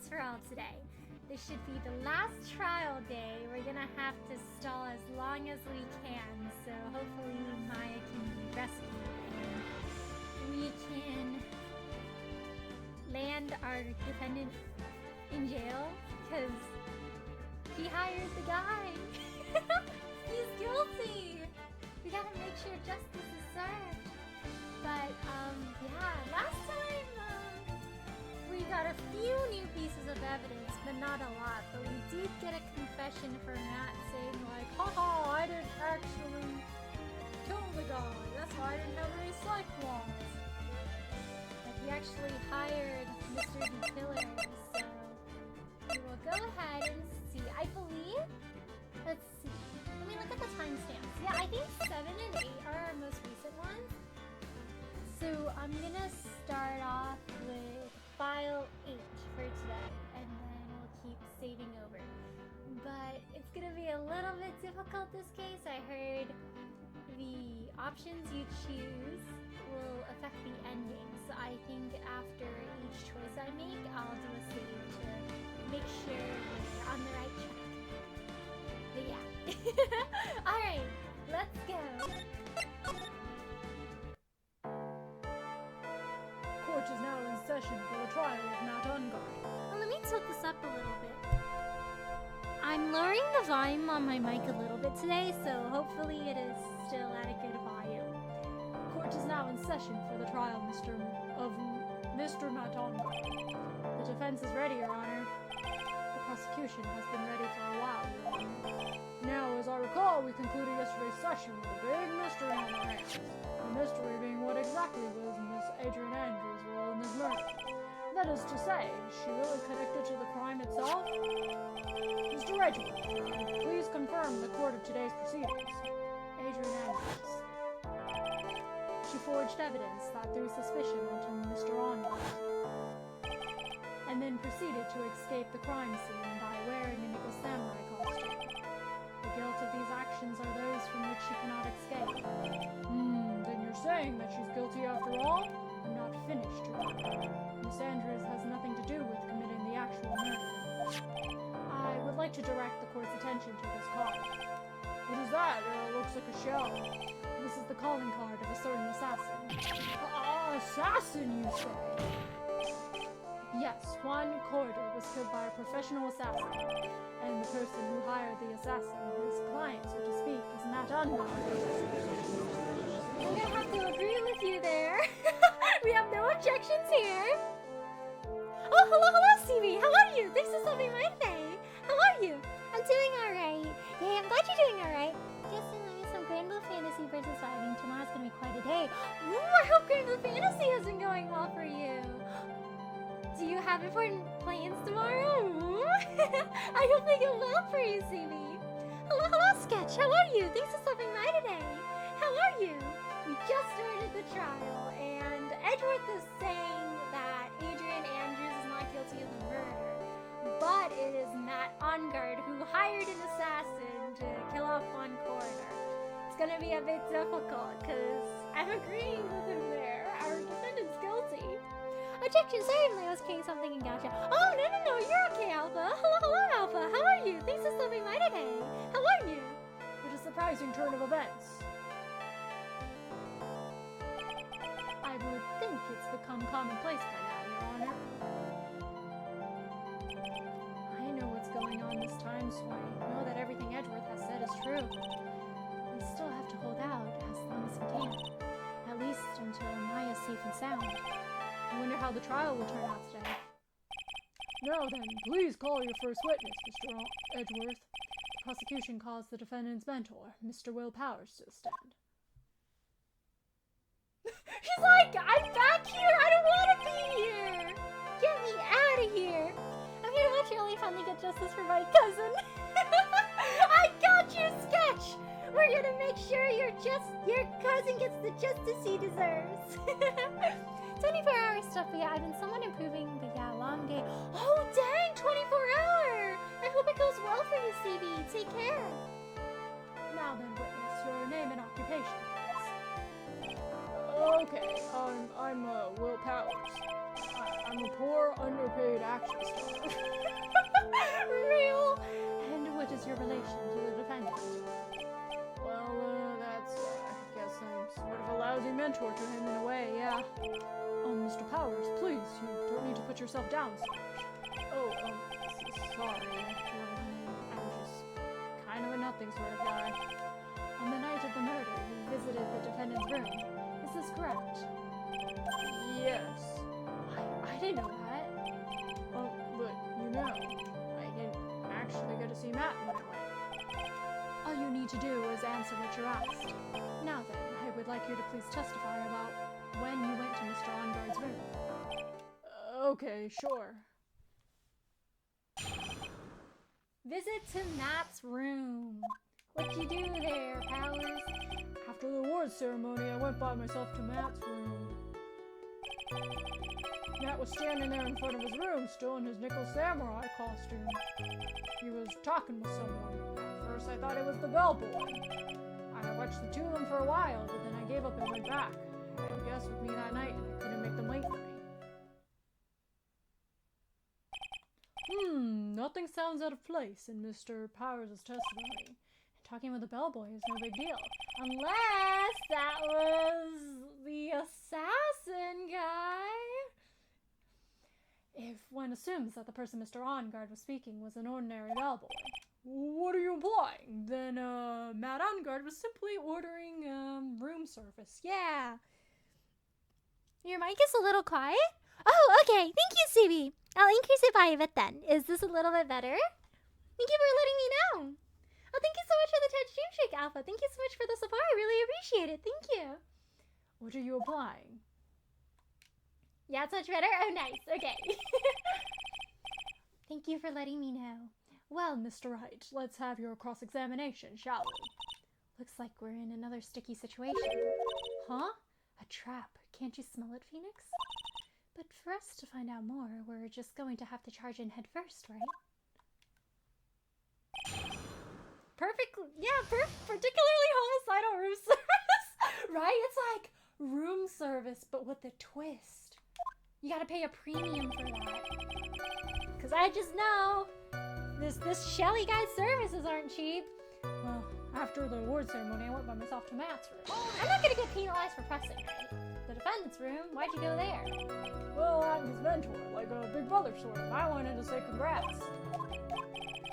for all today. This should be the last trial day. We're gonna have to stall as long as we can, so hopefully Maya can be rescued and we can land our defendant in jail, because he hired the guy. He's guilty. We gotta make sure justice is served. But, yeah, last time, we got a few new pieces of evidence, but not a lot. But we did get a confession from Matt saying, like, haha, I didn't actually kill the guy. That's why I didn't have any psych walls. But he actually hired Mr. the Killer, so we will go ahead and see. I believe, let's see. Let me look at the timestamps. Yeah, I think 7 and 8 are our most recent ones. So I'm gonna start off with file 8 for today, and then we'll keep saving over. But it's gonna be a little bit difficult this case. I heard the options you choose will affect the ending. So I think after each choice I make, I'll do a save to make sure we're on the right track. But yeah. Alright, let's go. Court is now in session for the trial of Matt Ungard. Well, let me tilt this up a little bit. I'm lowering the volume on my mic a little bit today, so hopefully it is still at a good volume. Court is now in session for the trial of Mr. Matt Ungard. The defense is ready, Your Honor. The prosecution has been ready for a while, Your Honor. Now, as I recall, we concluded yesterday's session with a big mystery on our hands. The mystery being what exactly was Miss Adrian Andrews' role in this murder. That is to say, is she really connected to the crime itself? Mr. Edgeworth, please confirm the court of today's proceedings. Adrian Andrews. She forged evidence that threw suspicion onto Mr. Ongard, and then proceeded to escape the crime scene by wearing an Eagle Samurai costume. The guilt of these actions are those from which she cannot escape. Then you're saying that she's guilty after all? I'm not finished, Your Honor. Miss Andrews has nothing to do with committing the actual murder. I would like to direct the court's attention to this card. What is that? It looks like a shell. This is the calling card of a certain assassin. Assassin, you say? Yes, Juan Corder was killed by a professional assassin. And the person who hired the assassin, his client, so to speak, is Matt Ungard. I'm gonna have to agree with you there. We have no objections here. Oh, hello, CB. How are you? Thanks for stopping by today. How are you? I'm doing alright. Yay, I'm glad you're doing alright. Just enjoying some Grand Blue Fantasy versus Driving. Tomorrow's gonna be quite a day. Ooh, I hope Grand Blue Fantasy has been going well for you. Do you have important plans tomorrow? Ooh. I hope they go well for you, CB. Hello, Sketch. How are you? Thanks for stopping by today. How are you? We just started the trial, and Edgeworth is saying that Adrian Andrews is not guilty of the murder, but it is Matt Ungard who hired an assassin to kill off one coroner. It's gonna be a bit difficult, because I'm agreeing with him there. Our defendant's guilty. Objection, certainly I was carrying something in gotcha. Oh, no, you're okay, Alpha. Hello, Alpha. How are you? Thanks for stopping by today. How are you? What a surprising turn of events. I would think it's become commonplace by now, Your Honor. I know what's going on this time, so I know that everything Edgeworth has said is true. But we still have to hold out as long as we can. At least until Maya's safe and sound. I wonder how the trial will turn out today. Now then, please call your first witness, Mr. Edgeworth. The prosecution calls the defendant's mentor, Mr. Will Powers, to the stand. He's like, I'm back here! I don't want to be here! Get me out of here! I'm here to watch Ellie finally get justice for my cousin. I got you, Sketch! We're gonna make sure your cousin gets the justice he deserves. 24-hour stuff, but yeah, I've been somewhat improving, but yeah, long day. Oh, dang, 24-hour! I hope it goes well for you, CB. Take care. Now then, witness, your name and occupation, please. Okay, I'm Will Powers. I'm a poor, underpaid action star. Real. And what is your relation to the defendant? Well, that's, I guess I'm sort of a lousy mentor to him in a way, yeah. Mr. Powers, please, you don't need to put yourself down so much. Oh, sorry. I'm just kind of a nothing sort of guy. On the night of the murder, you visited the defendant's room. Is this correct? Yes. I didn't know that. But you know, I didn't actually get to see Matt when I went. All you need to do is answer what you're asked. Now then, I would like you to please testify about when you went to Mr. Onguard's room. Okay, sure. Visit to Matt's room. What'd you do there, Powers? After the awards ceremony, I went by myself to Matt's room. Matt was standing there in front of his room, still in his nickel samurai costume. He was talking with someone. At first, I thought it was the bellboy. I watched the two of them for a while, but then I gave up and went back. I had guests with me that night, and I couldn't make them wait for me. Nothing sounds out of place in Mr. Powers' testimony. And talking with a bellboy is no big deal. Unless that was the assassin guy. If one assumes that the person Mr. Onguard was speaking was an ordinary bellboy. What are you implying? Then, Matt Onguard was simply ordering, room service. Yeah. Your mic is a little quiet? Oh, okay. Thank you, Subi. I'll increase it by a bit then. Is this a little bit better? Thank you for letting me know. Oh, thank you so much for the Touch Dream Shake, Alpha. Thank you so much for the support. I really appreciate it. Thank you. What are you applying? Yeah, it's much better? Oh, nice. Okay. Thank you for letting me know. Well, Mr. Wright, let's have your cross-examination, shall we? Looks like we're in another sticky situation. Huh? A trap. Can't you smell it, Phoenix? But for us to find out more, we're just going to have to charge in head first, right? Perfect. Yeah, particularly homicidal room service. Right? It's like room service, but with a twist. You gotta pay a premium for that. Because I just know this Shelly guy's services aren't cheap. Well, after the award ceremony, I went by myself to Matt's room. I'm not gonna get penalized for pressing, right? The defendant's room, why'd you go there? Well, I'm his mentor, like a big brother sort of. I wanted to say congrats.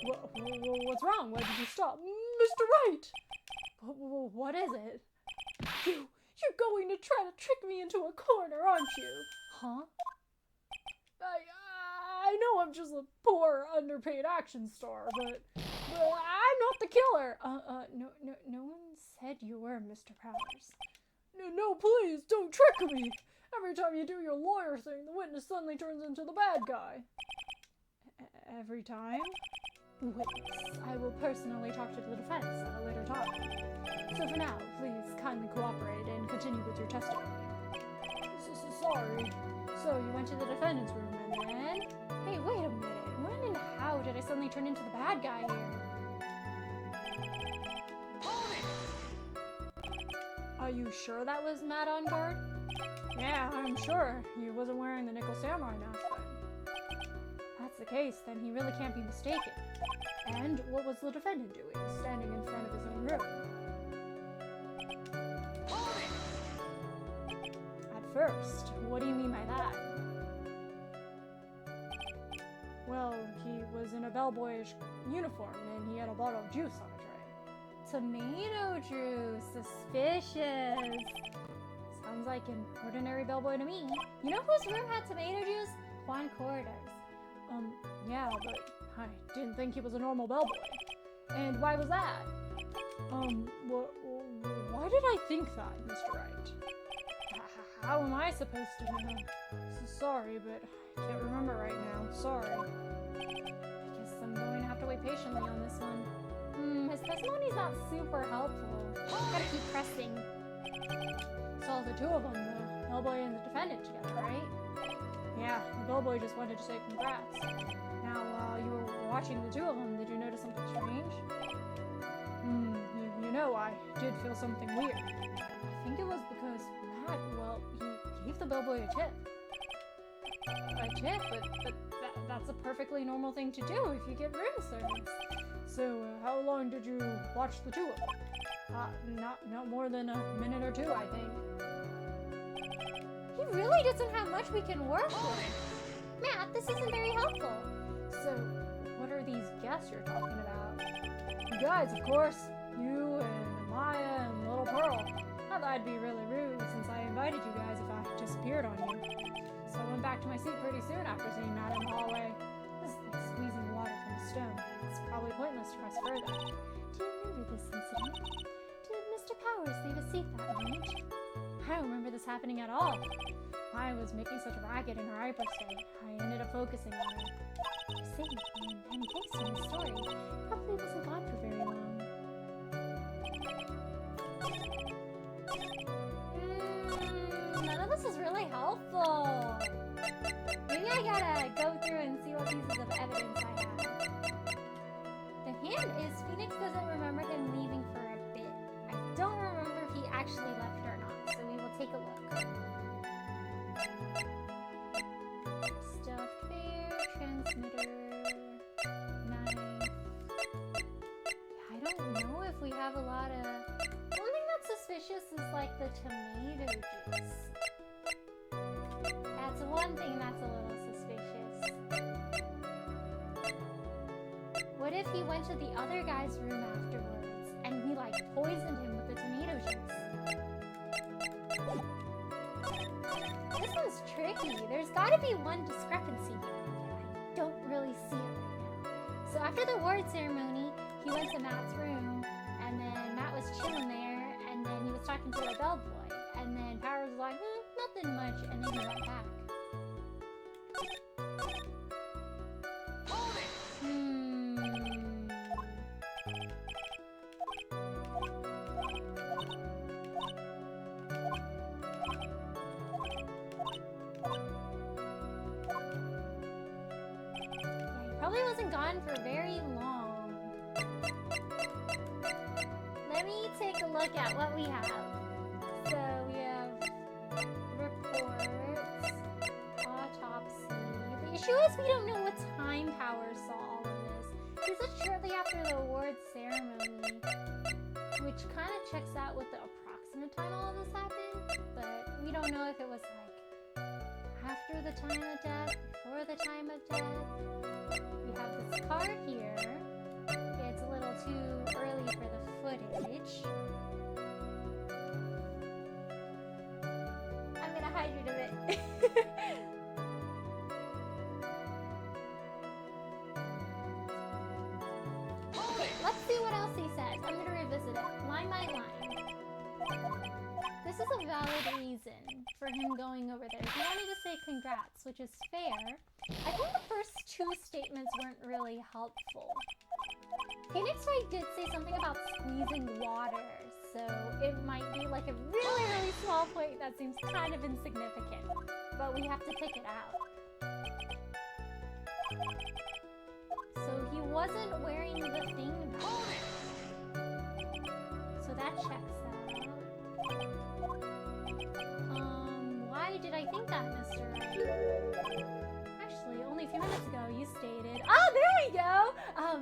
What's wrong? Why did you stop? Mr. Wright! What is it? You're going to try to trick me into a corner, aren't you? Huh? I know I'm just a poor, underpaid action star, but I'm not the killer. No one said you were, Mr. Powers. No, please, don't trick me. Every time you do your lawyer thing, the witness suddenly turns into the bad guy. Every time? Witness, I will personally talk to the defense at a later time. So for now, please kindly cooperate and continue with your testimony. Sorry. So you went to the defendant's room and then... Hey, wait a minute. When and how did I suddenly turn into the bad guy here? Are you sure that was Matt Onguard? Yeah, I'm sure. He wasn't wearing the nickel samurai mask then. If that's the case, then he really can't be mistaken. And what was the defendant doing, standing in front of his own room? At first, what do you mean by that? Well, he was in a bellboyish uniform and he had a bottle of juice on a tray. Tomato juice, suspicious. Sounds like an ordinary bellboy to me. You know whose room had tomato juice? Juan Cordo's. Yeah, but I didn't think he was a normal bellboy. And why was that? Why did I think that, Mr. Wright? How am I supposed to know? Sorry, but I can't remember right now. Sorry. I guess I'm going to have to wait patiently on this one. His testimony's not super helpful. Gotta keep pressing. Saw the two of them, the bellboy and the defendant together, right? Yeah, the bellboy just wanted to say congrats. Now, while you were watching the two of them, did you notice something strange? You know, I did feel something weird. I think it was because Matt, well, he gave the bellboy a tip. A tip, but that's a perfectly normal thing to do if you get room service. So, how long did you watch the two of them? Not more than a minute or two, I think. He really doesn't have much we can work with. Matt, this isn't very helpful. So, what are these guests you're talking about? You guys, of course. You and Maya and Little Pearl. Not that I'd be really rude since I invited you guys if I disappeared on you. So I went back to my seat pretty soon after seeing Matt in the hallway. This is like squeezing water from a stone. It's probably pointless to press further. Do you remember this incident? Did Mr. Powers leave a seat that night? I don't remember this happening at all. Maya was making such a racket in her hyper state. I ended up focusing on her. You see, and thanks to my story, probably wasn't gone for very long. None of this is really helpful. Maybe I gotta go through and see what pieces of evidence I have. The hint is Phoenix doesn't remember him leaving for a bit. I don't remember if he actually left or not, so we will take a look. Stuffed bear, transmitter, knife. I don't know if we have a lot of... One thing that's suspicious is like the tomato juice. That's one thing that's a little suspicious. What if he went to the other guy's room afterwards and he like poisoned him with the tomato juice? This one's tricky. There's gotta be one discrepancy here, but I don't really see it right now. So after the award ceremony, he went to Matt's room, and then Matt was chilling there, and then he was talking to a bellboy, and then Powers was like, nothing much, and then he went back. Probably wasn't gone for very long. Let me take a look at what we have. So we have reports, autopsy. The issue is we don't know what time Powers saw all of this. This is shortly after the awards ceremony, which kind of checks out with the approximate time all of this happened, but we don't know if it was like after the time of death, before the time of death. We have this card here. It's a little too early for the footage. I'm gonna hydrate a bit. Okay, let's see what else he says. I'm gonna revisit it line by line. This is a valid reason for him going over there. He wanted to say congrats, which is fair. I think the first two statements weren't really helpful. Phoenix Wright did say something about squeezing water, so it might be like a really, really small point that seems kind of insignificant. But we have to pick it out. So he wasn't wearing the thing back. So that checks out. Why did I think that, Mr. Wright? Actually, only a few minutes ago you stated... Oh, there we go!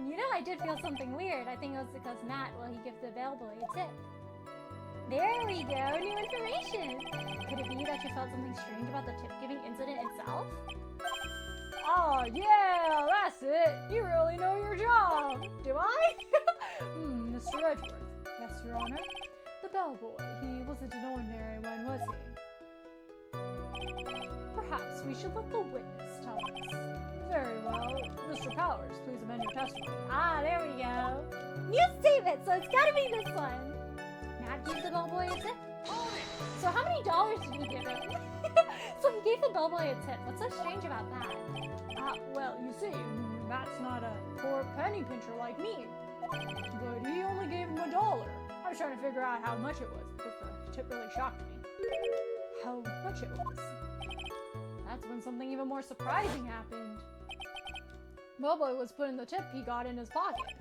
You know, I did feel something weird. I think it was because Matt, well, he gives the bellboy a tip. There we go, new information! Could it be that you felt something strange about the tip-giving incident itself? Oh, yeah, that's it. You really know your job. Do I? Mr. Edgeworth. Yes, Your Honor. The bellboy, he wasn't an ordinary one, was he? Perhaps we should let the witness tell us. Very well. Mr. Powers, please amend your testimony. Ah, there we go. New statement, so it's gotta be this one. Matt gave the bellboy a tip. So how many dollars did he give him? So he gave the bellboy a tip. What's so strange about that? Well, you see, Matt's not a poor penny pincher like me. But he only gave him $1. I was trying to figure out how much it was, because the tip really shocked me. How much it was. That's when something even more surprising happened. Bellboy was putting the tip he got in his pocket.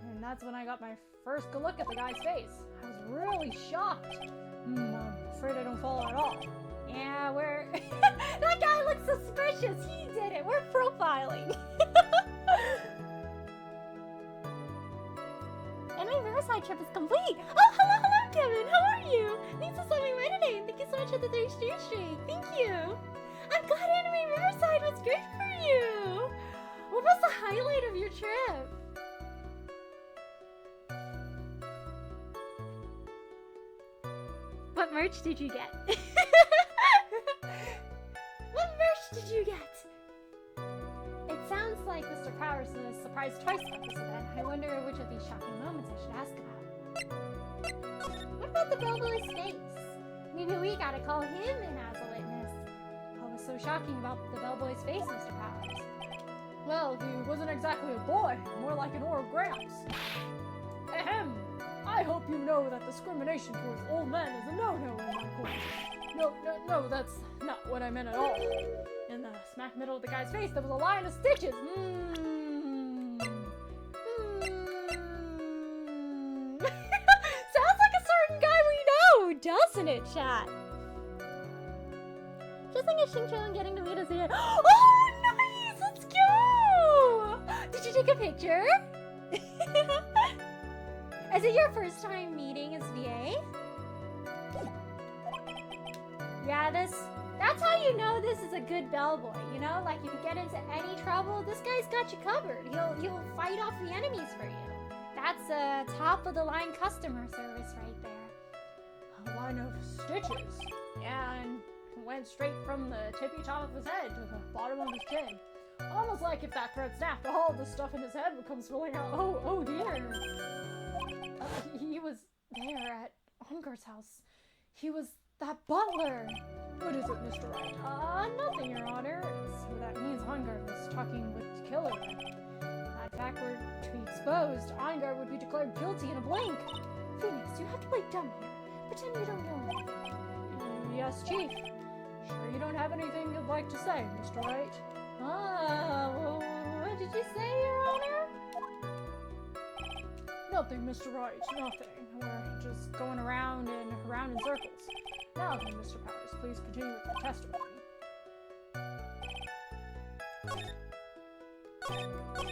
And that's when I got my first good look at the guy's face. I was really shocked. I'm afraid I don't follow at all. Yeah, we're... That guy looks suspicious. He did it. We're profiling. Anime Riverside trip is complete. Oh, hello, Kevin. How are you? Thanks for sending me today. Thank you so much for the 3 stream. Thank you. I'm glad Anime Riverside was great for you. What was the highlight of your trip? What merch did you get? What merch did you get? It sounds like Mr. Powers was surprised twice about this event. I wonder which of these shocking moments I should ask about. What about the bellboy's face? Maybe we gotta call him in as a witness. What was so shocking about the bellboy's face, Mr. Powers? Well, he wasn't exactly a boy, more like an old gramps. Ahem! I hope you know that discrimination towards old men is a no-no in my course. No, that's not what I meant at all. In the smack middle of the guy's face, there was a line of stitches. Sounds like a certain guy we know, doesn't it, chat? Just think of Xingqiu and getting to meet his aunt. Oh, nice! Let's go! Did you take a picture? Is it your first time meeting his VA? Yeah, that's how you know this is a good bellboy, you know? Like, if you get into any trouble, this guy's got you covered. He'll fight off the enemies for you. That's a top-of-the-line customer service right there. A line of stitches. Yeah, and went straight from the tippy top of his head to the bottom of his chin. Almost like if that thread snapped, all the stuff in his head would come spilling out. Oh dear. He was there at Ongar's house. He was that butler. What is it, Mr. Wright? Nothing, Your Honor. So that means Ongar was talking with the killer. That fact were to be exposed, Ongar would be declared guilty in a blink. Phoenix, you have to play dumb here. Pretend you don't know anything. Yes, Chief. Sure you don't have anything you'd like to say, Mr. Wright? Well, what did you say, Your Honor? Nothing, Mr. Wright, nothing. We're just going around and around in circles. Now then, Mr. Powers, please continue with your testimony.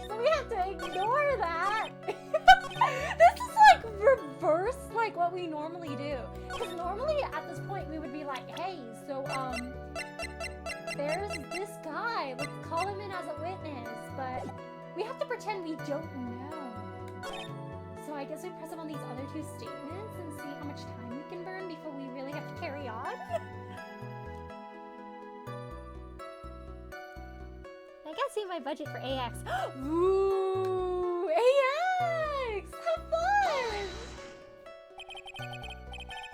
So we have to ignore that. This is like reverse like what we normally do. Because normally at this point we would be like, hey, so there's this guy. Let's call him in as a witness. But we have to pretend we don't know. So I guess we press him on these other 2 statements and see how much time we can burn before we really have to carry on. I gotta see my budget for AX. Ooh, AX! Have fun!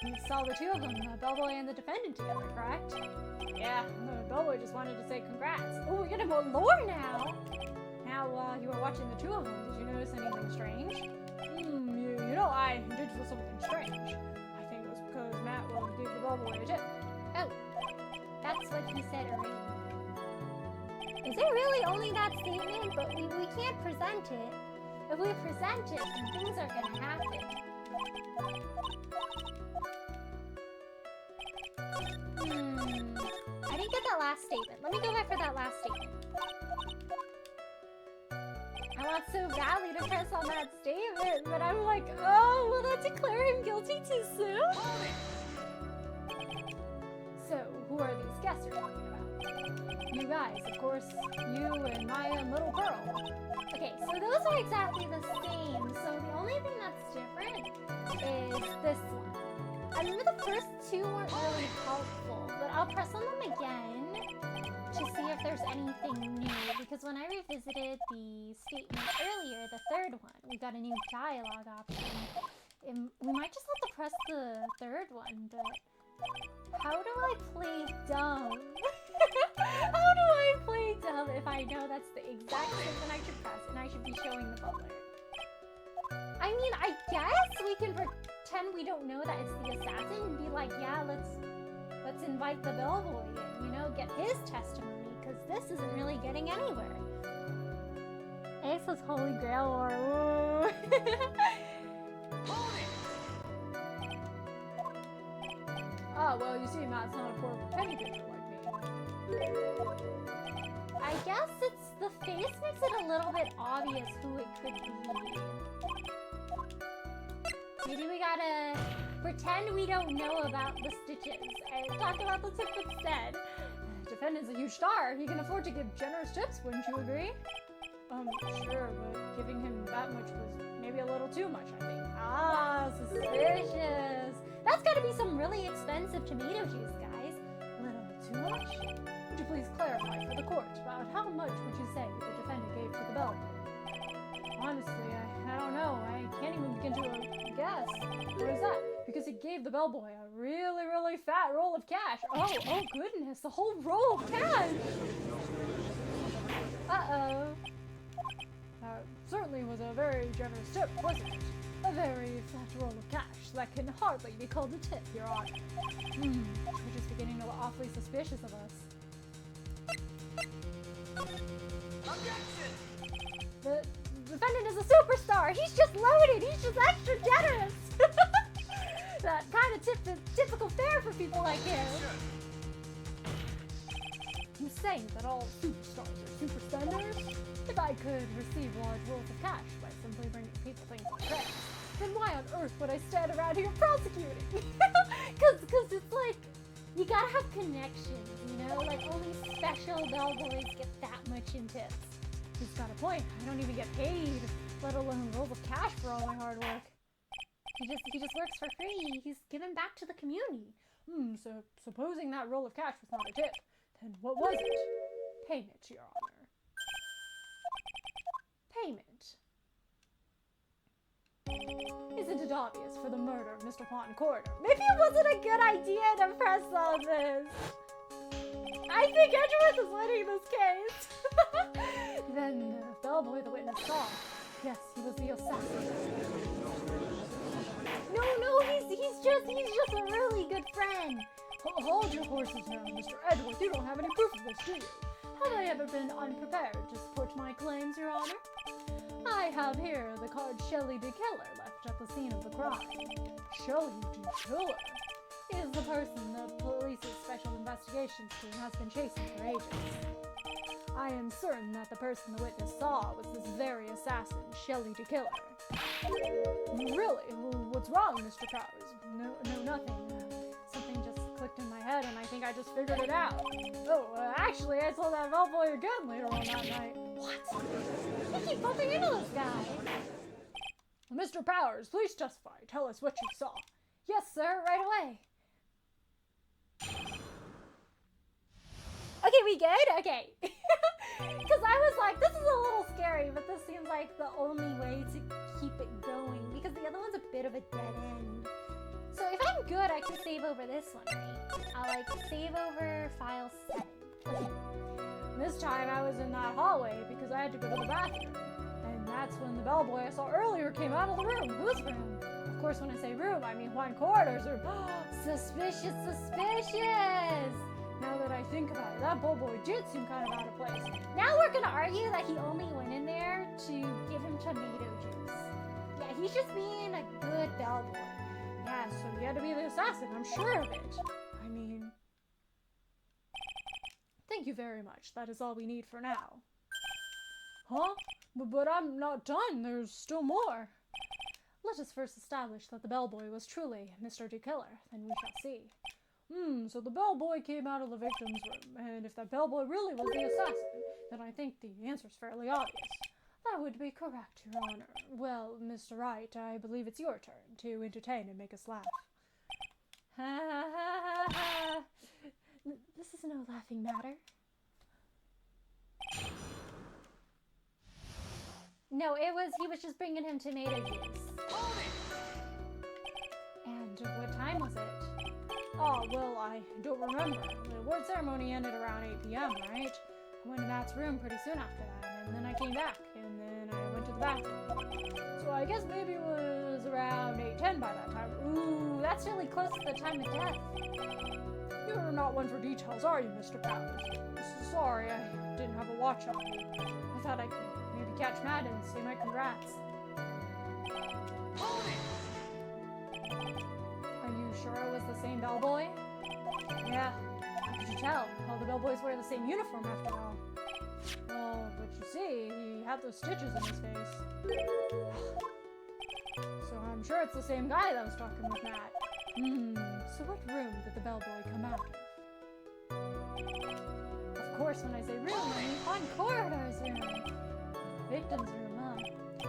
You saw the 2 of them, the bellboy and the defendant together, correct? Yeah, the bellboy just wanted to say congrats. Oh, we're getting more lore now! Now, while you were watching the 2 of them, did you notice anything strange? You know, I did feel something strange. I think it was because Matt will give the bellboy a tip. Oh, that's what he said already. Is it really only that statement? But we can't present it. If we present it, then things are gonna happen. I didn't get that last statement. Let me go back for that last statement. I want so badly to press on that statement, but I'm like, oh, will that declare him guilty too soon? So, who are these guests you're talking about? You guys, of course. You and Maya and Little Pearl. Okay, so those are exactly the same. So the only thing that's different is this one. I remember the first 2 weren't really helpful, but I'll press on them again to see if there's anything new, because when I revisited the statement earlier, the 3rd one, we got a new dialogue option. We might just have to press the 3rd one, but how do I play dumb? How do I play dumb if I know that's the exact statement I should press and I should be showing the butler? I mean, I guess we can pretend we don't know that it's the assassin and be like, yeah, let's invite the bellboy in, you know, get his testimony, because this isn't really getting anywhere. Ace's Holy Grail or Oh, Ah, well, you see, Matt's not a poor penny pincher like me. I guess it's the face makes it a little bit obvious who it could be. Maybe we gotta pretend we don't know about the stitches and talk about the tip instead. Defendant's a huge star. He can afford to give generous tips, wouldn't you agree? Sure, but giving him that much was maybe a little too much, I think. Ah, suspicious. That's gotta be some really expensive tomato juice, guys. A little too much? Would you please clarify for the court about how much would you say the defendant gave to the bellboy? Honestly, I don't know. I can't even begin to guess. What is that? Because he gave the bellboy a really, really fat roll of cash. Oh goodness, the whole roll of cash! Uh-oh. Certainly was a very generous tip, wasn't it? A very fat roll of cash that can hardly be called a tip, Your Honor. We're just beginning to look awfully suspicious of us. Objection! The defendant is a superstar! He's just loaded! He's just extra generous! That kind of typical fare for people like him. You say that all superstars are super spenders? If I could receive large rolls of cash by simply bringing people things like this, then why on earth would I stand around here prosecuting? Cause it's like, you gotta have connections, you know? Like, only special bellboys get that much in tips. He's got a point. I don't even get paid, let alone rolls of cash for all my hard work. He just works for free. He's giving back to the community. So supposing that roll of cash was not a tip, then what was it? Payment, Your Honor. Payment. Isn't it obvious for the murder of Mr. Juan Corridor? Maybe it wasn't a good idea to press all this. I think Edgeworth is winning this case. Then the bellboy the witness saw. Yes, he was the assassin. No, he's just a really good friend. Hold your horses now, Mr. Edgeworth. You don't have any proof of this, do you? Have I ever been unprepared to support my claims, Your Honor? I have here the card Shelley the Killer left at the scene of the crime. Shelley the Killer is the person the police's special investigations team has been chasing for ages. I am certain that the person the witness saw was this very assassin, Shelley the Killer. Really? What's wrong, Mr. Powers? No, nothing. Something just clicked in my head and I think I just figured it out. Actually, I saw that bellboy again later on that night. What? You keep bumping into this guy. Mr. Powers, please testify. Tell us what you saw. Yes, sir, right away. Okay, we good? Okay. Because I was like, this is a little scary, but this seems like the only way to keep it going. Because the other one's a bit of a dead end. So if I'm good, I can save over this one, right? I'll like save over file 7. Okay. This time I was in that hallway because I had to go to the bathroom. And that's when the bellboy I saw earlier came out of the room. Whose room? Of course, when I say room, I mean Juan Corridor's room. Suspicious, suspicious! Now that I think about it, that bellboy did seem kind of out of place. Now we're gonna argue that he only went in there to give him tomato juice. Yeah, he's just being a good bellboy. Yeah, so he had to be the assassin, I'm sure of it. I mean... Thank you very much. That is all we need for now. Huh? But I'm not done. There's still more. Let us first establish that the bellboy was truly Mr. the Killer, then we shall see. So the bellboy came out of the victim's room, and if that bellboy really was the assassin, then I think the answer's fairly obvious. That would be correct, Your Honor. Well, Mr. Wright, I believe it's your turn to entertain and make us laugh. Ha ha ha ha! This is no laughing matter. No, he was just bringing him tomato juice. And what time was it? Oh, well, I don't remember. The award ceremony ended around 8 p.m., right? I went to Matt's room pretty soon after that, and then I came back, and then I went to the bathroom. So I guess maybe it was around 8:10 by that time. Ooh, that's really close to the time of death. You're not one for details, are you, Mr. Powers? Sorry, I didn't have a watch on. I thought I could maybe catch Matt and say my congrats. Are you sure it was the same bellboy? Yeah, how could you tell? All the bellboys wear the same uniform after all. Well, but you see, he had those stitches in his face. So I'm sure it's the same guy that was talking with Matt. So what room did the bellboy come out of? Of course, when I say room, I mean on corridor's room. Victim's room, huh?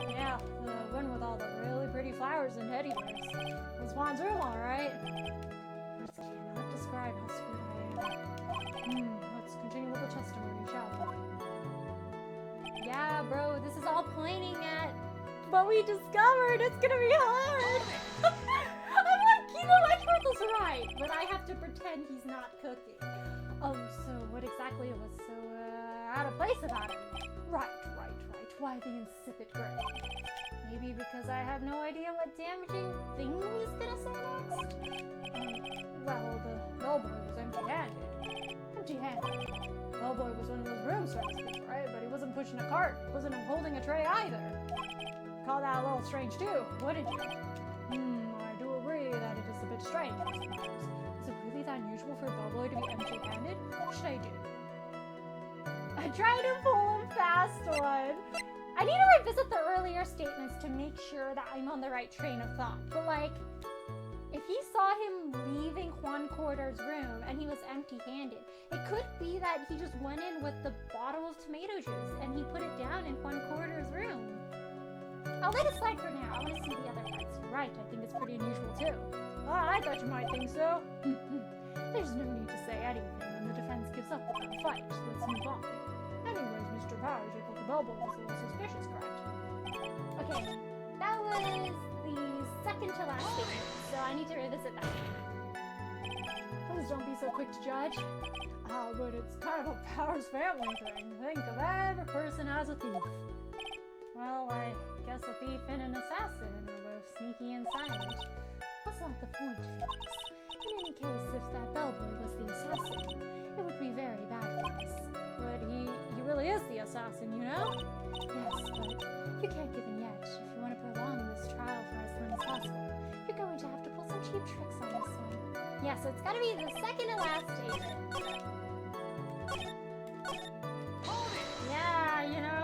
Yeah, the one with all the really pretty flowers and teddy bears. Was Juan's room, alright. Words cannot describe how screwed I am. Let's continue with the testimony, shall we? Yeah, bro, this is all pointing at what we discovered. It's gonna be hard. I'm like, my turtle's right, but I have to pretend he's not cooking. So what exactly was so, out of place about it? Right. Why the insipid gray? Maybe because I have no idea what damaging thing he's gonna say next? Well, the bellboy was empty-handed. Bellboy was one of those room service people, right? But he wasn't pushing a cart, wasn't holding a tray either. Call that a little strange too, wouldn't you? I do agree that it is a bit strange, I suppose. Is it really that unusual for a bellboy to be empty-handed? What should I do? I tried to pull a fast one. I need to revisit the earlier statements to make sure that I'm on the right train of thought. But like, if he saw him leaving Juan Corder's room and he was empty-handed, it could be that he just went in with the bottle of tomato juice and he put it down in Juan Corder's room. I'll let it slide for now. I want to see the other parts. You're right, I think it's pretty unusual too. Well, I thought you might think so. There's no need to say anything when the defense gives up without a fight. Let's move on. Anyways, Mr. Powers, you thought the bellboy was a little suspicious, correct? Okay, that was the second to last statement, so I need to revisit that. Please don't be so quick to judge. But it's kind of a Powers family thing. Think of every person as a thief. Well, I guess a thief and an assassin are both sneaky and silent. That's not the point, Felix. In any case, if that bellboy was the assassin, it would be very bad for us. But he really is the assassin, you know? Yes, but you can't give in yet. If you want to prolong this trial for as long as possible, you're going to have to pull some cheap tricks on this one. Yeah, so it's gotta be the second to last statement. Yeah, you know,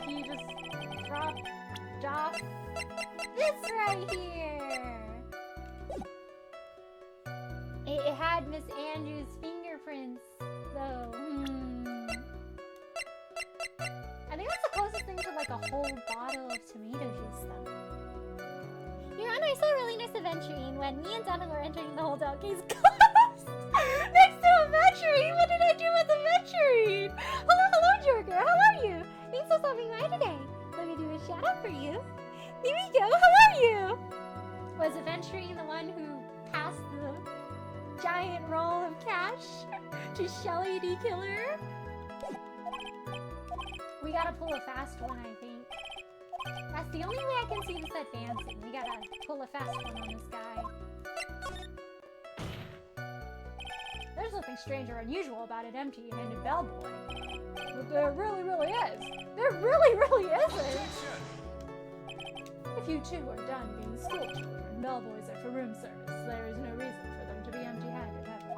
he just dropped off This right here! It had Miss Andrews' fingerprints, though. I think that's the closest thing to like a whole bottle of tomato juice, though. Your Honor, I saw a really nice aventurine when me and Donna were entering the holdout case closed. Next to aventurine? What did I do with aventurine? Hello, Jorger. How are you? Thanks for stopping by today. Let me do a shout out for you. Here we go. How are you? Was aventurine the one who passed the giant roll of cash to Shelly D. Killer? We gotta pull a fast one, I think. That's the only way I can see this advancing. We gotta pull a fast one on this guy. There's nothing strange or unusual about an empty-handed bellboy. But there really is. There really isn't. If you two are done being school children, bellboys are for room service. There is no reason for them to be empty-handed, ever.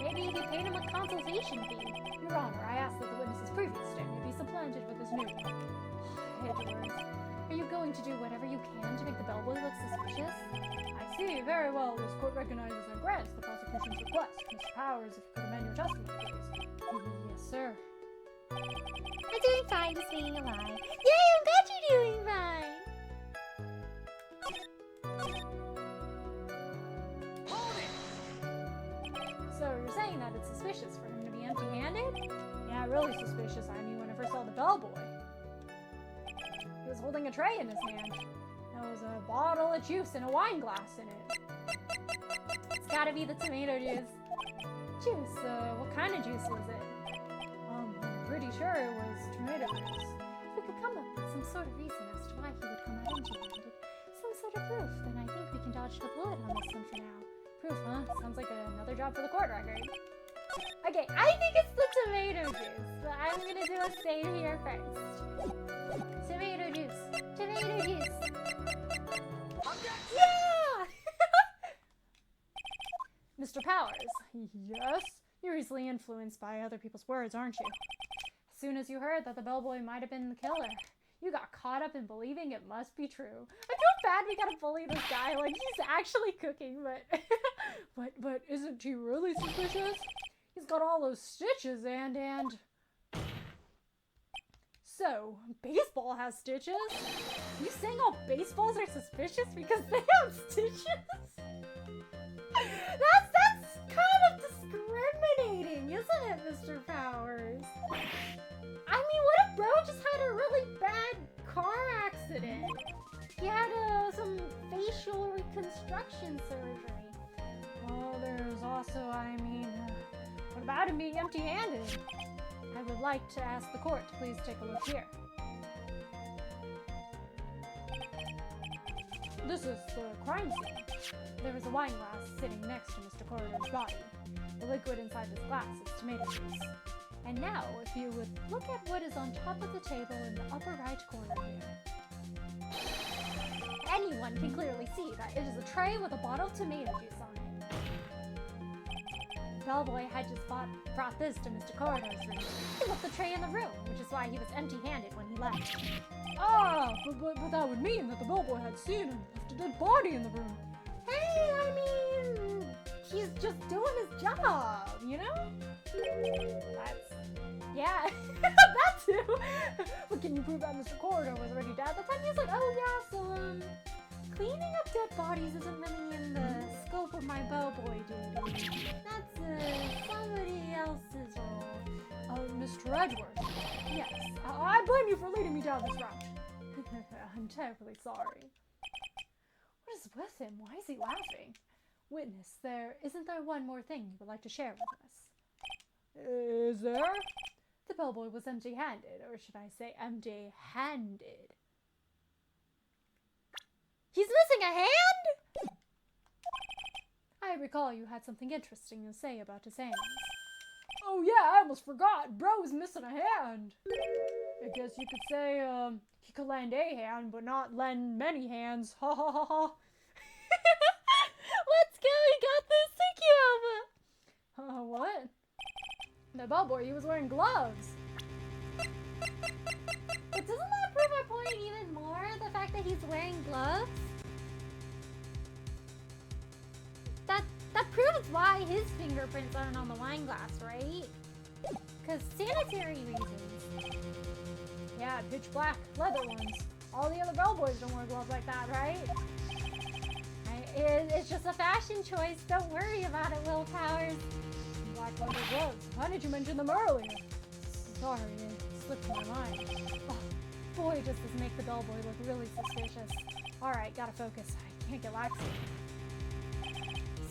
Maybe you could pay him a consultation fee. Your Honor, I ask that the witness's previous statement be supplanted with his new one. Edgeworth, are you going to do whatever you can to make the bellboy look suspicious? I see. Very well. This court recognizes and grants the prosecution's request. Mr. Powers, if you could amend your testimony, please. Yes, sir. I'm doing fine, just being alive. Yay, I'm glad you're doing fine! So you're saying that it's suspicious for him to be empty-handed? Yeah, really suspicious. I mean, when I first saw the bellboy, he was holding a tray in his hand. There was a bottle of juice and a wine glass in it. It's gotta be the tomato juice. Juice? What kind of juice was it? I'm pretty sure it was tomato juice. If we could come up with some sort of reason as to why he would come out empty-handed, some sort of proof, then I think we can dodge the bullet on this one for now. Proof, huh? Sounds like another job for the court record. Okay, I think it's the tomato juice, but I'm gonna do a save here first. Tomato juice. Tomato juice. Objection! Yeah! Mr. Powers. Yes? You're easily influenced by other people's words, aren't you? As soon as you heard that the bellboy might have been the killer, you got caught up in believing it must be true. I feel bad we gotta bully this guy, like he's actually cooking, but... but isn't he really suspicious? He's got all those stitches and... So, baseball has stitches? You saying all baseballs are suspicious because they have stitches? That's kind of discriminating, isn't it, Mr. Powers? I mean, what if bro just had a really bad car accident? He had some facial reconstruction surgery. Well, there's also, I mean, what about him being empty-handed? I would like to ask the court to please take a look here. This is the crime scene. There was a wine glass sitting next to Mr. Corridor's body. The liquid inside this glass is tomato juice. And now, if you would look at what is on top of the table in the upper right corner here. Anyone can clearly see that it is a tray with a bottle of tomato juice on it. The bellboy had just brought this to Mr. Corridor's room. He left the tray in the room, which is why he was empty-handed when he left. Ah, but that would mean that the bellboy had seen and left a dead body in the room. Hey, I mean, he's just doing his job, you know? Yeah, that too. But can you prove that Mr. Corridor was already dead at the time? He was like, oh yeah, so, cleaning up dead bodies isn't really in the scope of my bellboy duty. That's, somebody else's role. Mr. Edwards. Yes, I blame you for leading me down this route. I'm terribly sorry. What is with him? Why is he laughing? Witness, isn't there one more thing you would like to share with us? Is there? The bellboy was empty-handed, or should I say empty-handed. He's missing a hand? I recall you had something interesting to say about his hands. Oh yeah, I almost forgot. Bro's missing a hand. I guess you could say, he could lend a hand, but not lend many hands. Ha ha ha ha. Let's go, we got this. Thank you, Alma. What? The bellboy, he was wearing gloves. But doesn't that prove our point even more? The fact that he's wearing gloves? That proves why his fingerprints aren't on the wine glass, right? Because sanitary reasons. Yeah, pitch black, leather ones. All the other bellboys don't wear gloves like that, right? It's just a fashion choice. Don't worry about it, Will Powers. Black leather gloves. Why did you mention them earlier? Sorry, it slipped my mind. Oh, boy, does this make the bellboy look really suspicious. Alright, gotta focus. I can't get lax.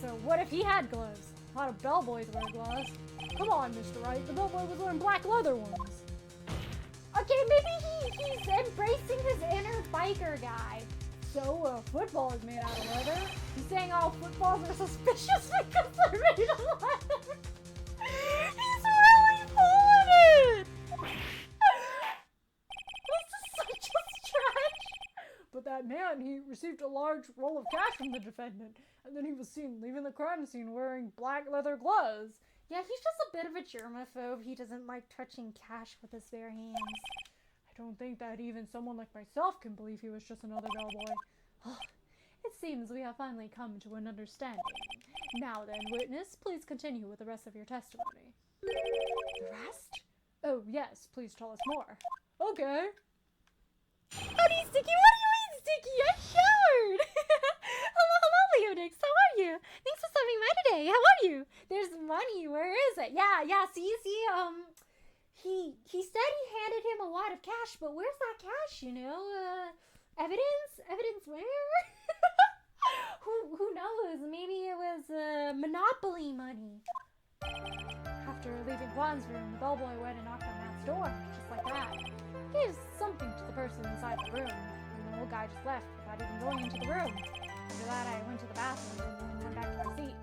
So what if he had gloves? A lot of bellboys wear gloves. Come on, Mr. Wright. The bellboy was wearing black leather ones. Okay, maybe he's embracing his inner biker guy. So, football is made out of leather. He's saying all footballs are suspicious because they're made of leather. He's really pulling it! This is such a stretch! But that man, he received a large roll of cash from the defendant, and then he was seen leaving the crime scene wearing black leather gloves. Yeah, he's just a bit of a germaphobe. He doesn't like touching cash with his bare hands. I don't think that even someone like myself can believe he was just another bellboy. It seems we have finally come to an understanding. Now then, witness, please continue with the rest of your testimony. The rest? Oh, yes, please tell us more. Okay. Howdy, Sticky! What do you mean, Sticky? I showered! Hello, Leonix. How are you? Thanks for stopping by today. How are you? There's money. Where is it? Yeah, see, he said he handed him a lot of cash, but where's that cash, you know? Evidence? Evidence where? Who knows? Maybe it was, Monopoly money. After leaving Juan's room, the bellboy went and knocked on Matt's door, just like that. He gave something to the person inside the room, and the old guy just left without even going into the room. After that, I went to the bathroom and went back to my seat.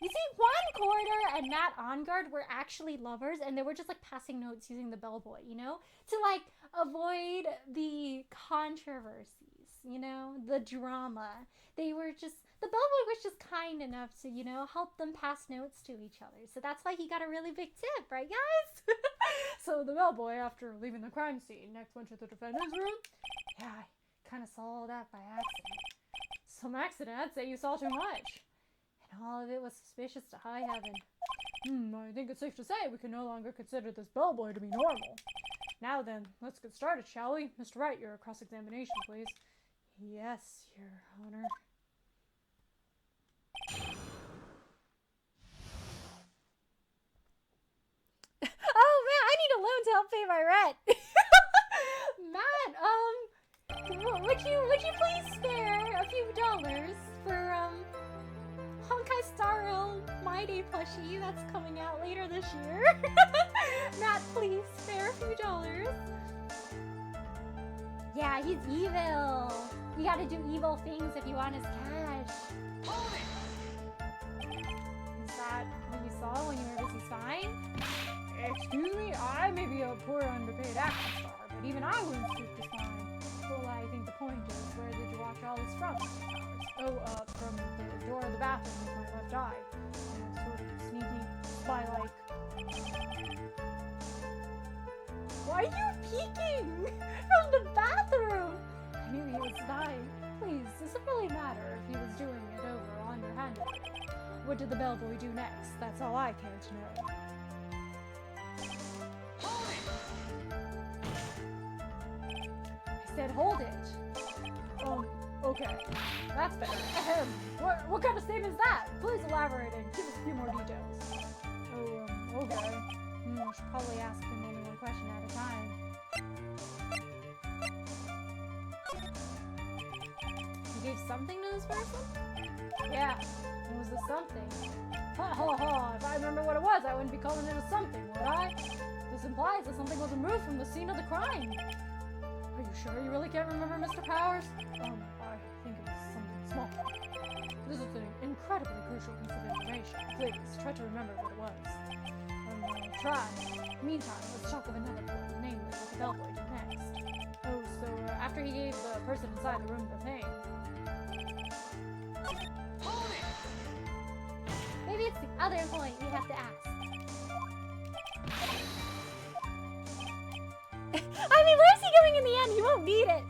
You see, Juan Corridor and Matt Onguard were actually lovers, and they were just, like, passing notes using the bellboy, you know? To, like, avoid the controversies. you know, the drama. The bellboy was just kind enough to, you know, help them pass notes to each other. So that's why he got a really big tip, right, guys? So the bellboy, after leaving the crime scene, next went to the defendant's room? Yeah, I kind of saw all that by accident. Some accident? I'd say you saw too much. And all of it was suspicious to high heaven. I think it's safe to say we can no longer consider this bellboy to be normal. Now then, let's get started, shall we? Mr. Wright, your cross-examination, please. Yes, Your Honor. Oh, man, I need a loan to help pay my rent. Matt, would you please spare a few dollars for, Honkai Star Rail My Day plushie that's coming out later this year? Matt, please spare a few dollars. Yeah, he's evil. You gotta do evil things if you want his cash. Is that what you saw when you were busy spying? Excuse me, I may be a poor underpaid action star, but even I wouldn't stoop to spying. Well, I think the point is, where did you watch all this from, Mr. Powers? From the door of the bathroom with my left eye. Sort of sneaky, spy-like. Why are you peeking from the bathroom? I knew he was spying. Please, does it really matter if he was doing it over underhandedly? What did the bellboy do next? That's all I care to know. I said hold it. Okay. That's better. Ahem. What kind of statement is that? Please elaborate and give us a few more details. Okay. I should probably ask him only one question at a time. You gave something to this person? Yeah. What was the something? If I remember what it was, I wouldn't be calling it a something, would I? This implies that something was removed from the scene of the crime. Are you sure you really can't remember, Mr. Powers? I think it was something small. This is an incredibly crucial piece of information. Please, try to remember what it was. I'll try. Meantime, let's talk of another point, namely what the bellboy did next. So after he gave the person inside the room the thing... Maybe it's the other point we have to ask. I mean, where's he going in the end? He won't need it.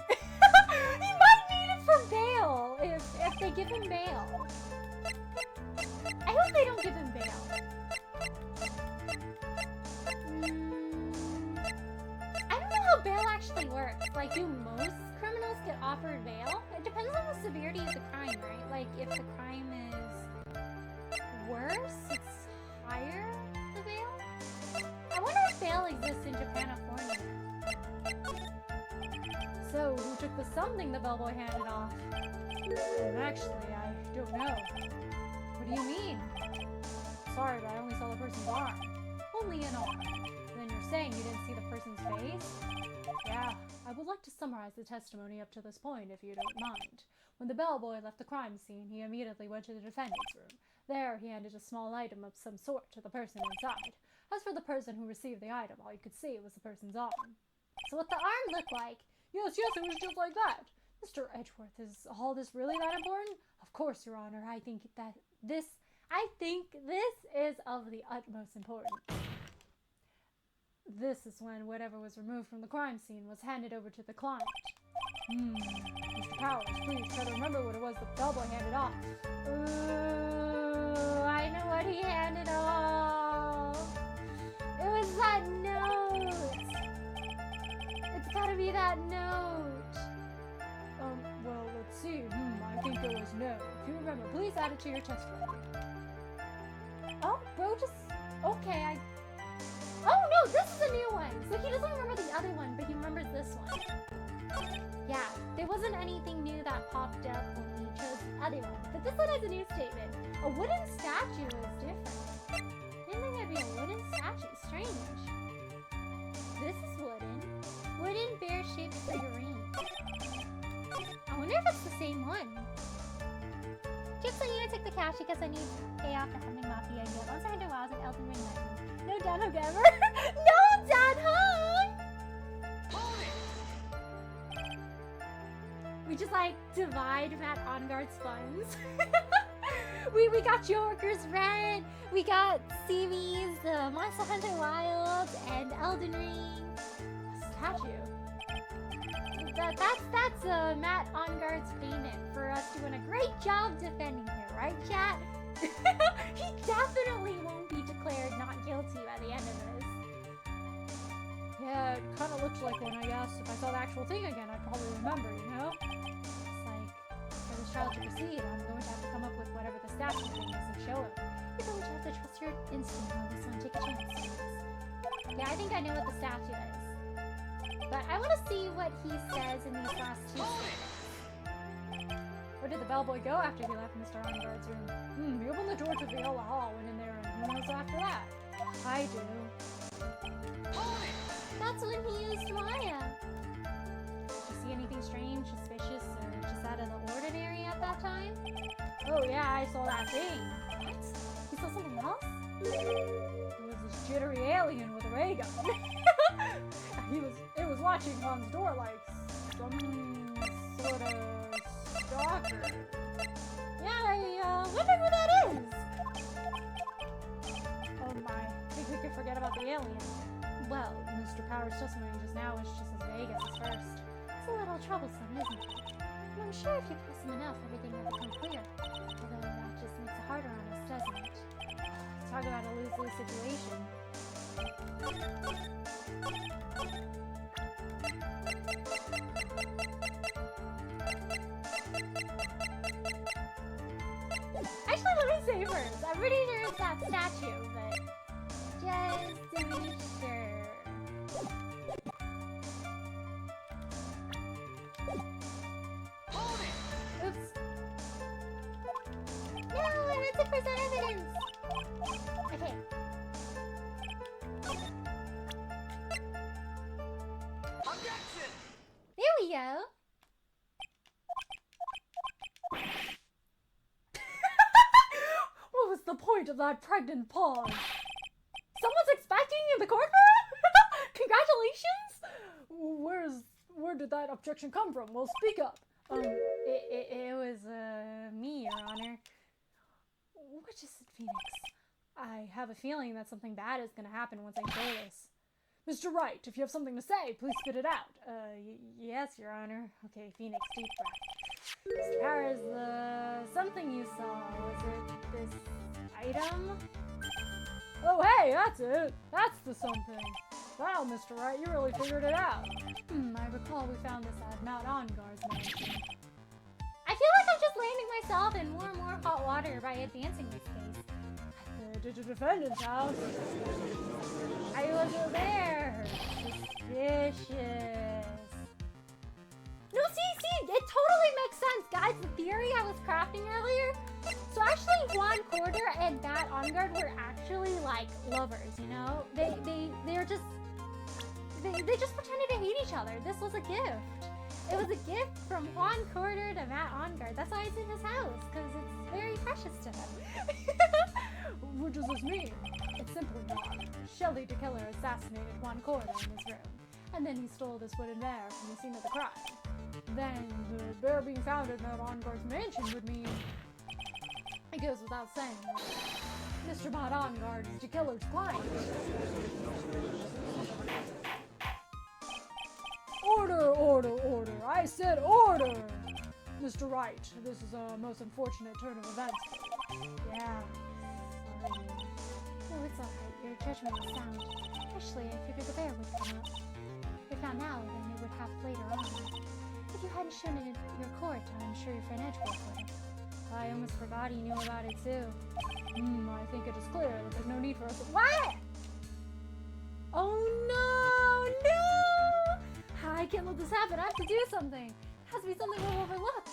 He might need it for bail if they give him bail. I hope they don't give him bail. I don't know how bail actually works. Like, do most criminals get offered bail? It depends on the severity of the crime, right? Like, if the crime is worse, it's higher the bail? I wonder if bail exists in Japan or Florida. So, who took the something the bellboy handed off? Actually, I don't know. What do you mean? Sorry, but I only saw the person's arm. Only an arm. Then you're saying you didn't see the person's face? Yeah, I would like to summarize the testimony up to this point, if you don't mind. When the bellboy left the crime scene, he immediately went to the defendant's room. There, he handed a small item of some sort to the person inside. As for the person who received the item, all you could see was the person's arm. So what the arm looked like? Yes, it was just like that. Mr. Edgeworth, is all this really that important? Of course, Your Honor. I think this is of the utmost importance. This is when whatever was removed from the crime scene was handed over to the client. Mr. Powers, please try to remember what it was the bellboy handed off. Ooh, I know what he handed off. It was that note. It's gotta be that note. Well, let's see. I think it was no. If you remember, please add it to your test record. Oh, bro, okay, oh no, this is a new one. So he doesn't remember the other one, but he remembers this one. Yeah, there wasn't anything new that popped up when he chose the other one. But this one has a new statement. A wooden statue is different. I didn't think there'd be a wooden statue. Strange. This is wooden. Wooden bear-shaped figurine. I wonder if it's the same one. Just so you know, I took the cash because I need to pay off the Hunting Mafia deal. Once I had a while, an Elden Ring legend. No Dan Hug ever. No Dan Hug! We We just like divide Matt Onguard's funds. we got Joker's Rent, we got Seaweed's Monster Hunter Wilds, and Elden Ring. Statue. That's Matt Onguard's payment for us doing a great job defending him, right, chat? He definitely won't be declared not guilty by the end of this. Yeah, it kind of looks like one, I guess. If I saw the actual thing again, I'd probably remember, you know? It's like, for this trial to proceed, I'm going to have to come up with whatever the statue thing is and show him. You're going to have to trust your instinct on this one, take a chance. Yeah, I think I know what the statue is. But I want to see what he says in these last two statements. Where did the bellboy go after he left Mr. Onguard's room? He opened the door to the yellow hall, went in there, and who knows after that? I do. That's when he used Maya. Did you see anything strange, suspicious, or just out of the ordinary at that time? Oh yeah, I saw that thing. What? You saw something else? It was this jittery alien with a ray gun. It was watching Juan's door like some sort of stalker. Yeah, I wonder who that is. Oh my, I think we could forget about the alien. Well, Mr. Power's testimony just now was just as vague as his first. it's a little troublesome, isn't it? And I'm sure if you press him enough, everything will become clear. Although that just makes it harder on us, doesn't it? Talk about a lose-lose situation. Actually, let me say first. I'm pretty sure it's that statue, but just to be sure. Oops. No, I meant to present evidence. Okay. Objection! There we go. What was the point of that pregnant pause? Someone's expecting in the courtroom? Congratulations! Where did that objection come from? Well, speak up. It was, me, Your Honor. What is it, Phoenix? I have a feeling that something bad is gonna happen once I show this. Mr. Wright, if you have something to say, please spit it out. Yes, Your Honor. Okay, Phoenix, deep breath. Mr. Powers, something you saw, was it this item? Oh, hey, that's it. That's the something. Wow, Mr. Wright, you really figured it out. I recall we found this at Mount Onguard's mansion. I feel like I'm just landing myself in more and more hot water by advancing this case. Did the defendant's house? I wasn't there. Suspicious. No, see, it totally makes sense, guys. The theory I was crafting earlier. So actually, Juan Corder and Matt Onguard were actually like lovers. You know, they're just they just pretended to hate each other. This was a gift. It was a gift from Juan Corder to Matt Onguard. That's why it's in his house, because it's very precious to him. What does this mean? It's simply not. Shelley the killer assassinated Juan Corder in his room, and then he stole this wooden bear from the scene of the crime. Then the bear being found at Mount Onguard's mansion would mean... It goes without saying that Mr. Matt Onguard is the killer's client. Order, order, order! I said order! Mr. Wright, this is a most unfortunate turn of events. Yeah, sorry. Oh, it's alright. Your judgment is sound. Actually, I figured the bear would come up. If not now, then it would have later on. If you hadn't shown it in your court, I'm sure your friend Edgeworth would have. I almost forgot he knew about it too. I think it is clear that there's no need for us to— What? Oh no! No! I can't let this happen. I have to do something. It has to be something we'll overlook.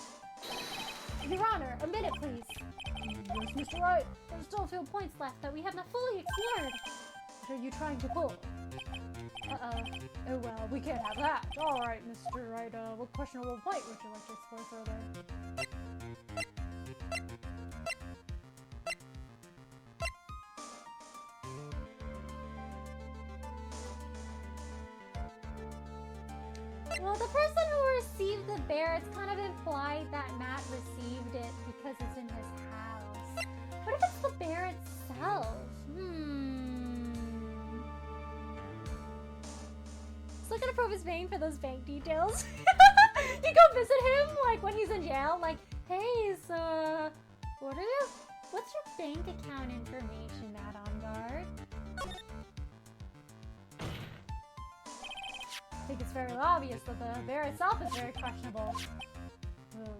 Your Honor, a minute, please. Yes, Mr. Wright. There's still a few points left that we have not fully explored. What are you trying to pull? Oh well, we can't have that. Alright, Mr. Wright, what questionable point would you like to explore further? Well, the person who received the bear, it's kind of implied that Matt received it because it's in his house. What if it's the bear itself? Just looking to probe his vein for those bank details. You go visit him, like, when he's in jail, like, hey, so, what's your bank account information, Matt on guard? I think it's very obvious that the bear itself is very questionable.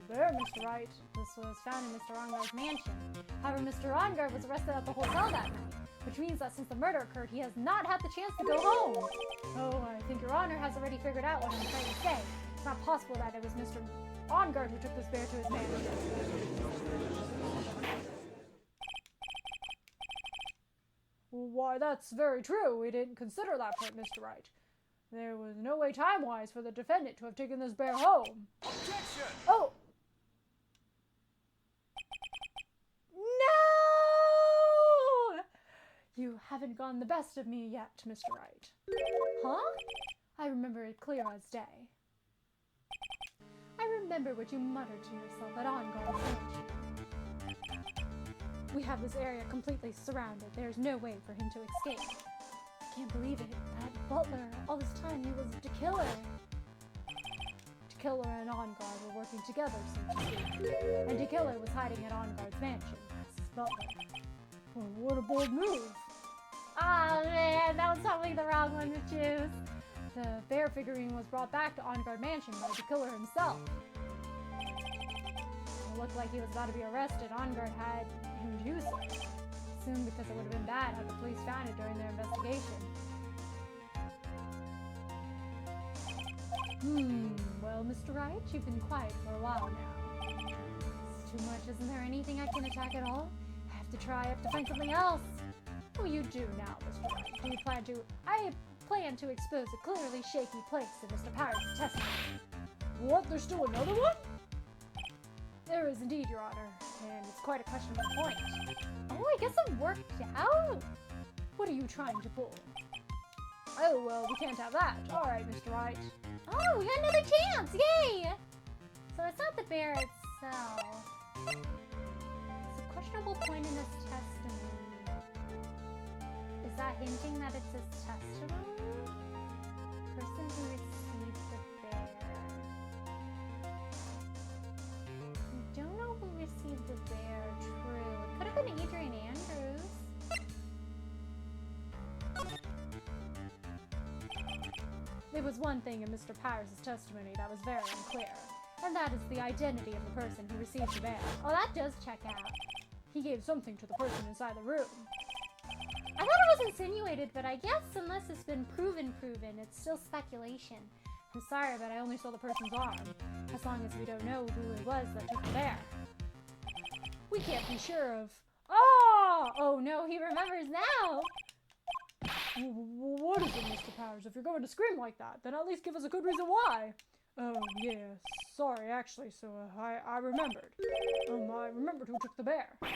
There, Mr. Wright. This was found in Mr. Ongar's mansion. However, Mr. Ongar was arrested at the hotel that night, which means that since the murder occurred, he has not had the chance to go home. Oh, I think Your Honor has already figured out what I'm trying to say. It's not possible that it was Mr. Ongar who took this bear to his mansion. Why, that's very true. We didn't consider that point, Mr. Wright. There was no way time-wise for the defendant to have taken this bear home. Objection! Oh! No! You haven't gone the best of me yet, Mr. Wright. Huh? I remember it clear as day. I remember what you muttered to yourself at Ongar's mansion. We have this area completely surrounded. There's no way for him to escape. I can't believe it. That butler, all this time, he was the killer. The killer and Ongar were working together, so to speak. And the killer was hiding at Ongar's mansion as his butler. Well, what a bold move. Oh man, that was probably the wrong one to choose. The bear figurine was brought back to Ongar Mansion by the killer himself. It looked like he was about to be arrested. Ongar had him use it. Soon, because it would have been bad had the police found it during their investigation. Well, Mr. Wright, you've been quiet for a while now. It's too much. Isn't there anything I can attack at all? I have to try up to find something else. Oh, you do now, Mr. Wright. Do you plan to? I plan to expose a clearly shaky place in Mr. Parrot's testimony. What? There's still another one? There is indeed, Your Honor, and it's quite a questionable point. Oh, I guess it worked out. What are you trying to pull? Oh, well, we can't have that. All right, Mr. Wright. Oh, we got another chance! Yay! So it's not the bear itself. It's a questionable point in his testimony. Is that hinting that it's his testimony? Person who received the bear. We don't know who received the bear, true. It could have been Adrian Andrews. There was one thing in Mr. Powers' testimony that was very unclear, and that is the identity of the person who received the bear. Oh, that does check out. He gave something to the person inside the room. I thought it was insinuated, but I guess unless it's been proven, it's still speculation. I'm sorry, but I only saw the person's arm. As long as we don't know who it was that took the bear, we can't be sure of... Oh! Oh no, he remembers now! What is it, Mr. Powers? If you're going to scream like that, then at least give us a good reason why. Oh, yeah. Sorry, actually, so I remembered. I remembered who took the bear. What?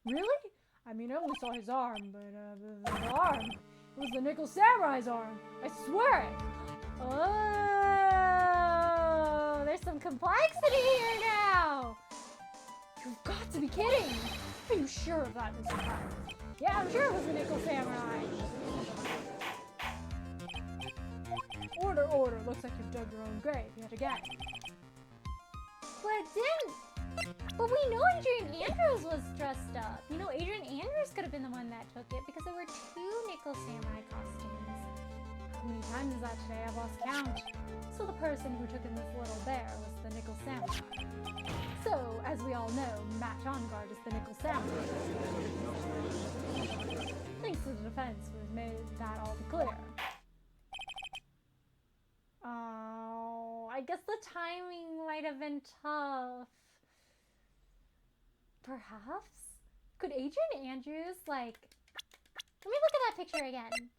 Really? I mean, I only saw his arm, but the arm, it was the Nickel Samurai's arm. I swear it. Oh, there's some complexity here now. You've got to be kidding. Are you sure of that, Mr. Powers? Yeah, I'm sure it was the Nickel Samurai. Order, order. Looks like you've dug your own grave yet again. But it didn't. But we know Adrian Andrews was dressed up. You know, Adrian Andrews could have been the one that took it because there were 2 Nickel Samurai costumes. How many times is that today? I've lost count. So the person who took in this little bear was the Nickel Samurai. So, as we all know, Matt Onguard is the Nickel Samurai. Thanks to the defense, we've made that all clear. Oh, I guess the timing might have been tough. Perhaps? Could Adrian Andrews, like... Let me look at that picture again.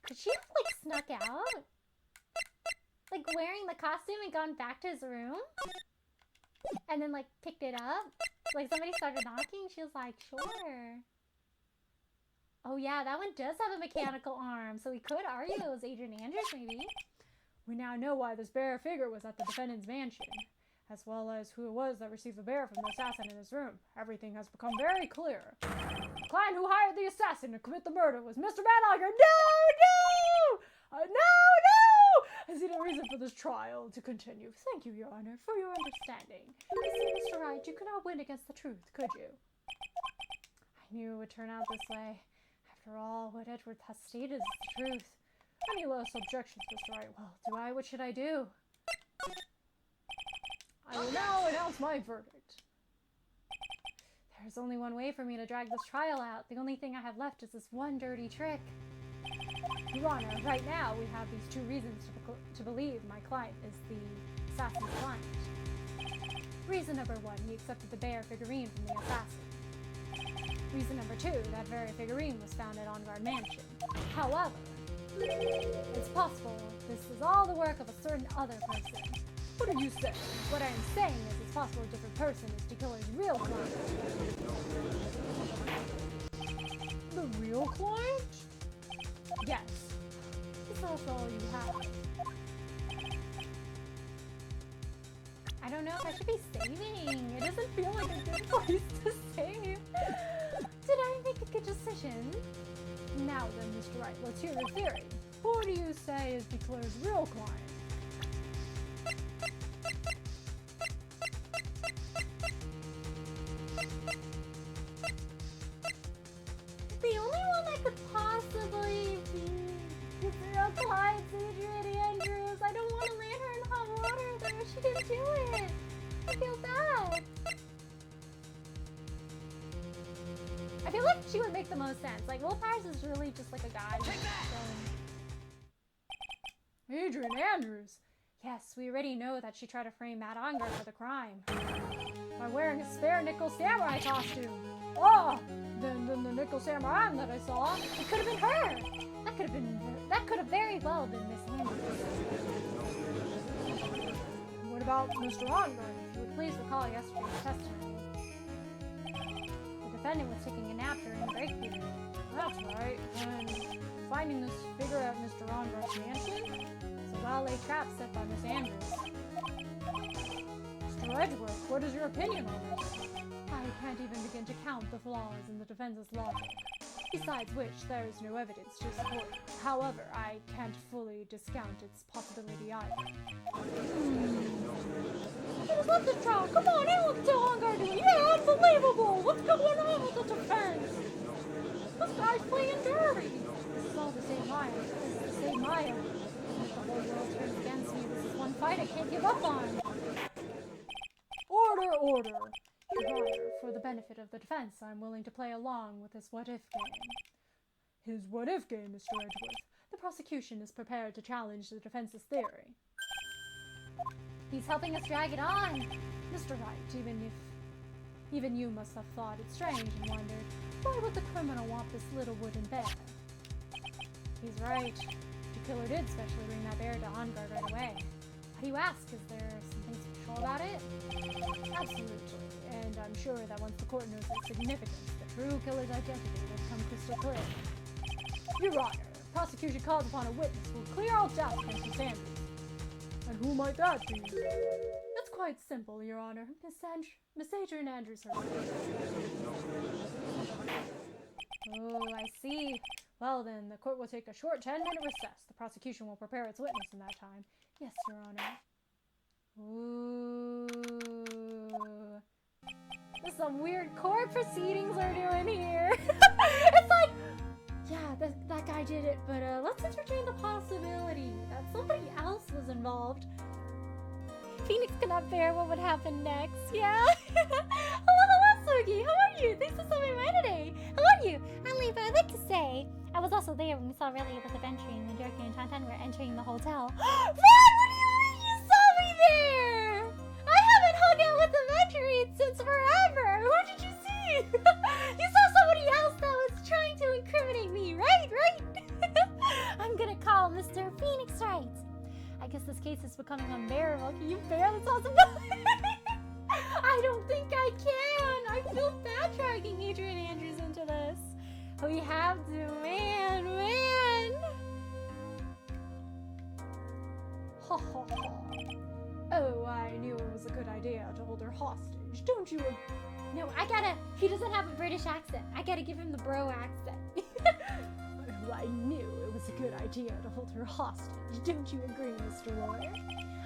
Could she have, like, snuck out? Like, wearing the costume and gone back to his room? And then, like, picked it up? Like, somebody started knocking? She was like, sure. Oh yeah, that one does have a mechanical arm, so we could argue it was Adrian Andrews, maybe. We now know why this bear figure was at the defendant's mansion, as well as who it was that received the bear from the assassin in his room. Everything has become very clear. The client who hired the assassin to commit the murder was Mr. Manhunter. No! I see no reason for this trial to continue. Thank you, Your Honor, for your understanding. You see, Mr. Wright, you could not win against the truth, could you? I knew it would turn out this way. After all, what Edgeworth has stated is the truth. Any less objections, Mr. Wright? Well, what should I do? I will now announce my verdict. There's only one way for me to drag this trial out. The only thing I have left is this one dirty trick. Your Honor, right now we have these two reasons to believe my client is the assassin's client. Reason number one, he accepted the bear figurine from the assassin. Reason number two, that very figurine was found at On Guard Mansion. However, it's possible this is all the work of a certain other person. What are you saying? What I am saying is it's possible a different person is the killer's real client. The real client? Yes. That's all you have. I don't know if I should be saving. It doesn't feel like a good place to save. Did I make a good decision? Now then, Mr. Wright, let's hear your theory. Who do you say is the killer's real client? The only one that could possibly be the real client's Adrian Andrews. I don't want to land her in hot water though. She didn't do it. I feel bad. I feel like she would make the most sense. Like, Will Powers is really just like a guy. Adrian Andrews? Yes, we already know that she tried to frame Matt Ongar for the crime. By wearing a spare nickel samurai costume. Oh, then the nickel samurai that I saw, it could have been her. That could have very well been Miss Andrews. What about Mr. Ongar? If you would please recall yesterday's testimony. The defendant was taking a nap during the break period. That's right. And finding this figure at Mr. Ongar's mansion? It's a well-laid trap set by Miss Andrews. Mr. Edgeworth, what is your opinion on this? I can't even begin to count the flaws in the defense's logic. Besides which, there is no evidence to support it. However, I can't fully discount its possibility either. Just let this trial. Come on, I look so Ongar doing. Yeah, unbelievable. What's going on with the defense? This guy's playing dirty. This is all the same Maya. This is the same Maya. If the whole world turns against me, this is one fight I can't give up on. Order! Your Honor, for the benefit of the defense, I'm willing to play along with this what-if game. His what-if game, Mr. Edgeworth. The prosecution is prepared to challenge the defense's theory. He's helping us drag it on. Mr. Wright, even you must have thought it strange and wondered, why would the criminal want this little wooden bear? He's right. The killer did specially bring that bear to On Guard right away. Why do you ask? Is there something special about it? Absolutely. And I'm sure that once the court knows its significance, the true killer's identity will become crystal clear. Your Honor, prosecution calls upon a witness who will clear all doubt against Miss Andrews. And who might that be? It's quite simple, Your Honor. Miss Adrian Andrews herself. Oh, I see. Well then, the court will take a short 10-minute recess. The prosecution will prepare its witness in that time. Yes, Your Honor. Ooh. This is some weird court proceedings we're doing here. It's like, yeah, that guy did it, but let's entertain the possibility that somebody else was involved. Phoenix cannot bear what would happen next, yeah? Hello, Sugi. How are you? Thanks for stopping by today. How are you? I'm Leva. I'd like to say, I was also there when we saw Riley with Adventuring and Yorkie and Tantan were entering the hotel. What do you mean you saw me there? I haven't hung out with Adventuring since forever. Who did you see? You saw somebody else that was trying to incriminate me, right? I'm gonna call Mr. Phoenix Wright. I guess this case is becoming unbearable. Can you bear this possibility? I don't think I can. I feel bad dragging Adrian Andrews into this. We have to, man. Ha ha ha. Oh, I knew it was a good idea to hold her hostage, don't you? No, he doesn't have a British accent. I gotta give him the bro accent. Oh, I knew it was a good idea to hold her hostage, don't you agree, Mr. Lawyer?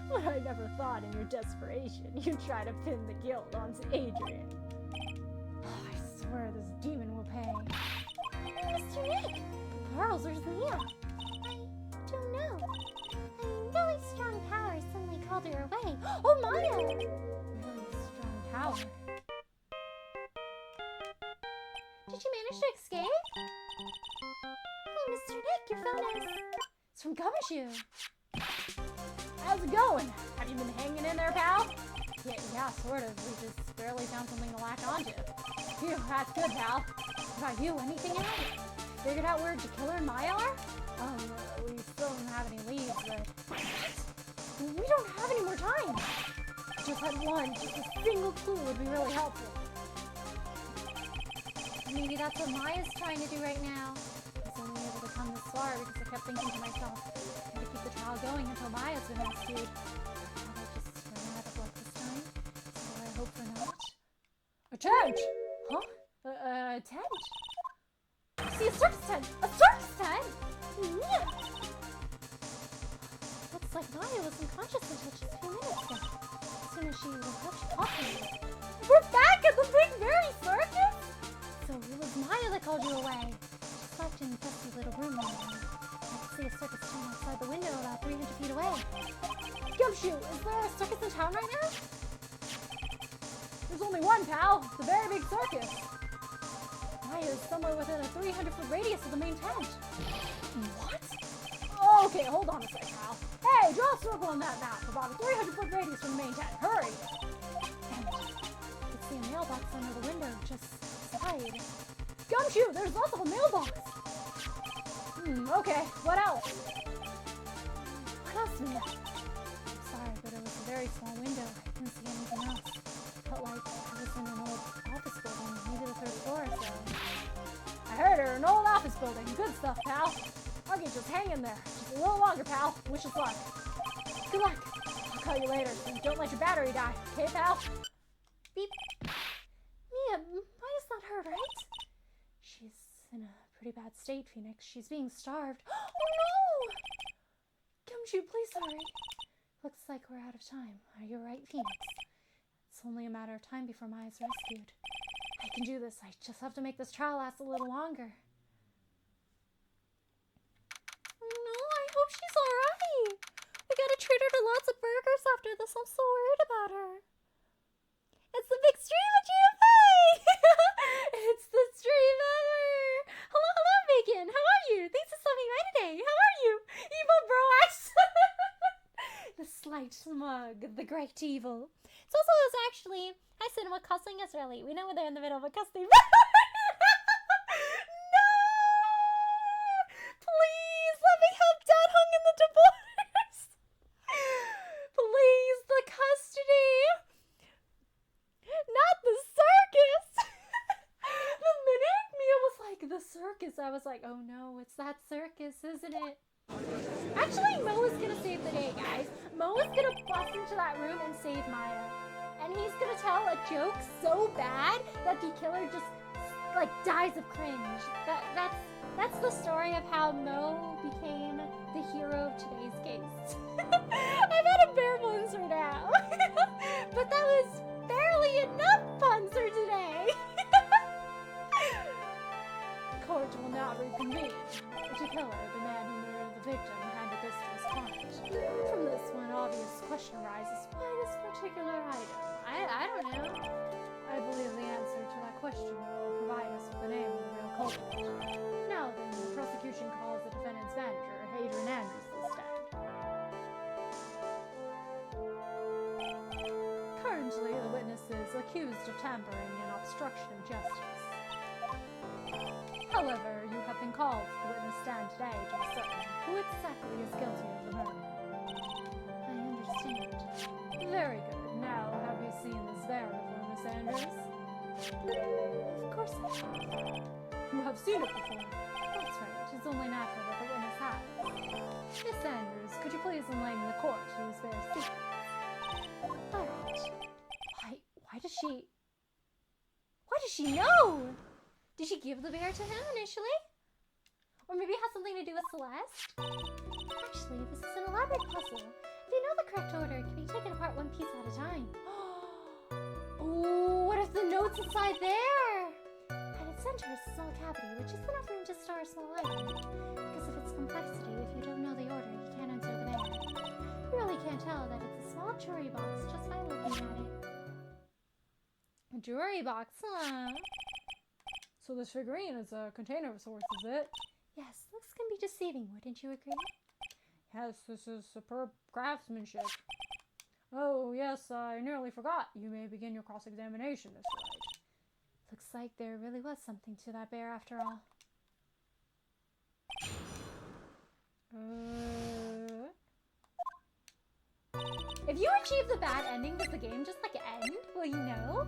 But I never thought in your desperation you'd try to pin the guilt onto Adrian. Oh, I swear this demon will pay. Mr. Nick! Charles, where's Mia? I don't know. A really strong power suddenly called her away. Oh, Maya! Really strong power. Did you manage to escape? Oh, Mr. Nick, your phone is... It's from Gumshoe. How's it going? Have you been hanging in there, pal? Yeah, sort of. We just barely found something to latch onto. Phew, that's good, pal. What about you? Anything else? Figured out where Jakiller and Maya are? We still don't have any leads, but... What? We don't have any more time. Just had one. Just a single clue would be really helpful. Maybe that's what Maya's trying to do right now. I was only able to come this far because I kept thinking to myself, I gotta keep the trial going until Maya's been rescued. Will I just run out of luck this time? So I hope for not. A tent! Huh? A tent? I see a circus tent! A circus tent! Yeah! Looks like Maya was unconscious until just a few minutes ago. As soon as she woke up, she called me. We're back at the Big Berry Circus? So it was Maya that called you away. She slept in a dusty little room all night. I could see a circus tent outside the window about 300 feet away. Gumshoe, is there a circus in town right now? There's only one, pal. The Very Big Circus. Maya is somewhere within a 300-foot radius of the main tent. What? Okay, hold on a sec, pal. Hey, draw a circle on that map. About a 300-foot radius from the main tent. Hurry! And I could see a mailbox under the window just outside. Gumshoe, there's also a mailbox. Okay, what else? What else, Mia? I'm sorry, but it was a very small window. I couldn't see anything else. Felt like I was in an old office building, maybe the 3rd floor or so. I heard her, an old office building. Good stuff, pal. Okay, just hang in there. Just a little longer, pal. Wish us luck. Good luck. I'll call you later, so don't let your battery die. Okay, pal? Beep. Mia, Maya's not hurt, right? She's in a pretty bad state, Phoenix. She's being starved. Oh no! Gumshoe, please hurry. Looks like we're out of time. Are you right, Phoenix? It's only a matter of time before Maya's rescued. I can do this. I just have to make this trial last a little longer. No, I hope she's alright. We gotta treat her to lots of burgers after this. I'm so worried about her. It's the big stream of JFA! It's the stream ever! Hello, Megan. How are you? Thanks for stopping by today. How are you? Evil bro accent! The slight smug, the great evil. It's also actually, I said, what cussing is really. We know they're in the middle of a cussing. No! Please, let me have Dad hung in the divorce. Please, the custody! Not the circus! The minute Mia was like, the circus, I was like, oh no, it's that circus, isn't it? Actually, Mo is gonna save the day, guys. Mo is gonna bust into that room and save Maya. And he's gonna tell a joke so bad that the killer just, like, dies of cringe. That's the story of how Mo became the hero of today's case. I've had a bare Bunzer now. But that was barely enough Bunzer today. Court will now reconvene. The killer, the man who murdered the victim, handed this to his client. From this, one obvious question arises: why this particular item? I don't know. I believe the answer to that question will provide us with the name of the real culprit. Now then, the prosecution calls the defendant's manager, Adrian Andrews, to the stand. Currently, the witness is accused of tampering and obstruction of justice. However, you have been called to the witness stand today to ascertain who exactly is guilty of the murder. I understand. Very good. Now, have you seen this verify, Miss Andrews? Of course I have. You have seen it before. That's right. It's only natural that the witness has. Miss Andrews, could you please enlighten the court to these bare secrets? Alright. Why does she know? Did she give the bear to him initially? Or maybe it has something to do with Celeste? Actually, this is an elaborate puzzle. If you know the correct order, it can be taken apart one piece at a time. Oh, what if the note's inside there? At its center is a small cavity, which is enough room to store a small item. Because of its complexity, if you don't know the order, you can't answer the bear. You really can't tell that it's a small jewelry box just by looking at it. A jewelry box, huh? So this figurine is a container of sorts, is it? Yes, looks can be deceiving, wouldn't you agree? Yes, this is superb craftsmanship. Oh, yes, I nearly forgot. You may begin your cross-examination, Mr. Wright. Looks like there really was something to that bear after all. If you achieve the bad ending, does the game just like end? Will you know?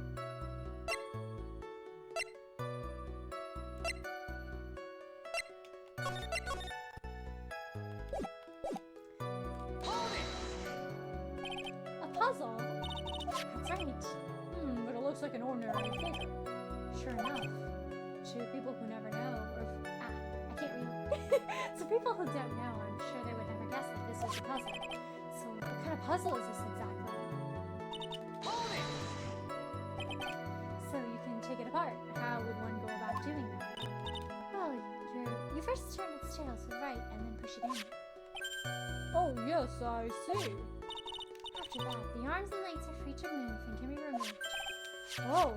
A puzzle? That's right. But it looks like an ordinary figure. Sure enough. To people who never know, or I can't read. So people who don't know, I'm sure they would never guess that this was a puzzle. So what kind of puzzle is this exactly? So you can take it apart. How would one go about doing that? Well, you first turn its tail to the right and then push it in. Oh, yes, I see. After that, the arms and legs are free to move and can be removed. Oh,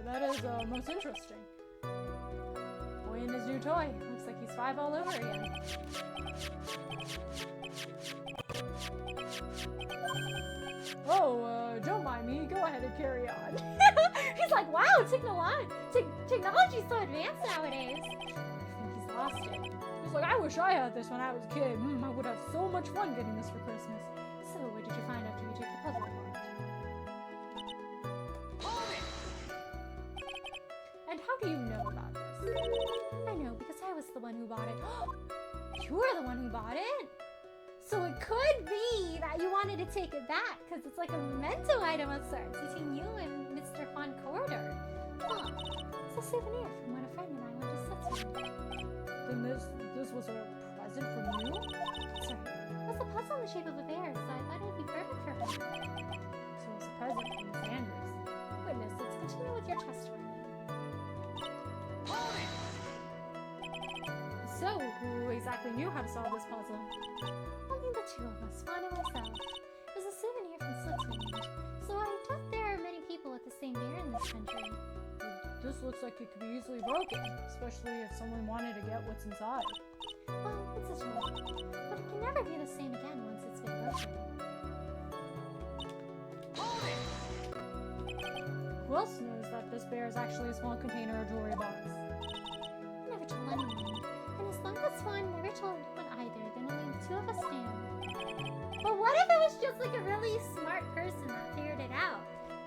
that is most interesting. Boy and his new toy. Looks like he's 5 all over again. Oh, don't mind me. Go ahead and carry on. He's like, wow, technology's so advanced nowadays. I think he's lost it. He's like, I wish I had this when I was a kid. I would have so much fun getting this for Christmas. So what did you find after you took the puzzle apart? And how do you know about this? I know, because I was the one who bought it. You were the one who bought it? So it could be that you wanted to take it back, because it's like a memento item of sorts between you and Mr. Juan Corder. Huh. It's a souvenir from when a friend and I went to Switzerland. Then this was a present from you? That's right. It's a puzzle in the shape of a bear, so I thought it'd be perfect for him. So it's a present from Miss Andrews. Witness, let's continue with your testimony. So, who exactly knew how to solve this puzzle? Only the two of us, Juan and myself. It was a souvenir from Switzerland, so I doubt there are many people with the same bear in this country. This looks like it could be easily broken, especially if someone wanted to get what's inside. Well, it's a toy, but it can never be the same again once it's been broken. Who else knows that this bear is actually a small container or jewelry box? I never told anyone, and as long as Juan never told anyone either, then only the two of us knew. But what if it was just like a really smart person that figured it out?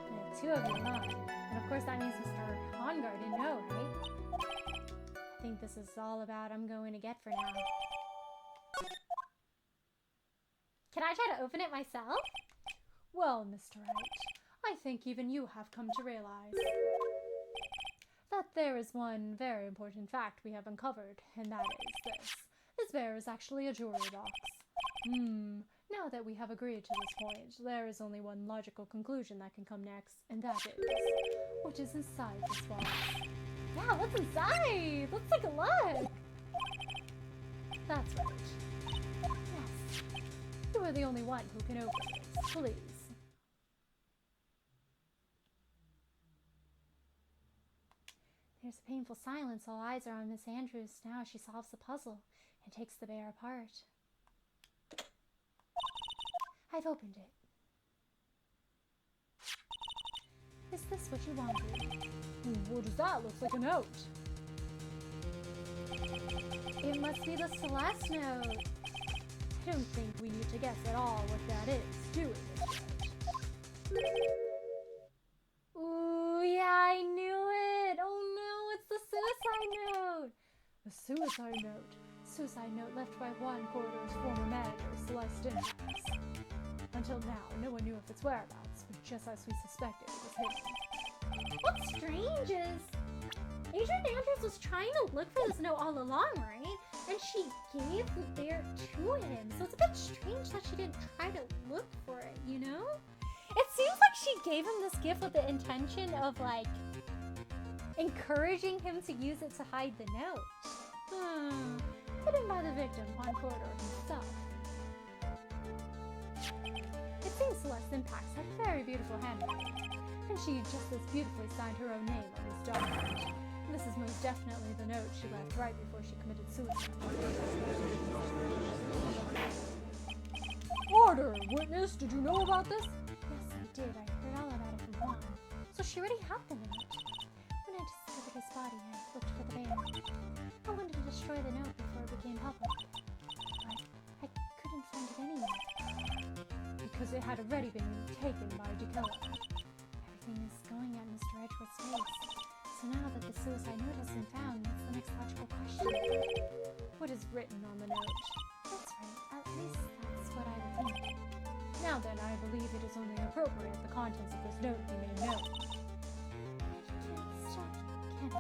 The two of you, huh? And of course that means Mr. Hongar didn't know, right? I think this is all about I'm going to get for now. Can I try to open it myself? Well, Mr. Wright, I think even you have come to realize that there is one very important fact we have uncovered, and that is this. This bear is actually a jewelry box. Now that we have agreed to this point, there is only one logical conclusion that can come next, and that is, what is inside this box? Yeah, what's inside? Let's take a look. That's right. Yes. You are the only one who can open this. Please. There's a painful silence. All eyes are on Miss Andrews. Now she solves the puzzle and takes the bear apart. I've opened it. Is this what you wanted? What is that? Looks like a note. It must be the Celeste note. I don't think we need to guess at all what that is, do we, Mr. Wright? Ooh, yeah, I knew it. Oh no, it's the suicide note. A suicide note. Suicide note left by Juan Corridor's former manager, Celeste Impax. Until now, no one knew of its whereabouts, but just as we suspected, it was hidden. What's strange is Adrian Andrews was trying to look for this note all along, right? And she gave the bear to him. So it's a bit strange that she didn't try to look for it, you know? It seems like she gave him this gift with the intention of, like, encouraging him to use it to hide the note. Hidden by the victim, Juan Corridor himself. It seems Celeste Impax had a very beautiful handwriting, and she just as beautifully signed her own name on his document. This is most definitely the note she left right before she committed suicide. Order! Witness, did you know about this? Yes, I did. I heard all about it from Juan. So she already had the note. When I discovered his body, I looked for the bear. I wanted to destroy the note before it became public. But I couldn't find it anywhere. Because it had already been taken by Dakota. Everything is going at Mr. Edgeworth's pace. So now that the suicide note has been found, what's the next logical question? What is written on the note? That's right. At least that's what I would think. Now then, I believe it is only appropriate the contents of this note be made known. I can't stop you, can I?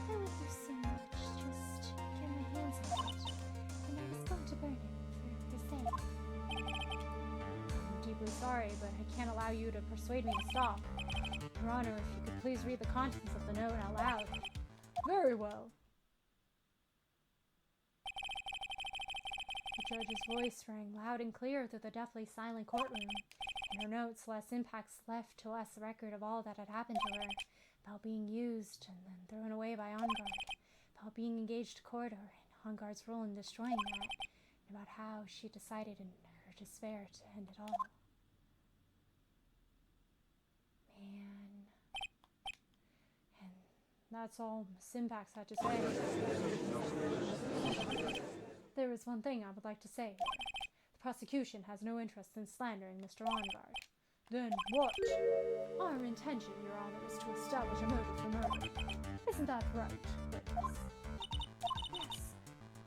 I went through so much just to get my hands on it. And I was going to burn it for your sake. I'm deeply sorry, but I can't allow you to persuade me to stop. Your Honor, if you could please read the contents of the note out loud. Very well. The judge's voice rang loud and clear through the deathly silent courtroom. In her notes, Celeste Impax left to us a record of all that had happened to her, about being used and then thrown away by Ongard, about being engaged to Corridor and Ongard's role in destroying that, and about how she decided in her despair to end it all. Man. And that's all Miss Impax had to say. There is one thing I would like to say here. The prosecution has no interest in slandering Mr. Ongard. Then what? Our intention, Your Honor, is to establish a motive for murder. Isn't that right, witness? Yes.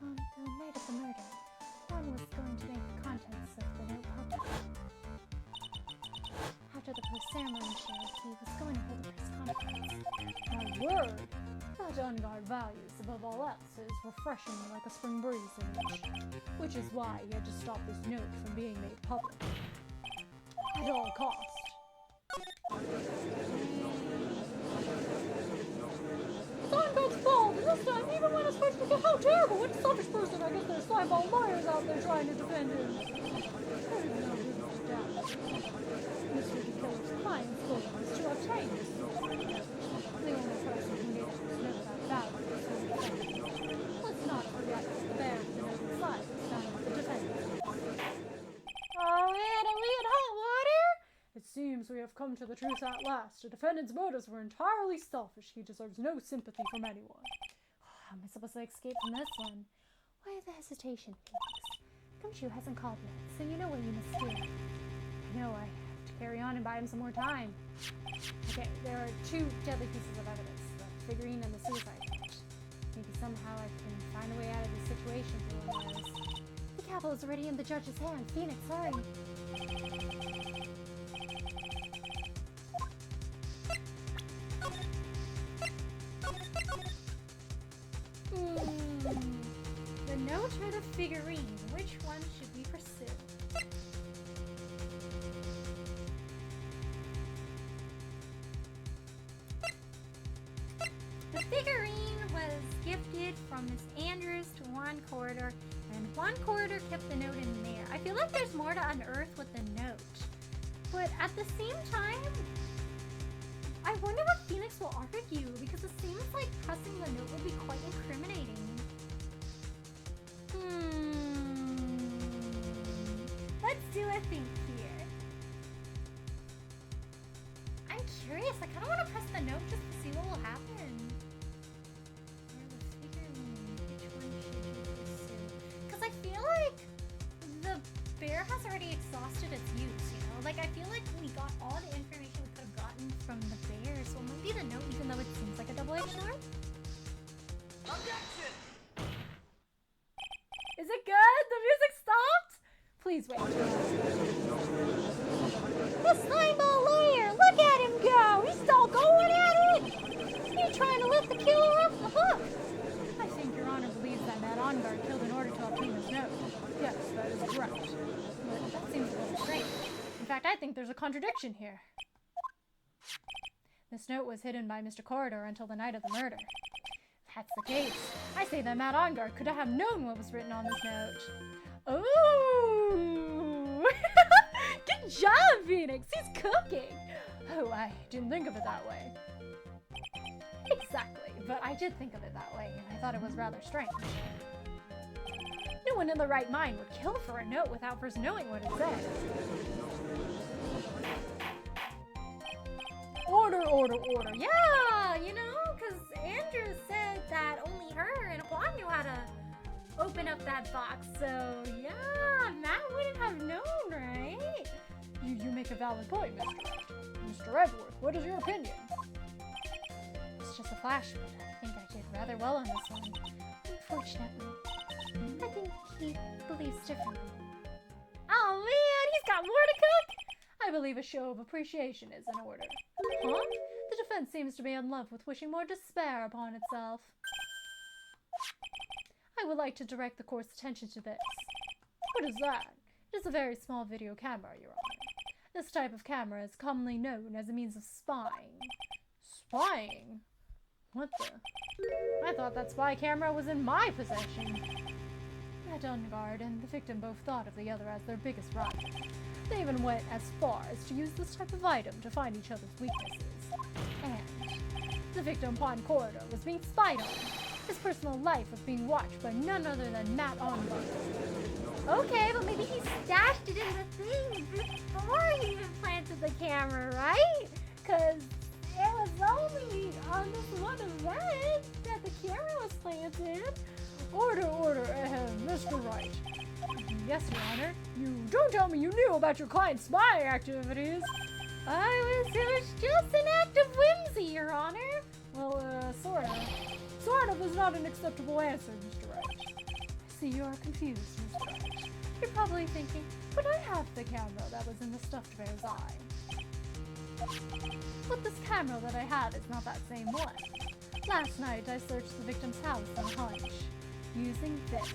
On the night of the murder, Juan was going to make the contents of the note public. After the post-ceremony show, he was going to hold a press conference. My word! That Ongard values, above all else, is refreshing like a spring breeze image. Which is why he had to stop this note from being made public. At all costs. It's Ongard's fault, and this time even when it's supposed to be how terrible! What a selfish person! I guess there's slime-ball lawyers out there trying to defend him. There is no reason to doubt. Mr. DeKiller's client's goal was to obtain this note. The only person who needed this note out value was his defendant. Let's not forget that the bear with the note inside was found by the defendant. Are we in hot water? It seems we have come to the truth at last. The defendant's motives were entirely selfish. He deserves no sympathy from anyone. How am I supposed to escape from this one? Why the hesitation, Felix? Gumshoe hasn't called yet, so you know what you must do. I know, I have to carry on and buy him some more time. Okay, there are two deadly pieces of evidence, the figurine and the suicide note. Maybe somehow I can find a way out of this situation for one of those. The gavel is already in the judge's hand. Phoenix, hurry. The note or the figurine? Which one should we pursue? The figurine was gifted from Miss Andrews to Juan Corridor, and Juan Corridor kept the note in there. I feel like there's more to unearth with the note. But at the same time, I wonder what Phoenix will argue, because it seems like pressing the note would be quite incriminating. Let's do a think here. I'm curious. I kind of want to press the note just to see what will happen. Which one should you pursue? Because I feel like the bear has already exhausted its use, you know? Like, I feel like we got all the information we could have gotten from the bear, so maybe the note, even though it seems like a double-edged sword. Objection! Please wait. The slimeball lawyer! Look at him go! He's still going at it! You're trying to let the killer off the hook! I think Your Honor believes that Matt Onguard killed in order to obtain this note. Yes, that is correct. But that seems a little strange. In fact, I think there's a contradiction here. This note was hidden by Mr. Corridor until the night of the murder. If that's the case, I say that Matt Onguard could have known what was written on this note. Ooh! Good job, Phoenix! He's cooking! Oh, I didn't think of it that way. Exactly, but I did think of it that way, and I thought it was rather strange. No one in their right mind would kill for a note without first knowing what it said. Order, order, order. Yeah, you know, because Andrew said that only her and Juan knew how to open up that box, so yeah, Matt wouldn't have known, right? You make a valid point, Mr. Wright. Mr. Edward, what is your opinion? It's just a flash, but I think I did rather well on this one. Unfortunately, I think he believes differently. Oh man, he's got more to cook! I believe a show of appreciation is in order. Huh? The defense seems to be in love with wishing more despair upon itself. I would like to direct the court's attention to this. What is that? It is a very small video camera, Your Honor. This type of camera is commonly known as a means of spying. Spying? What the? I thought that spy camera was in my possession. Matt Onguard and the victim both thought of the other as their biggest rival. They even went as far as to use this type of item to find each other's weaknesses. And the victim, Juan Corridor, was being spied on. His personal life was being watched by none other than Matt Onguard. Okay, but maybe he stashed it in the thing before he even planted the camera, right? Because it was only on this one event that the camera was planted. Order, order, ahem, Mr. Wright. Yes, Your Honor. You don't tell me you knew about your client's spying activities. It was just an act of whimsy, Your Honor. Well, sort of. Sort of is not an acceptable answer, Mr. Wright. I see you are confused, Mr. Wright. You're probably thinking, but I have the camera that was in the stuffed bear's eye. But this camera that I have is not that same one. Last night, I searched the victim's house on a hunch, using this.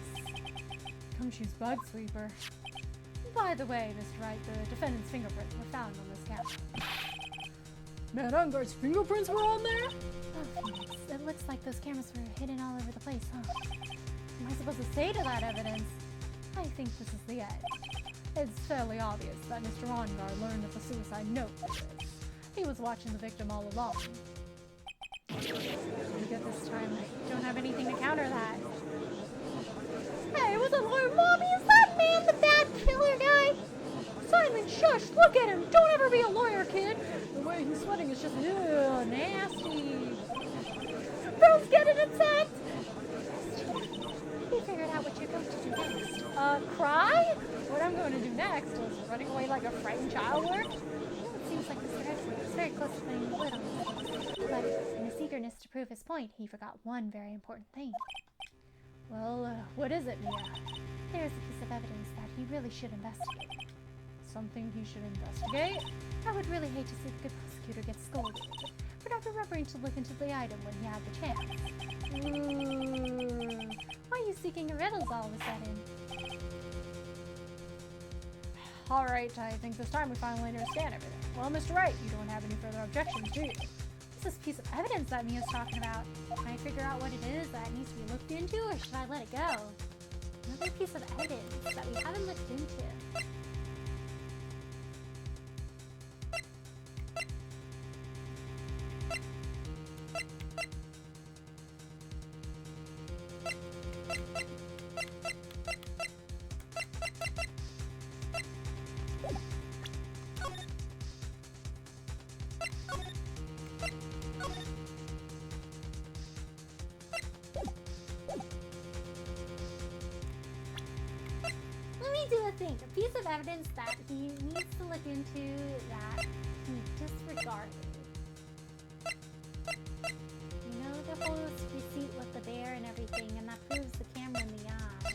Come choose Bug Sweeper. By the way, Mr. Wright, the defendant's fingerprints were found on this camera. Matt Onguard's fingerprints were on there? Oh, Phoenix, it looks like those cameras were hidden all over the place, huh? What am I supposed to say to that evidence? I think this is the end. It's fairly obvious that Mr. Onguard learned of the suicide note for this. He was watching the victim all along. Pretty good this time. I don't have anything to counter that. Hey, what's up, lawyer mommy? Is that man the bad killer guy? Simon, shush! Look at him! Don't ever be a lawyer, kid! The way he's sweating is just nasty. Bro's getting attacked! We figured out what you're going to do next. Cry? What I'm going to do next is running away like a frightened child work? Well, it seems like Mr. Edward was very close to putting the lid on this. But in his eagerness to prove his point, he forgot one very important thing. Well, what is it, Mia? There's a piece of evidence that he really should investigate. Something he should investigate? I would really hate to see the good prosecutor get scolded for not remembering to look into the item when he had the chance. Why are you seeking riddles all of a sudden? Alright, I think this time we finally understand everything. Well, Mr. Wright, you don't have any further objections, do you? What's this piece of evidence that Mia's talking about? Can I figure out what it is that needs to be looked into, or should I let it go? Another piece of evidence that we haven't looked into. A piece of evidence that he needs to look into that he disregarded. You know, the whole receipt with the bear and everything, and that proves the camera in the eye.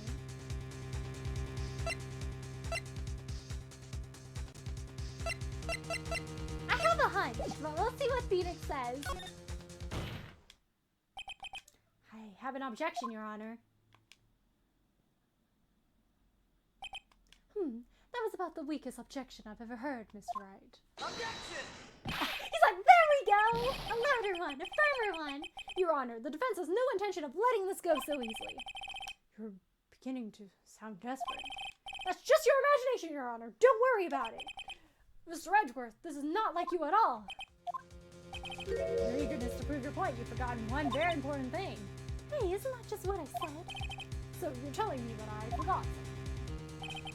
hunch, but we'll see what Phoenix says. I have an objection, Your Honor. That was about the weakest objection I've ever heard, Mr. Wright. Objection! He's like, there we go! A louder one, a firmer one. Your Honor, the defense has no intention of letting this go so easily. You're beginning to sound desperate. That's just your imagination, Your Honor. Don't worry about it. Mr. Edgeworth, this is not like you at all. In your eagerness to prove your point, you've forgotten one very important thing. Hey, isn't that just what I said? So you're telling me that I forgot something.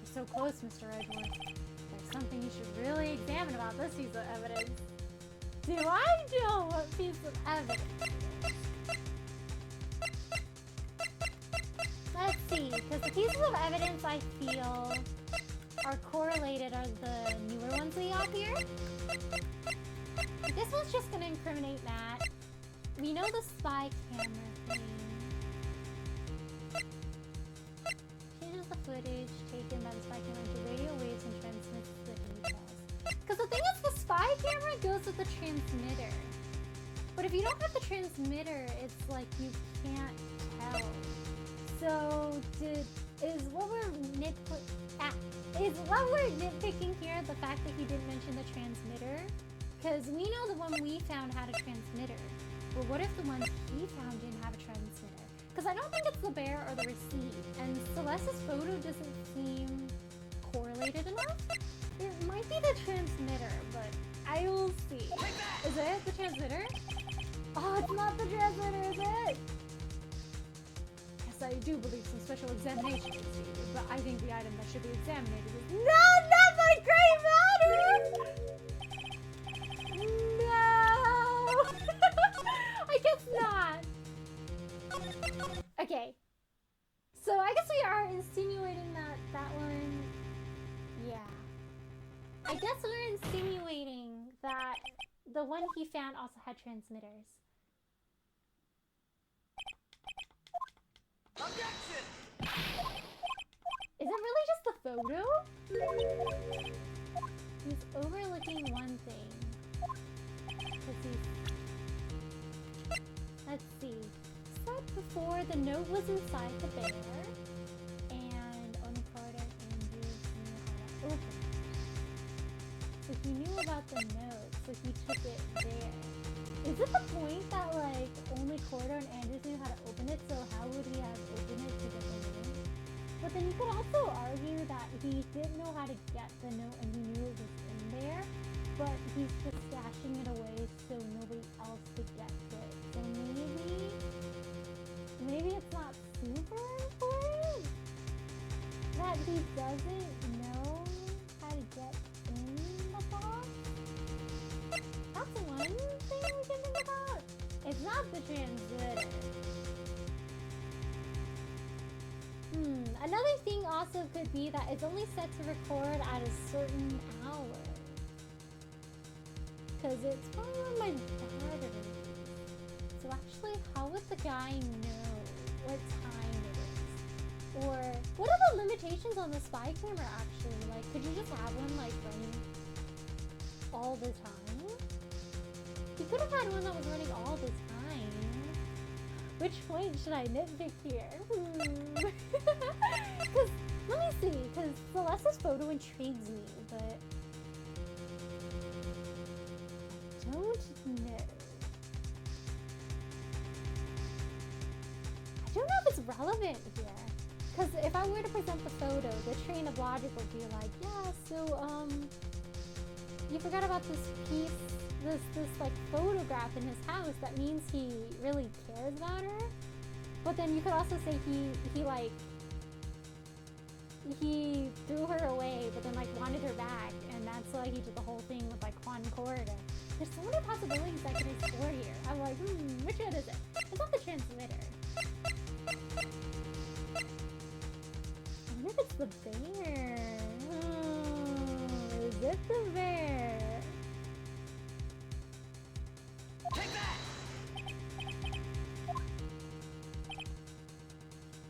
You're so close, Mr. Edgeworth. There's something you should really examine about this piece of evidence. Do I know what piece of evidence it is? Let's see, because the pieces of evidence I feel are correlated are the newer ones we have here. This one's just going to incriminate Matt. We know the spy camera thing. Changes the footage taken by the spy camera to radio waves and transmits the details. Because the thing is, the spy camera goes with the transmitter. But if you don't have the transmitter, it's like you can't tell. So, is what we're nitpicking here the fact that he didn't mention the transmitter? Because we know the one we found had a transmitter. But what if the one he found didn't have a transmitter? Because I don't think it's the bear or the receipt. And Celeste's photo doesn't seem correlated enough. It might be the transmitter, but I will see. Is it the transmitter? Oh, it's not the transmitter, is it? Yes, I do believe some special examination is needed, but I think the item that should be examined is... No, not my gray matter! No! I guess not. Okay. So I guess we are insinuating that one... Yeah. I guess we're insinuating that the one he found also had transmitters. Objection! Is it really just the photo? He's overlooking one thing. Let's see. Said before, the note was inside the bear, and only Carter and Bruce knew how to open it. So he knew about the note, so he took it there. Is it the point that, like, only Cordo and Andrews knew how to open it, so how would he have opened it to get the note? But then you could also argue that he didn't know how to get the note and he knew it was in there, but he's just stashing it away so nobody else could get to it. So maybe it's not super important that he doesn't know how to get in the box. That's one thing we can think about. It's not the transmitter. Another thing also could be that it's only set to record at a certain hour. Because it's probably on my battery. So actually, how would the guy know what time it is? Or what are the limitations on the spy camera actually? Like, could you just have one like running all the time? You could have had one that was running all the time. Which point should I nitpick here? Because, let me see, because Celeste's photo intrigues me, but I don't know. I don't know if it's relevant here. Because if I were to present the photo, the train of logic would be like, yeah, so, you forgot about this piece, this like photograph in his house. That means he really cares about her. But then you could also say he threw her away, but then like wanted her back, and that's why he did the whole thing with like Juan Corda. There's so many possibilities I could explore here. I'm like, which one is it? It's not the transmitter. I wonder if it's the bear. Is it the bear? Take that!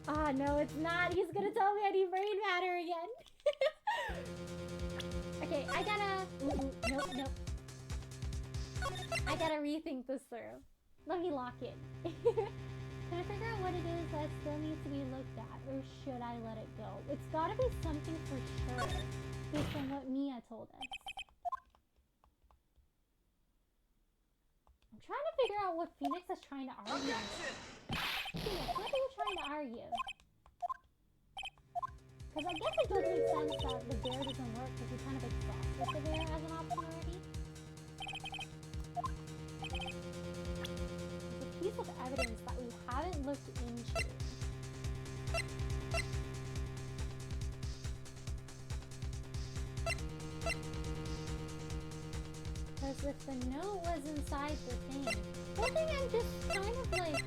Ah, no, it's not. He's gonna tell me I need brain matter again. Okay, I gotta... Nope. I gotta rethink this through. Let me lock it. Can I figure out what it is that still needs to be looked at, or should I let it go? It's gotta be something for sure, based on what Mia told us. I'm trying to figure out what Phoenix is trying to argue with. Phoenix, what are you trying to argue? Because I guess it does make sense that the bear doesn't work because we kind of exhausted the bear as an option already. There's a piece of evidence that we haven't looked into. Because if the note was inside the thing, one thing I'm just kind of like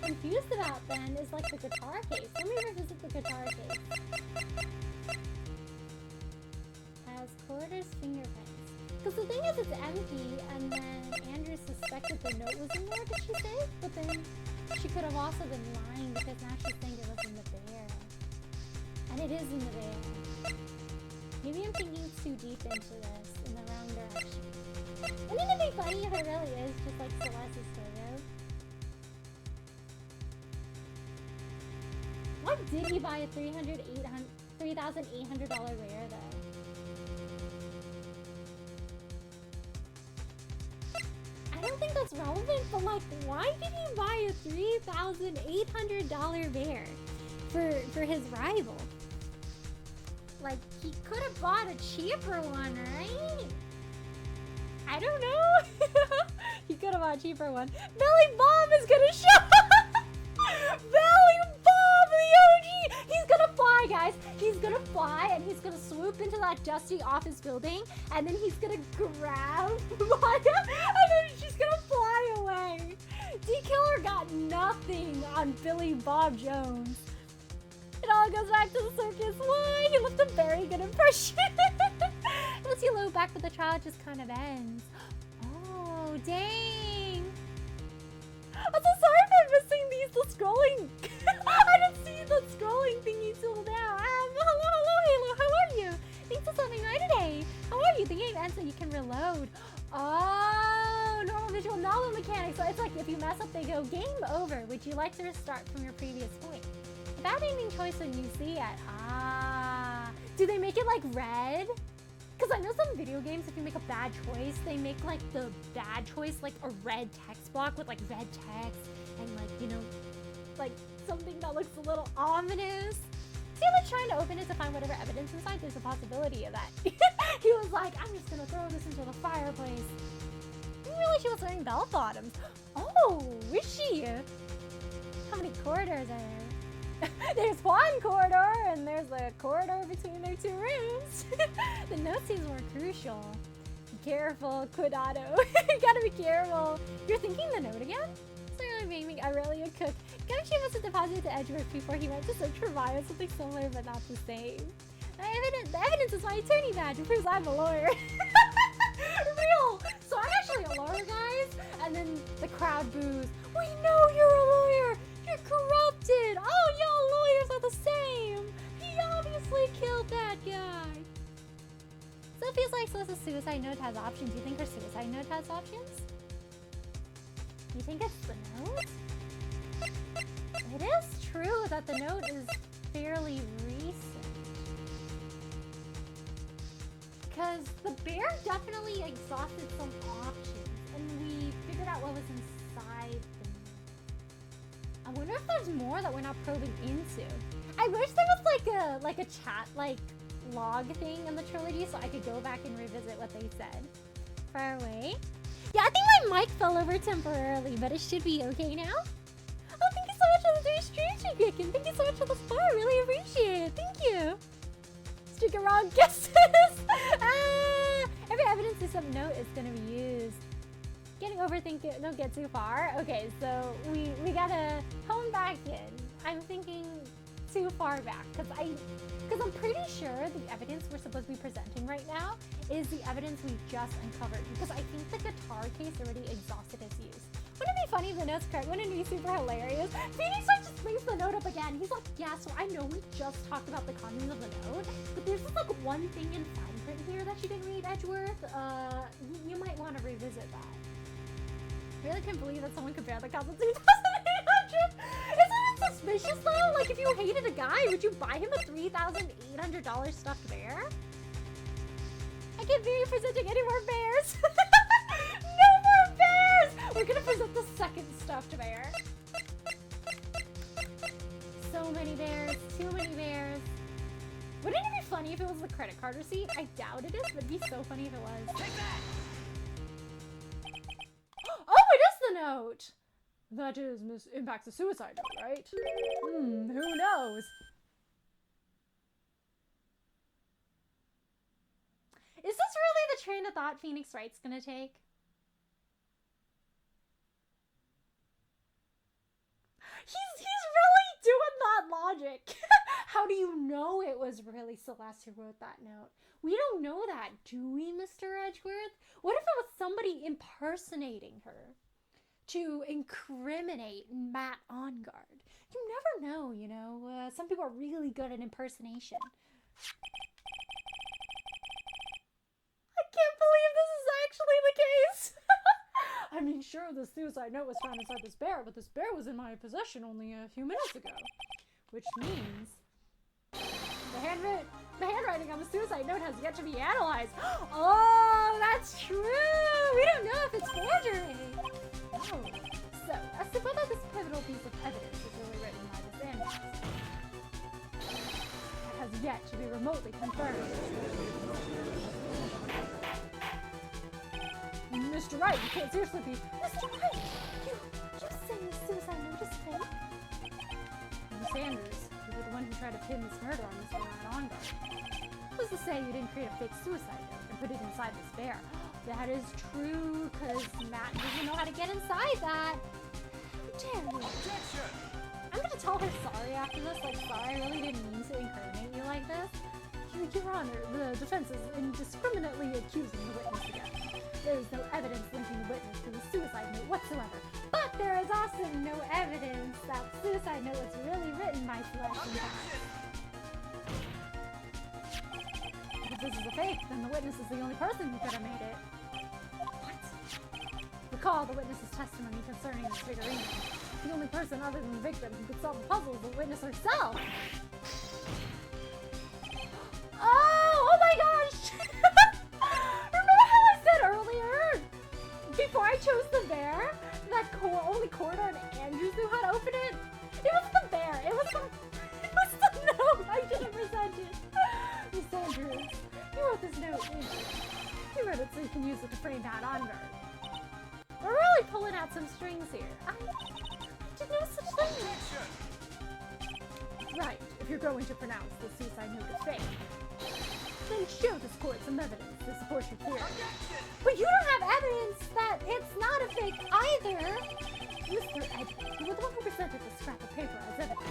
confused about then is like the guitar case. Let me revisit the guitar case. Has Corridor's fingerprints. Because the thing is, it's empty, and then Andrew suspected the note was in there, did she say? But then she could have also been lying because now she's saying it was in the bear. And it is in the bear. Maybe I'm thinking too deep into this in the wrong direction. Wouldn't it be funny if it really is just like Celeste's photo? Why did he buy a $3,800 rare though? I don't think that's relevant, but like, why did he buy a $3,800 bear for his rival? Like, he could have bought a cheaper one, right? I don't know. He could have bought a cheaper one. Billy Bob is gonna show up! Billy Bob, the OG! He's gonna fly, guys. He's gonna fly, and he's gonna swoop into that dusty office building, and then he's gonna grab Maya, and then she's gonna fly away. D-Killer got nothing on Billy Bob Jones. It all goes back to the circus. Why? He left a very good impression. Unless you load back, but the trial just kind of ends. Oh, dang. I'm so sorry for missing these, the scrolling. I didn't see the scrolling thingy till now. Hello, Halo. How are you? Thanks for stopping by today. How are you? The game ends so you can reload. Oh, normal visual novel mechanics. So it's like if you mess up, they go game over. Would you like to restart from your previous point? Without naming choice when you see it. Ah. Do they make it like red? Because I know some video games, if you make a bad choice, they make like the bad choice like a red text block with like red text and like, you know, like something that looks a little ominous. Taylor's trying to open it to find whatever evidence inside. There's a possibility of that. He was like, I'm just gonna throw this into the fireplace. I didn't realize she was wearing bell bottoms. Oh, is she? How many corridors are there? There's one corridor, and there's a corridor between their two rooms. The note seems more crucial. Be careful, Quidado. You gotta be careful. You're thinking the note again? Clearly making Aurelia cook. Gumshoe must have deposited to Edgeworth before he went to search for Maya, something similar but not the same. The evidence is my attorney badge. It proves I'm a lawyer. Real! So I'm actually a lawyer, guys. And then the crowd boos. We know you're a lawyer! You're corrupted! Oh, y'all lawyers are the same! He obviously killed that guy! So it feels like Celeste's suicide note has options. You think her suicide note has options? You think it's the note? It is true that the note is fairly recent. Because the bear definitely exhausted some options, and we figured out what was inside the note. I wonder if there's more that we're not probing into. I wish there was like a chat log thing in the trilogy so I could go back and revisit what they said. Far away. Yeah, I think my mic fell over temporarily, but it should be okay now. Oh, thank you so much for the 3 streams, Chicken. Thank you so much for the support. I really appreciate it. Thank you. Sticker wrong guesses. Every evidence in some note is gonna be used. Getting overthinking, don't get too far. Okay, so we gotta hone back in. I'm thinking too far back because I'm pretty sure the evidence we're supposed to be presenting right now is the evidence we just uncovered, because I think the guitar case already exhausted its use. Wouldn't it be funny if the note's correct? Wouldn't it be super hilarious? Phoenix Wright just brings the note up again. He's like, yeah, so I know we just talked about the contents of the note, but there's just like one thing in fine print here that you didn't read, Edgeworth. You might want to revisit that. I really can't believe that someone compared the cost of 2,800. Isn't it suspicious though? Like if you hated a guy, would you buy him a $3,800 stuffed bear? I can't be presenting any more bears. No more bears! We're gonna present the second stuffed bear. So many bears, too many bears. Wouldn't it be funny if it was the credit card receipt? I doubt it is, but it'd be so funny if it was. Take that! Oh, it is the note! That is, impacts a suicide note, right? Who knows? Is this really the train of thought Phoenix Wright's gonna take? He's really doing that logic. How do you know it was really Celeste who wrote that note? We don't know that, do we, Mr. Edgeworth? What if it was somebody impersonating her to incriminate Matt Onguard? You never know, you know. Some people are really good at impersonation. I can't believe this is actually the case. I mean, sure, the suicide note was found inside this bear, but this bear was in my possession only a few minutes ago. Which means the handwriting on the suicide note has yet to be analyzed. Oh, that's true. We don't know if it's forgery. Oh. So, as to whether this pivotal piece of evidence is really written by the sandbox, it has yet to be remotely confirmed. Mr. Wright, you can't seriously be. Mr. Wright, you saying the suicide note is fake? And Sanders, you were the one who tried to pin this murder on Mr. Matt Onguard. Who's to say you didn't create a fake suicide note and put it inside this bear? That is true, because Matt doesn't know how to get inside that. How dare you? Objection! I'm gonna tell her sorry after this. Like, sorry, I really didn't mean to incriminate you like this. Your Honor, the defense is indiscriminately accusing the witness again. There is no evidence linking the witness to the suicide note whatsoever. But there is also no evidence that the suicide note was really written by Celeste and Guy. If this is a fake, then the witness is the only person who could have made it. What? Recall the witness's testimony concerning this figurine. The only person other than the victim who could solve the puzzle is the witness herself. Oh my gosh! Remember how I said earlier, before I chose the bear, that only Corda and Andrews knew how to open it? It was the bear. It was the note. I should have presented. Miss Andrews, you wrote this note, didn't you? You wrote it so you can use it to frame Matt Onguard. We're really pulling out some strings here. I did no such thing. Right, if you're going to pronounce the suicide note is fake, then show this court some evidence to support your theory. But you don't have evidence that it's not a fake either! Mr. Edgeworth, you were the one who presented the scrap of paper as evidence.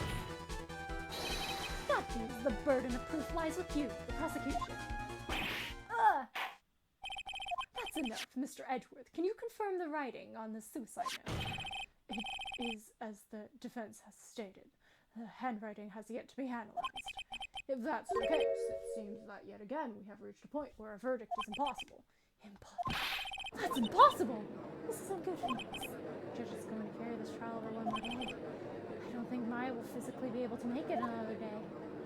That means the burden of proof lies with you, the prosecution. That's enough, Mr. Edgeworth. Can you confirm the writing on the suicide note? It is as the defense has stated. The handwriting has yet to be analyzed. If that's the case, it seems that yet again we have reached a point where a verdict is impossible. That's impossible! This is good for us. The judge is going to carry this trial over one more day. I don't think Maya will physically be able to make it another day.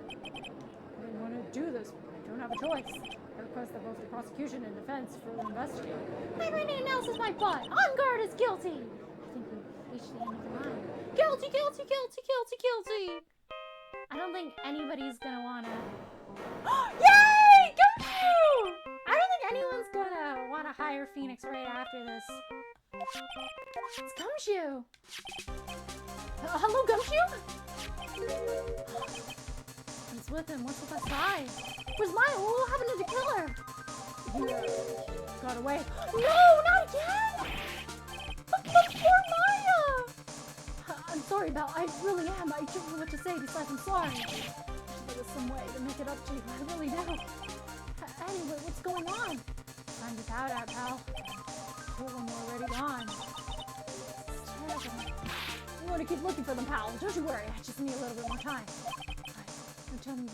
I didn't want to do this, but I don't have a choice. I request that both the prosecution and defense further investigate. Everything else is my butt! Onguard is guilty! I think we've reached the end of the line. Guilty, guilty, guilty, guilty, guilty! I don't think anybody's gonna wanna... Yay! Gumshoe! I don't think anyone's gonna wanna hire Phoenix right after this. It's Gumshoe! Hello, Gumshoe? He's with him. What's with that guy? Where's Maya? What happened to the killer? He got away. No, not again! Look, poor Maya! I'm sorry, Belle. I really am. I don't know what to say besides I'm sorry. There was some way to make it up to you. I really do. Anyway, what's going on? Time to pout out, pal. Two of them are already gone. It's I'm going to keep looking for them, pal. Don't you worry. I just need a little bit more time. Alright, don't tell me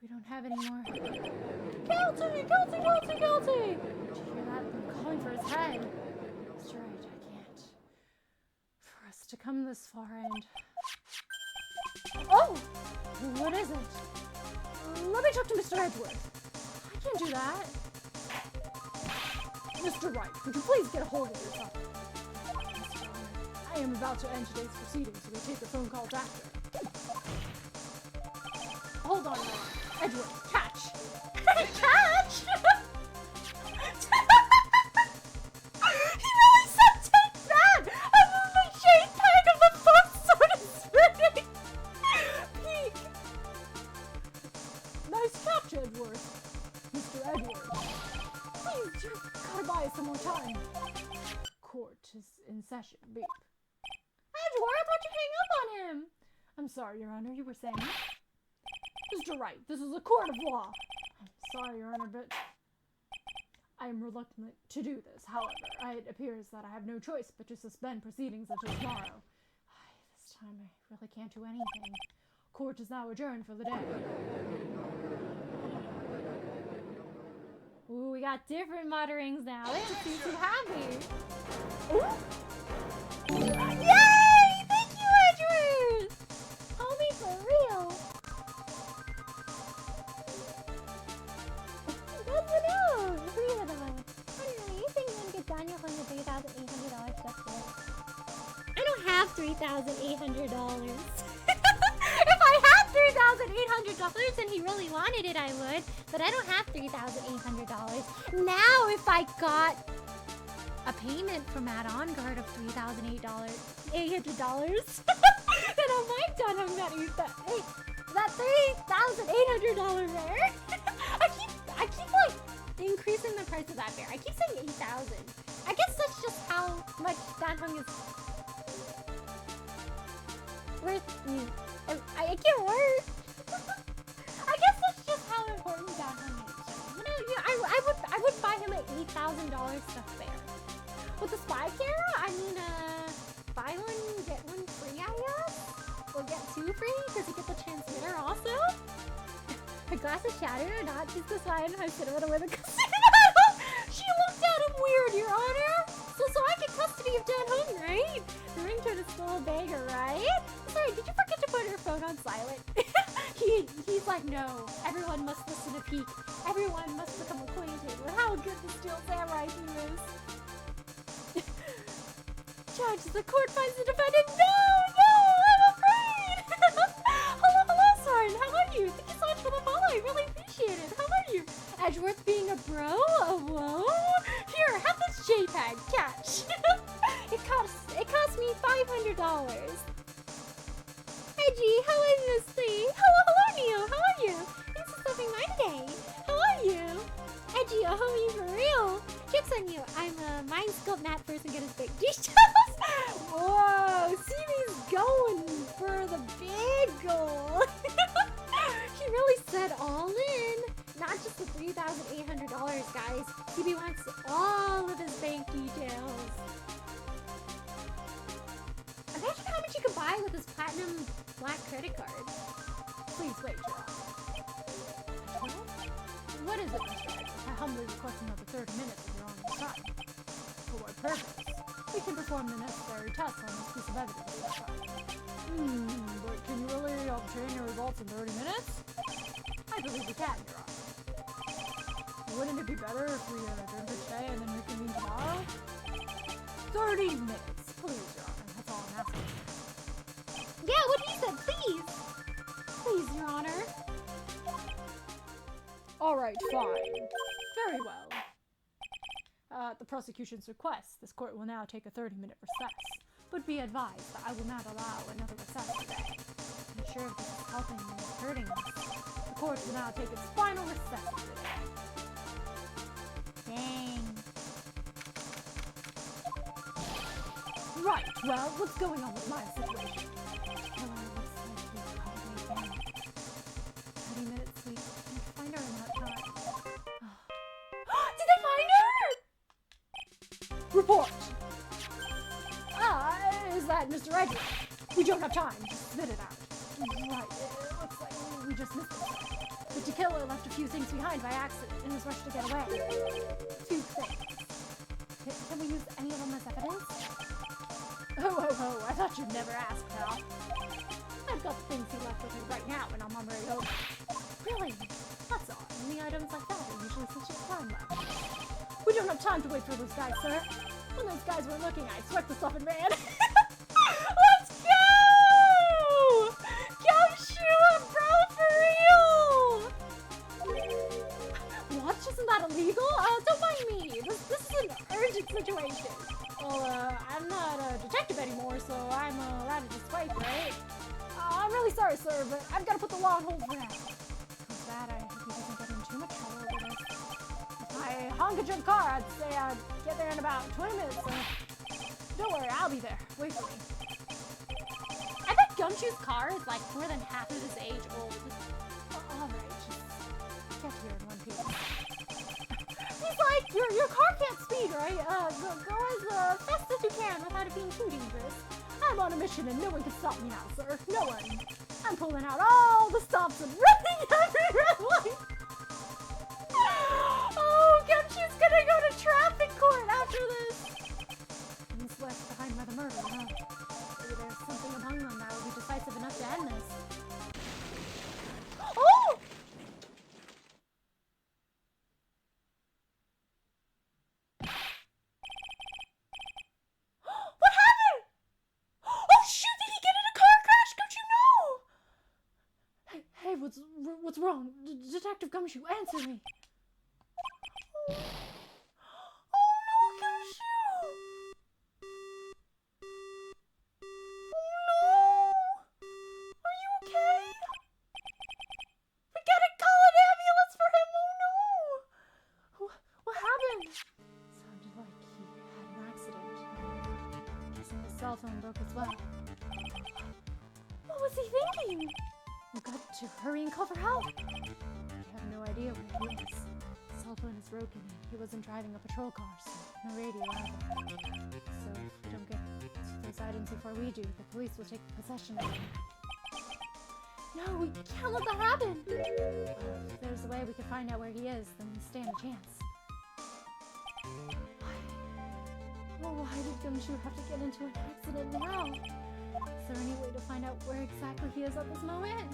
we don't have any more. Guilty! Guilty! Guilty! Guilty! Did you hear that? They're calling for his head. That's right, I can't. For us to come this far and... Oh! What is it? Let me talk to Mr. Edgeworth. I can't do that. Mr. Wright, would you please get a hold of yourself? Mr. I am about to end today's proceedings, so we take the phone calls after. Hold on now. Edgeworth, catch! Catch?! He really said take that! And then the JPEG of the phone started spinning! Peek! Nice catch, Edgeworth. Mr. Edgeworth. Please, just gotta buy us some more time. Court is in session. Beep. Edgeworth, I thought you hang up on him! I'm sorry, Your Honor, you were saying? Mr. Wright, this is a court of law. I'm sorry, Your Honor, but I am reluctant to do this. However, it appears that I have no choice but to suspend proceedings until tomorrow. This time I really can't do anything. Court is now adjourned for the day. Ooh, we got different mutterings now. They don't seem too happy. Ooh. Yay! Thank you, Edgeworth! Homie, for real. That's the news! Read it about it. I don't know, you think you're gonna get Daniel from the $3,800 stuff there? I don't have $3,800. If I had $3,800 and he really wanted it, I would. But I don't have $3,800. Now, if I got a payment from Matt Ongard of $3,800, then I might have done that $3,800 bear. I keep like increasing the price of that bear. I keep saying 8,000. I guess that's just how much Dan Hung is worth me. I can't work. I guess that's just how important Dan Hung is. You know, I would buy him an $8,000 stuffed bear. With the spy camera, I mean, buy one, get one free, I guess? Or get two free, because you get the transmitter also? Her glass is shattered or not, she's the spy in her cinema with a casino. She looked at him weird, Your Honor. So I get custody of Dan Hung, right? The ringtone is still a banger, right? Sorry, did you forget to put her phone on silent? He's like, no, everyone must listen to Peek. Everyone must become acquainted with how good the Steel Samurai team is. Judge, the court finds the defendant. No, I'm afraid. hello, Soren. How are you? Thank you so much for the follow. I really appreciate it. How are you? Edgeworth being a bro? Alone? Here, have this JPEG. Catch. It cost me $500. Edgy, how is this thing? Hello, Neo. How are you? Thanks for stopping by today. How are you? Edgy, a homie for real. Chips on you. I'm a mind scope Matt first and get his big details. Whoa, CB's going for the big goal. She really said all in. Not just the $3,800, guys. CB wants all of his bank details. Imagine how much you could buy with his platinum black credit card. Please wait, Joe. What is it, Mr. Edgeworth? I humbly request another 30 minutes of your own time. For what purpose? We can perform the necessary tests on this piece of evidence. But can you really obtain your results in 30 minutes? I believe we can, Your Honor. Wouldn't it be better if we adjourn for today and then reconvene tomorrow? 30 minutes, please, Your Honor. That's all I'm asking. Yeah, what he said, please! Please, Your Honor. Alright, fine. Very well. At the prosecution's request, this court will now take a 30-minute recess. But be advised that I will not allow another recess today. I'm sure if this is helping me or hurting us, the court will now take its final recess for the day. Dang. Right, well, what's going on with my situation? Well, looks like he's called me again. 30 minutes, we can't find her in that time. Did they find her? Report! inside, Mr. Edward. We don't have time. Just spit it out. Right, it looks like we just missed it. The killer left a few things behind by accident in his rush to get away. Few things. Can we use any of them as evidence? Oh, I thought you'd never ask, pal. I've got the things he left with me right now, and I'm on my way over. Really? That's odd. Any items like that are usually such a time lapse. We don't have time to wait for those guys, sir. When those guys weren't looking, I swept this off and ran. Let's go! Gumshoe, bro, for real! What? Isn't that illegal? Don't mind me. This is an urgent situation. Well, I'm not a detective anymore, so I'm allowed to just swipe, right? I'm really sorry, sir, but I've got to put the law on hold for now. With that, I hope he doesn't get in too much trouble over this. If I honk at your car, I'd say I'd get there in about 20 minutes, so don't worry, I'll be there. Wait for me. I bet Gumshoe's car is like more than half of his age old. Alright, just get here in one piece. He's like, your car can't speed, right? Go as fast as you can without it being too dangerous. I'm on a mission and no one can stop me now, sir. No one. I'm pulling out all the stops and running every red light. Oh, Gumshoe's gonna go to traffic court after this. He's left behind by the murder, huh? Maybe there's something among them that will be decisive enough to end this. Oh! What happened? Oh shoot, did he get in a car crash? Don't you know? Hey, what's wrong? Detective Gumshoe, answer me. Oh no, Gumshoe! Oh no! Are you okay? We gotta call an ambulance for him, oh no! What happened? Sounded like he had an accident. Guessing his cell phone broke as well. What was he thinking? We've got to hurry and call for help. We have no idea where he is. His cell phone is broken and he wasn't driving a patrol car, so no radio either. So if we don't get to those items before we do, the police will take possession of them. No, we can't let that happen! If there's a way we can find out where he is, then we stand a chance. Why did Gumshoe have to get into an accident now? Is there any way to find out where exactly he is at this moment?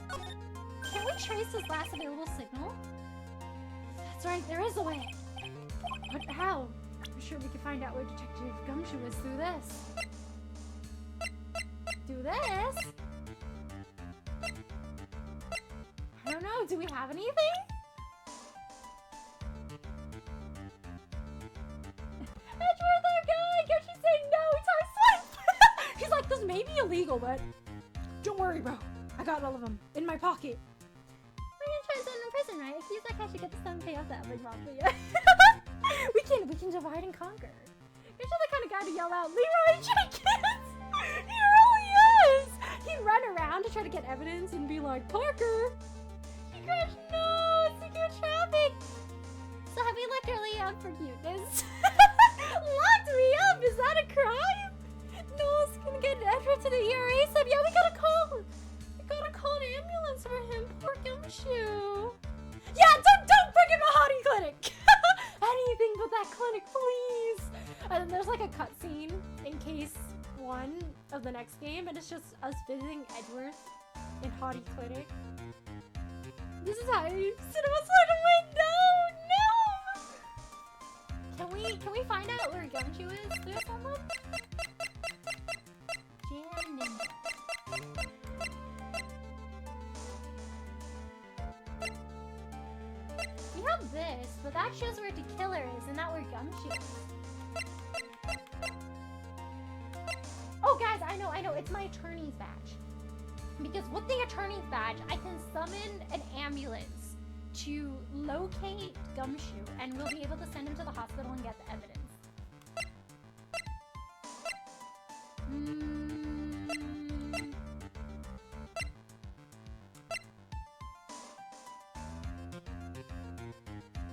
Can we trace his last available signal? That's right, there is a way. But how? I'm sure we can find out where Detective Gumshoe is through this. Through this? I don't know, do we have anything? Edward, that guy! Gumshoe's saying no, it's our swipe! He's like, this may be illegal, but don't worry, bro. I got all of them in my pocket. We're gonna try this in prison, right? He's like, I should get the sun pay off that big mafia. we can divide and conquer. You're just the kind of guy to yell out, Leroy Jenkins! He really is! He'd run around to try to get evidence and be like, Parker! You crashed, no! Secure traffic! So have we locked Early up for cuteness? Locked me up? Is that a crime? Noel's gonna get Edward to the ERA sub. Yeah, we gotta call an ambulance for him. Poor Gumshoe. Yeah, don't bring him to Hottie Clinic. Anything but that clinic, please. And then there's like a cutscene in case 1 of the next game, and it's just us visiting Edward in Hottie Clinic. This is how you cinema slide away. No. Can we find out where Gumshoe is through someone? Jam Ninja. We have this, but that shows where the killer is and not where Gumshoe is. Oh guys, I know, It's my attorney's badge. Because with the attorney's badge, I can summon an ambulance to locate Gumshoe, and we'll be able to send him to the hospital and get the evidence.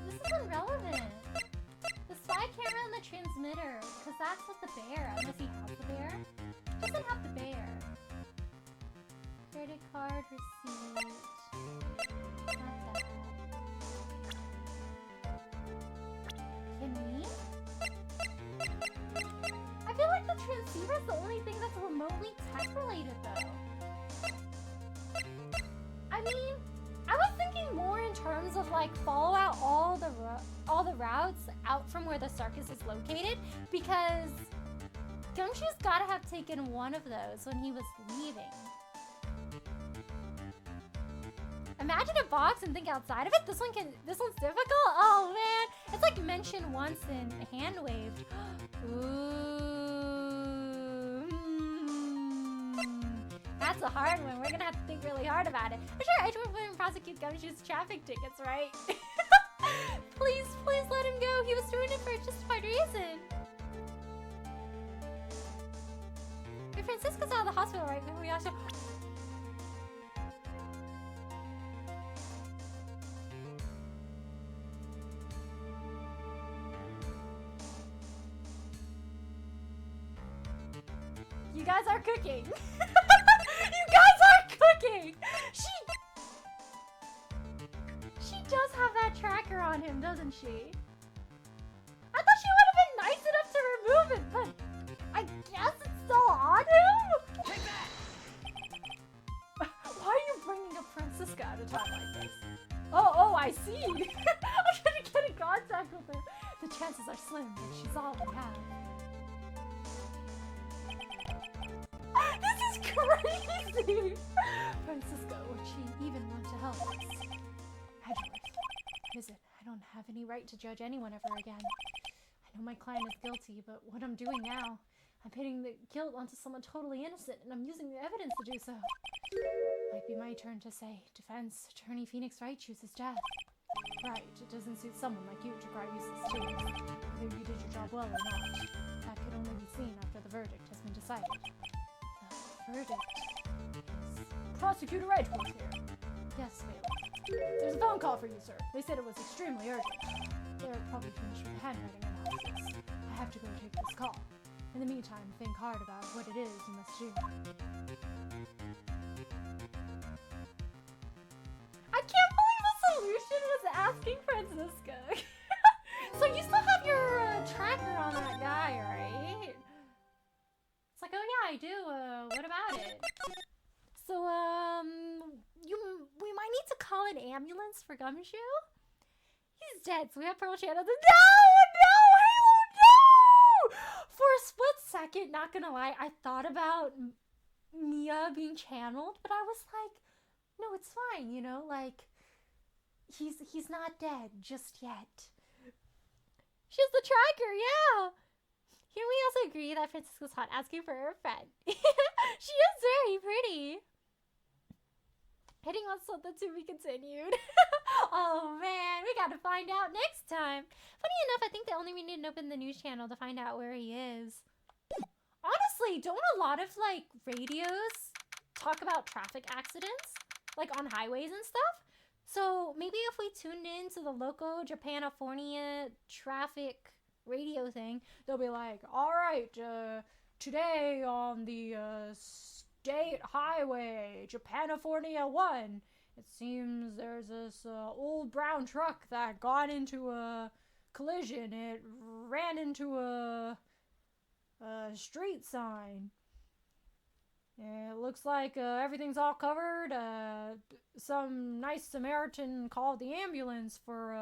This is irrelevant. The spy camera and the transmitter, because that's with the bear, unless he has the bear. Doesn't have the bear. Credit card receipt. Not that. Can we? I feel like the transceiver is the only thing that's remotely tech related though. I mean, I was thinking more in terms of like follow out all the routes out from where the circus is located, because Gumshoe's gotta have taken one of those when he was leaving. Imagine a box and think outside of it. This one's difficult. Oh man, it's like mentioned once in hand waved. Ooh, that's a hard one. We're gonna have to think really hard about it. I'm sure Edgewood prosecute Gumshoe's traffic tickets, right? Please let him go. He was doing it for a justified reason. If Francisco's out of the hospital right now, we also. You guys are cooking. You guys are cooking. She does have that tracker on him, doesn't she? I thought she would have been nice enough to remove it, but I guess it's still on him. Take that! Why are you bringing up Francisca at a time like this? Oh, I see. I'm gonna get in contact with her. The chances are slim that she's all we have. This is crazy! Francisco, would she even want to help us? Edward, what is it? I don't have any right to judge anyone ever again. I know my client is guilty, but what I'm doing now, I'm pitting the guilt onto someone totally innocent, and I'm using the evidence to do so. Might be my turn to say, defense attorney Phoenix Wright chooses death. Right, it doesn't suit someone like you to cry useless tears. Whether you did your job well or not, that could only be seen after the verdict has been decided. Verdict. Prosecutor Edgeworth here. Yes, Bailiff. There's a phone call for you, sir. They said it was extremely urgent. They're probably finished with the handwriting analysis. I have to go take this call. In the meantime, think hard about what it is you must do. I can't believe the solution was asking Francisco. So you still have your tracker on that guy, right? It's like, oh yeah, I do. What about it? So, we might need to call an ambulance for Gumshoe? He's dead, so we have Pearl Channel. No, Halo, no! For a split second, not gonna lie, I thought about Mia being channeled, but I was like, no, it's fine, you know, like, he's not dead just yet. She has the tracker, yeah! Here we also agree that Francisco's hot asking for her friend. She is very pretty. Hitting on something to be continued. Oh man, we gotta find out next time. Funny enough, I think they only need to open the news channel to find out where he is. Honestly, don't a lot of like radios talk about traffic accidents? Like on highways and stuff? So maybe if we tuned in to the local Japanifornia traffic radio thing, they'll be like, all right, today on the state highway, Japanifornia 1, it seems there's this old brown truck that got into a collision. It ran into a street sign. It looks like everything's all covered. Some nice Samaritan called the ambulance for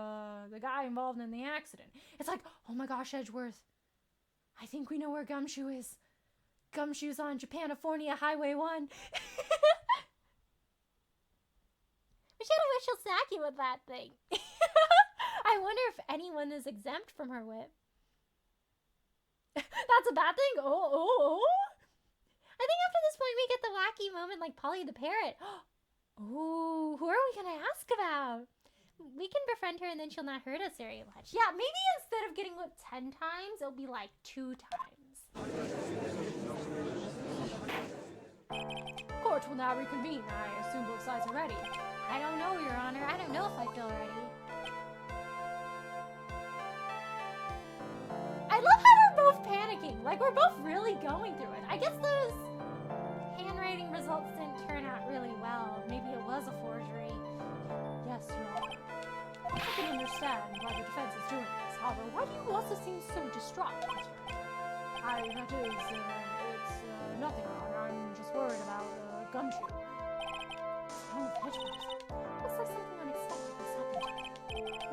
the guy involved in the accident. It's like, oh my gosh, Edgeworth. I think we know where Gumshoe is. Gumshoe's on Japanifornia Highway 1. We should have wishful snacky with that thing. I wonder if anyone is exempt from her whip. That's a bad thing? Oh. I think after this point we get the wacky moment like Polly the Parrot. Ooh, who are we gonna ask about? We can befriend her and then she'll not hurt us very much. Yeah, maybe instead of getting whipped 10 times, it'll be like 2 times. Court will now reconvene. I assume both sides are ready. I don't know, Your Honor. I don't know if I feel ready. I love how we're both panicking. Like, we're both really going through it. I guess those handwriting results didn't turn out really well. Maybe it was a forgery. Yes, Your Honor. I can understand why the defense is doing this. However, why do you also seem so distraught, Mr. That is, it's nothing, Your Honor. I'm just worried about gumshoe. Oh, Edgeworth. Looks like something unexpected has happened.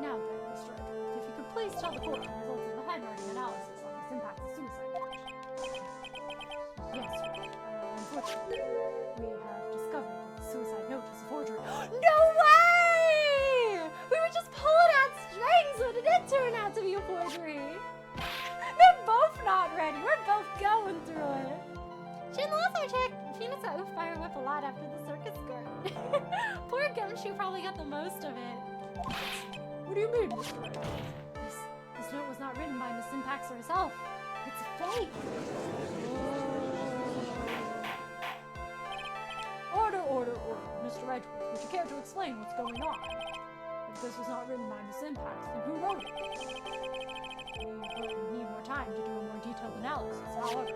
Now then, Mr. Edgeworth, if you could please tell the court the results of the handwriting analysis on this impact to suicide watch. Yes, Your Honor. Unfortunately, we have discovered that the suicide note is a forgery. No way! We were just pulling at strings when it did turn out to be a forgery. They're both not ready. We're both going through it. She lost our check. She must have fire whip a lot after the circus skirt. Poor Gumshoe probably got the most of it. What do you mean, Mr. Edgeworth? This note was not written by Miss Impax herself. It's a fake. Order. Mr. Edgeworth, would you care to explain what's going on? If this was not written by Miss Impax, then who wrote it? We would need more time to do a more detailed analysis. However, it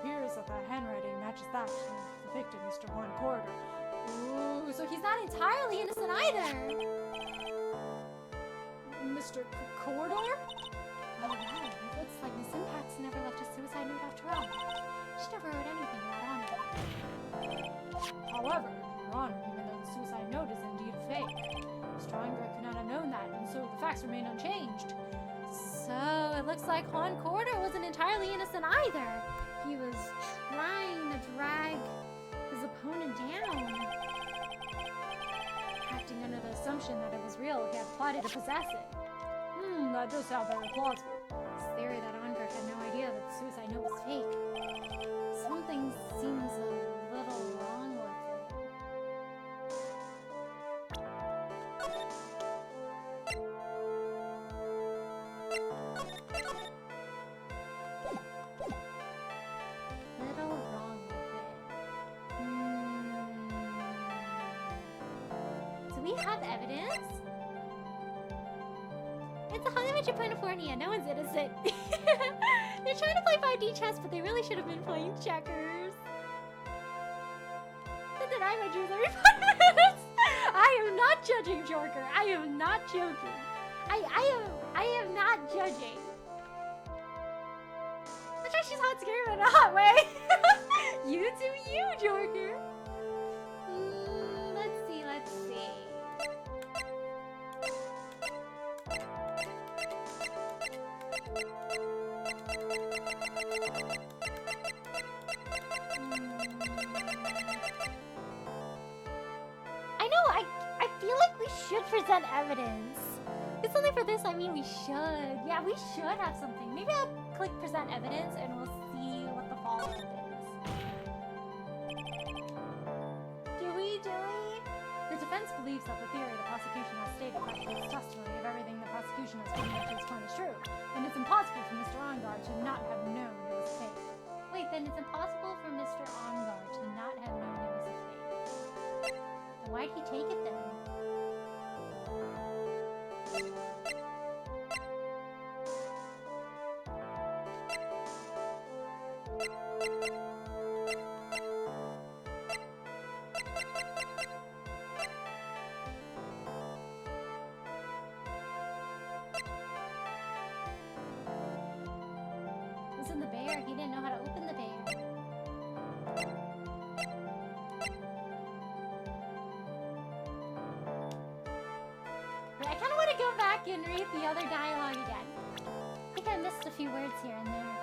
appears that the handwriting matches that of the victim, Mr. Juan Corridor. Ooh, so he's not entirely innocent either. Mr. Corridor? Oh wow, it looks like Miss Impax never left a suicide note after all. She never wrote anything about Honor. However, Your Honor, even though the suicide note is indeed a fake, Mr. Eingart could not have known that, and so the facts remain unchanged. So it looks like Juan Corridor wasn't entirely innocent either. He was trying to drag his opponent down. Acting under the assumption that it was real, he had plotted to possess it. That does sound very plausible. It's theory that Eingart had no idea that the suicide note was fake. Something seems a little wrong with little wrong with it. Do we have evidence? It's a Hollywood, California. No one's innocent. They're trying to play 5D chess, but they really should have been playing checkers. Then deny my dreams every 5 minutes. I am not judging, Jorker. I am not joking. I am not judging. That's why she's hot scary in a hot way. You do you, Jorker. Let's see. I feel like we should present evidence. It's only for this, I mean we should. Yeah, we should have something. Maybe I'll click present evidence and we'll see what the fallout is. Do we? The defense believes that the theory the prosecution has stated by his testimony of everything the prosecution has claimed up to its point is true, and it's impossible for Mr. Eingart to not have known it was fake. Wait, then it's impossible for Mr. Eingart to not have known it was a fake. Then why'd he take it then? It was in the bear. He didn't know how to open the bear. I kind of want to go back and read the other dialogue again. I think I missed a few words here and there.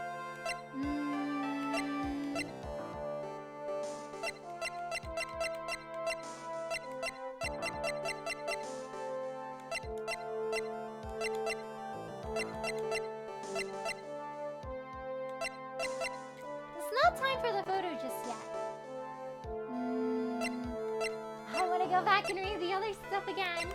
It's not time for the photo just yet. I want to go back and read the other stuff again.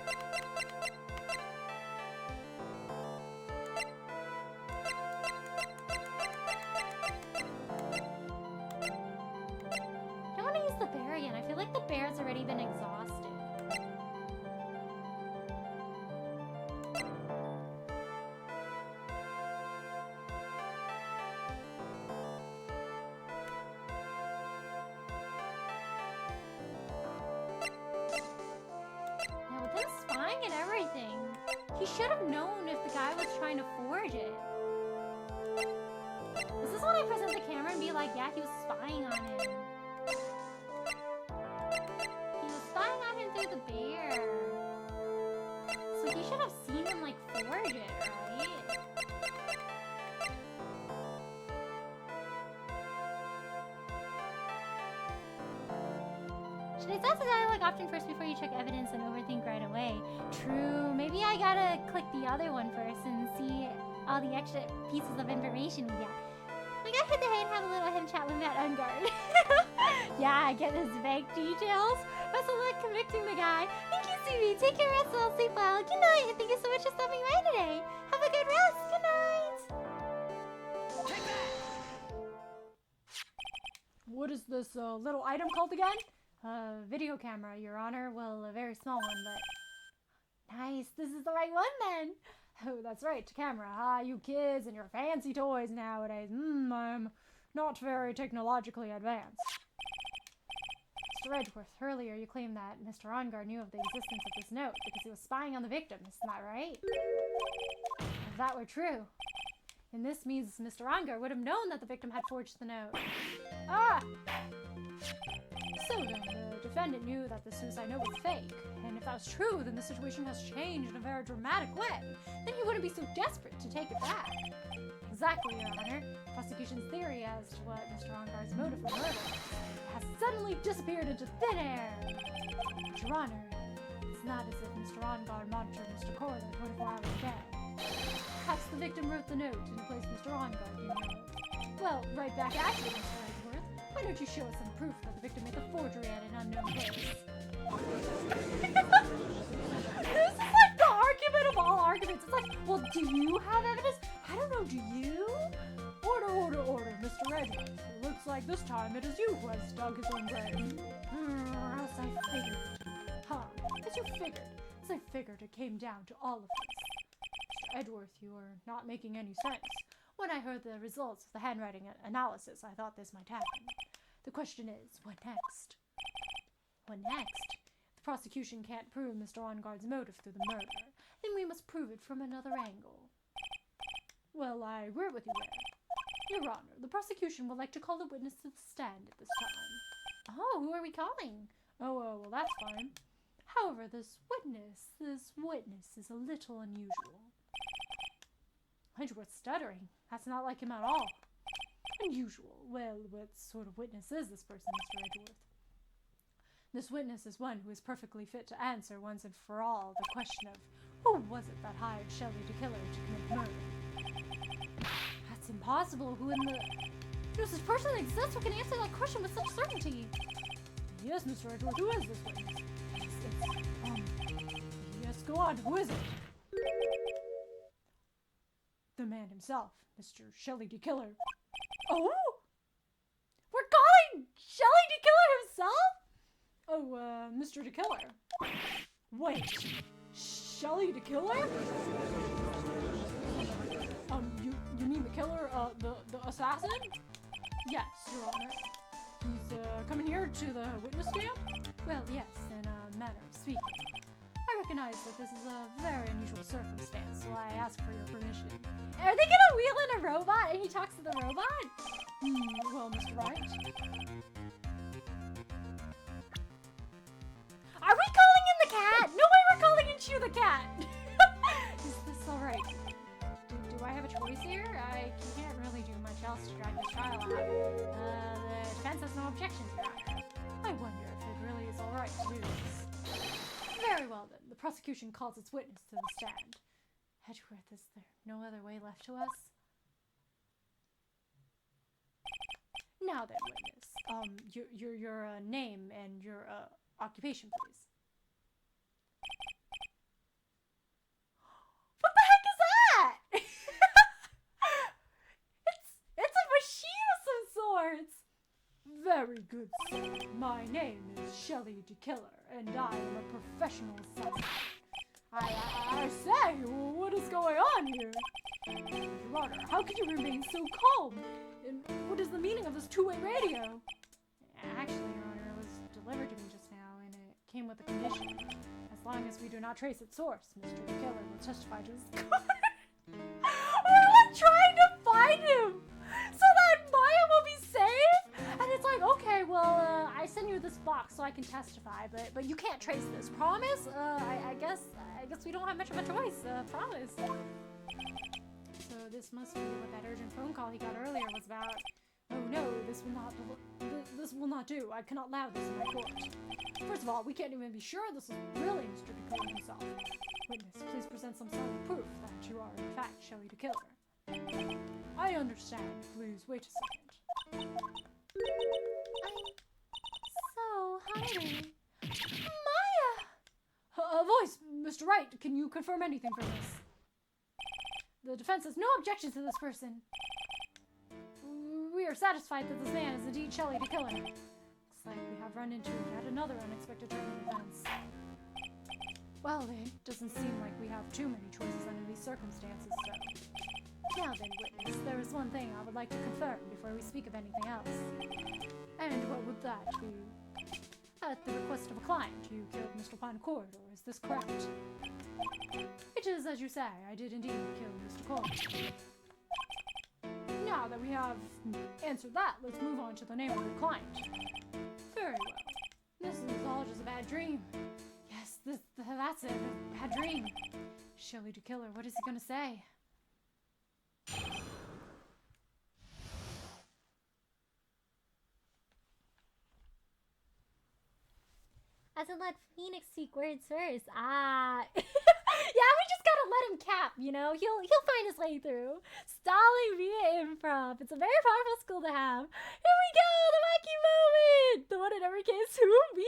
I don't want to use the bear again. I feel like the bear's already been exhausted. spying and everything. He should have known if the guy was trying to forge it. Is this when I present the camera and be like, yeah, he was spying on him? He was spying on him through the bear. So he should have seen him, like, forge it, right? Should I test the dialogue option first before you check evidence and overthink right away? True. Maybe I gotta click the other one first and see all the extra pieces of information we get. We gotta hit the hay and have a little him chat with that unguard. Yeah, get his vague details. Best of luck convicting the guy. Thank you, Stevie. Take care, Russell. Sleep well. Good night. And thank you so much for stopping by today. Have a good rest. Good night. Take that! What is this little item called again? Video camera, Your Honor. Well, a very small one, but... Nice. This is the right one, then. Oh, that's right, camera. Ah, you kids and your fancy toys nowadays. I'm not very technologically advanced. Mr. Edgeworth, earlier you claimed that Mr. Ongar knew of the existence of this note because he was spying on the victim. Isn't that right? If that were true, then this means Mr. Ongar would have known that the victim had forged the note. Ah! So then, the defendant knew that the suicide note was fake, and if that was true, then the situation has changed in a very dramatic way. Then he wouldn't be so desperate to take it back. Exactly, Your Honor. Prosecution's theory as to what Mr. Ongar's motive for murder has suddenly disappeared into thin air. But Your Honor, it's not as if Mr. Ongar monitored Mr. Corridor 24 hours a day. Perhaps the victim wrote the note and replaced Mr. Ongar, you know. Well, right back at you, Mr. Edgeworth. Why don't you show us some proof that the victim made the forgery at an unknown place? This is like the argument of all arguments. It's like, well, do you have evidence? I don't know, do you? Order, order, order, Mr. Edgeworth. It looks like this time it is you who has dug his own grave. As I figured. Huh, as you figured. As I figured it came down to all of this. Mr. Edgeworth, you are not making any sense. When I heard the results of the handwriting analysis, I thought this might happen. The question is, what next? What next? The prosecution can't prove Mr. Ongar's motive through the murder, then we must prove it from another angle. Well, I agree with you there. Your Honor, the prosecution would like to call the witness to the stand at this time. Oh, who are we calling? Oh, well, that's fine. However, this witness is a little unusual. Edgeworth stuttering. That's not like him at all. Unusual. Well, what sort of witness is this person, Mr. Edgeworth? This witness is one who is perfectly fit to answer once and for all the question of who was it that hired Shelley to kill her to commit murder? That's impossible. Who in the... No such person exists who can answer that question with such certainty. Yes, Mr. Edgeworth, who is this witness? Yes, go on. Who is it? The man himself, Mr. Shelley de Killer. Oh! We're calling Shelley de Killer himself? Oh, Mr. de Killer. Wait, Shelley de Killer? You mean the killer, the assassin? Yes, Your Honor. He's, coming here to the witness stand? Well, yes, in a manner of speaking. I recognize that this is a very unusual circumstance, so I ask for your permission. Are they gonna wheel in a robot and he talks to the robot? Well, Mr. Wright. Are we calling in the cat? No way we're calling in Chew the cat! Is this alright? Do I have a choice here? I can't really do much else to drag this trial out. The defense has no objection to that. I wonder if it really is alright to do this. Very well then, the prosecution calls its witness to the stand. Edgeworth, is there no other way left to us? Now then, witness. Your name and your occupation, please. What the heck is that? It's a machine of some sorts. Very good, sir. My name is Shelley de Killer, and I am a professional assassin. I say, what is going on here? Your Honor, how could you remain so calm? And what is the meaning of this two-way radio? Actually, Your Honor, it was delivered to me just now, and it came with a condition. As long as we do not trace its source, Mr. Killer will testify to his card. We're like trying to find him so that Maya will be safe. And it's like, okay, well, I send you this box so I can testify, but you can't trace this. Promise? I guess we don't have much of a choice. Promise. So this must be what that urgent phone call he got earlier was about. Oh no, this will not do. I cannot allow this in my court. First of all, we can't even be sure this is really Mr. DeKiller himself. Witness, please present some sort of proof that you are in fact Shelley DeKiller. I understand. Please wait a second. So hungry. Maya! Voice, Mr. Wright, can you confirm anything for this? The defense has no objection to this person. We are satisfied that this man is indeed Shelley DeKiller. Looks like we have run into yet another unexpected turn of events. Well, it doesn't seem like we have too many choices under these circumstances, so... Now then, witness, there is one thing I would like to confirm before we speak of anything else. And what would that be? At the request of a client, you killed Mr. Pine Corridor, is this correct? It is as you say, I did indeed kill Mr. Corridor. Now that we have answered that, let's move on to the name of the client. Very well. This is all just a bad dream. Yes, that's it, a bad dream. Shelley DeKiller, what is he gonna say? As in, let Phoenix speak words first. Yeah, we just gotta let him cap, you know? He'll find his way through. Stalling via improv. It's a very powerful skill to have. Here we go, the wacky moment! The one in every case, who, me?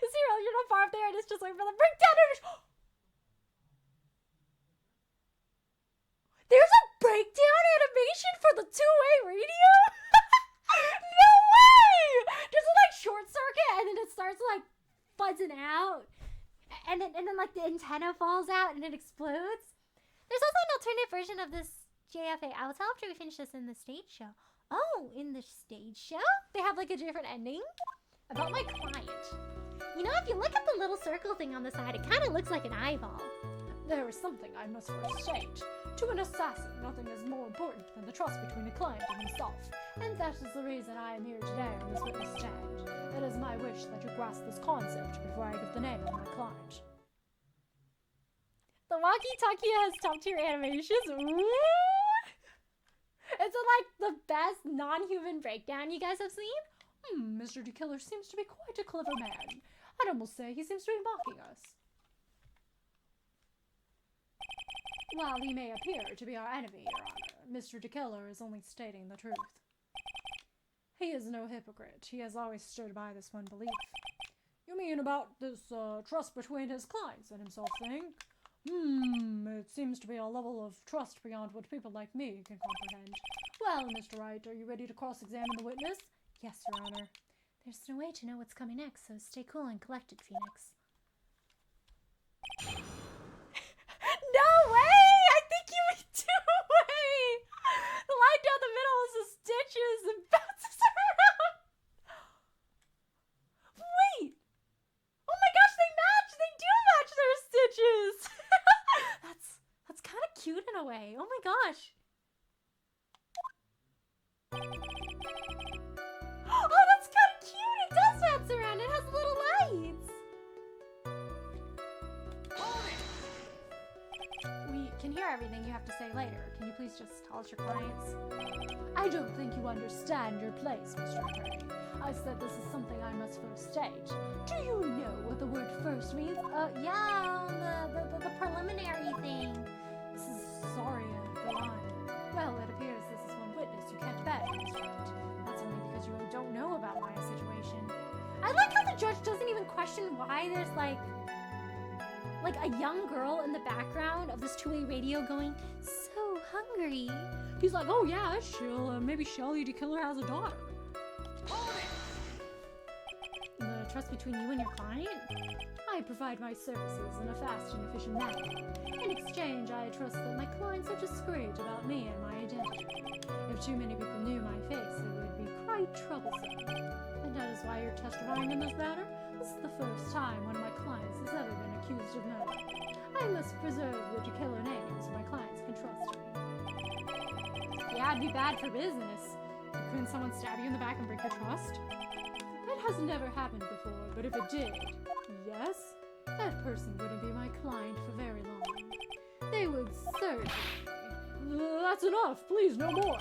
Zero, you're not far up there, and it's just like for the breakdown. There's a breakdown animation for the two-way radio? No way! There's a like short circuit, and then it starts like buzzing out, and then like the antenna falls out and it explodes. There's also an alternate version of this JFA. I'll tell after we finish this in the stage show. Oh, in the stage show? They have like a different ending? About my client. You know, if you look at the little circle thing on the side, it kind of looks like an eyeball. There is something I must first state. To an assassin, nothing is more important than the trust between a client and himself. And that is the reason I am here today on this witness stand. It is my wish that you grasp this concept before I give the name of my client. The walkie-talkie has top-tier animations. Ooh. Is it like the best non-human breakdown you guys have seen? Mr. DeKiller seems to be quite a clever man. I'd almost say he seems to be mocking us. While he may appear to be our enemy, Your Honor, Mr. DeKiller is only stating the truth. He is no hypocrite. He has always stood by this one belief. You mean about this trust between his clients and himself thing? It seems to be a level of trust beyond what people like me can comprehend. Well, Mr. Wright, are you ready to cross-examine the witness? Yes, Your Honor. There's no way to know what's coming next, so stay cool and collected, Phoenix. No way! I think you mean two-way! The line down the middle is the stitches and bounces around! Wait! Oh my gosh, they match! They do match their stitches! That's kind of cute in a way. Oh my gosh. Oh, that's kind of cute! It does bounce around! It has little lights! We can hear everything you have to say later. Can you please just tell us your clients? I don't think you understand your place, Mr. Attorney. I said this is something I must first state. Do you know what the word first means? Yeah, the preliminary thing. Sorry, go on. Well, it appears this is one witness you can't bet, Mr. Wright. That's only because you don't know about Maya's situation. I like how the judge doesn't even question why there's like a young girl in the background of this two-way radio going, so hungry. He's like, oh yeah, maybe Shelley DeKiller has a daughter. The trust between you and your client? I provide my services in a fast and efficient manner. In exchange, I trust that my clients are discreet about me and my identity. If too many people knew my face, it would be quite troublesome. And that is why you're testifying in this matter? This is the first time one of my clients has ever been accused of murder. I must preserve the killer name so my clients can trust me. Yeah, it'd be bad for business. Couldn't someone stab you in the back and break your trust? That has never happened before, but if it did, yes, that person wouldn't be my client for very long. They would certainly. That's enough, please, no more.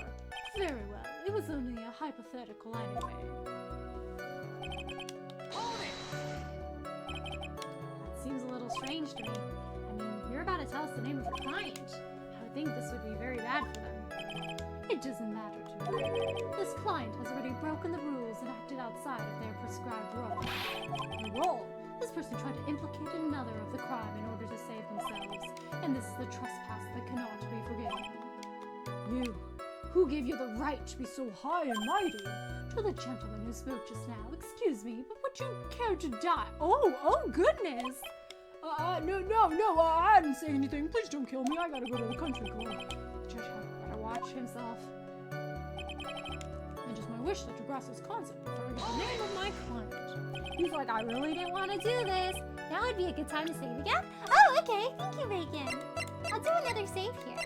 Very well, it was only a hypothetical anyway. Hold it! That seems a little strange to me. I mean, you're about to tell us the name of your client. I would think this would be very bad for them. It doesn't matter to me. This client has already broken the rules and acted outside of their prescribed role. The role? This person tried to implicate another of the crime in order to save themselves, and this is the trespass that cannot be forgiven. You, who gave you the right to be so high and mighty? To the gentleman who spoke just now, excuse me, but would you care to die? Oh goodness! No, I didn't say anything. Please don't kill me. I gotta go to the country club. Judge better watch himself. It is my wish that you grasp this concept before I get the name of my client. He's like, I really didn't want to do this. Now would be a good time to save again. Oh, okay. Thank you, Bacon. I'll do another save here.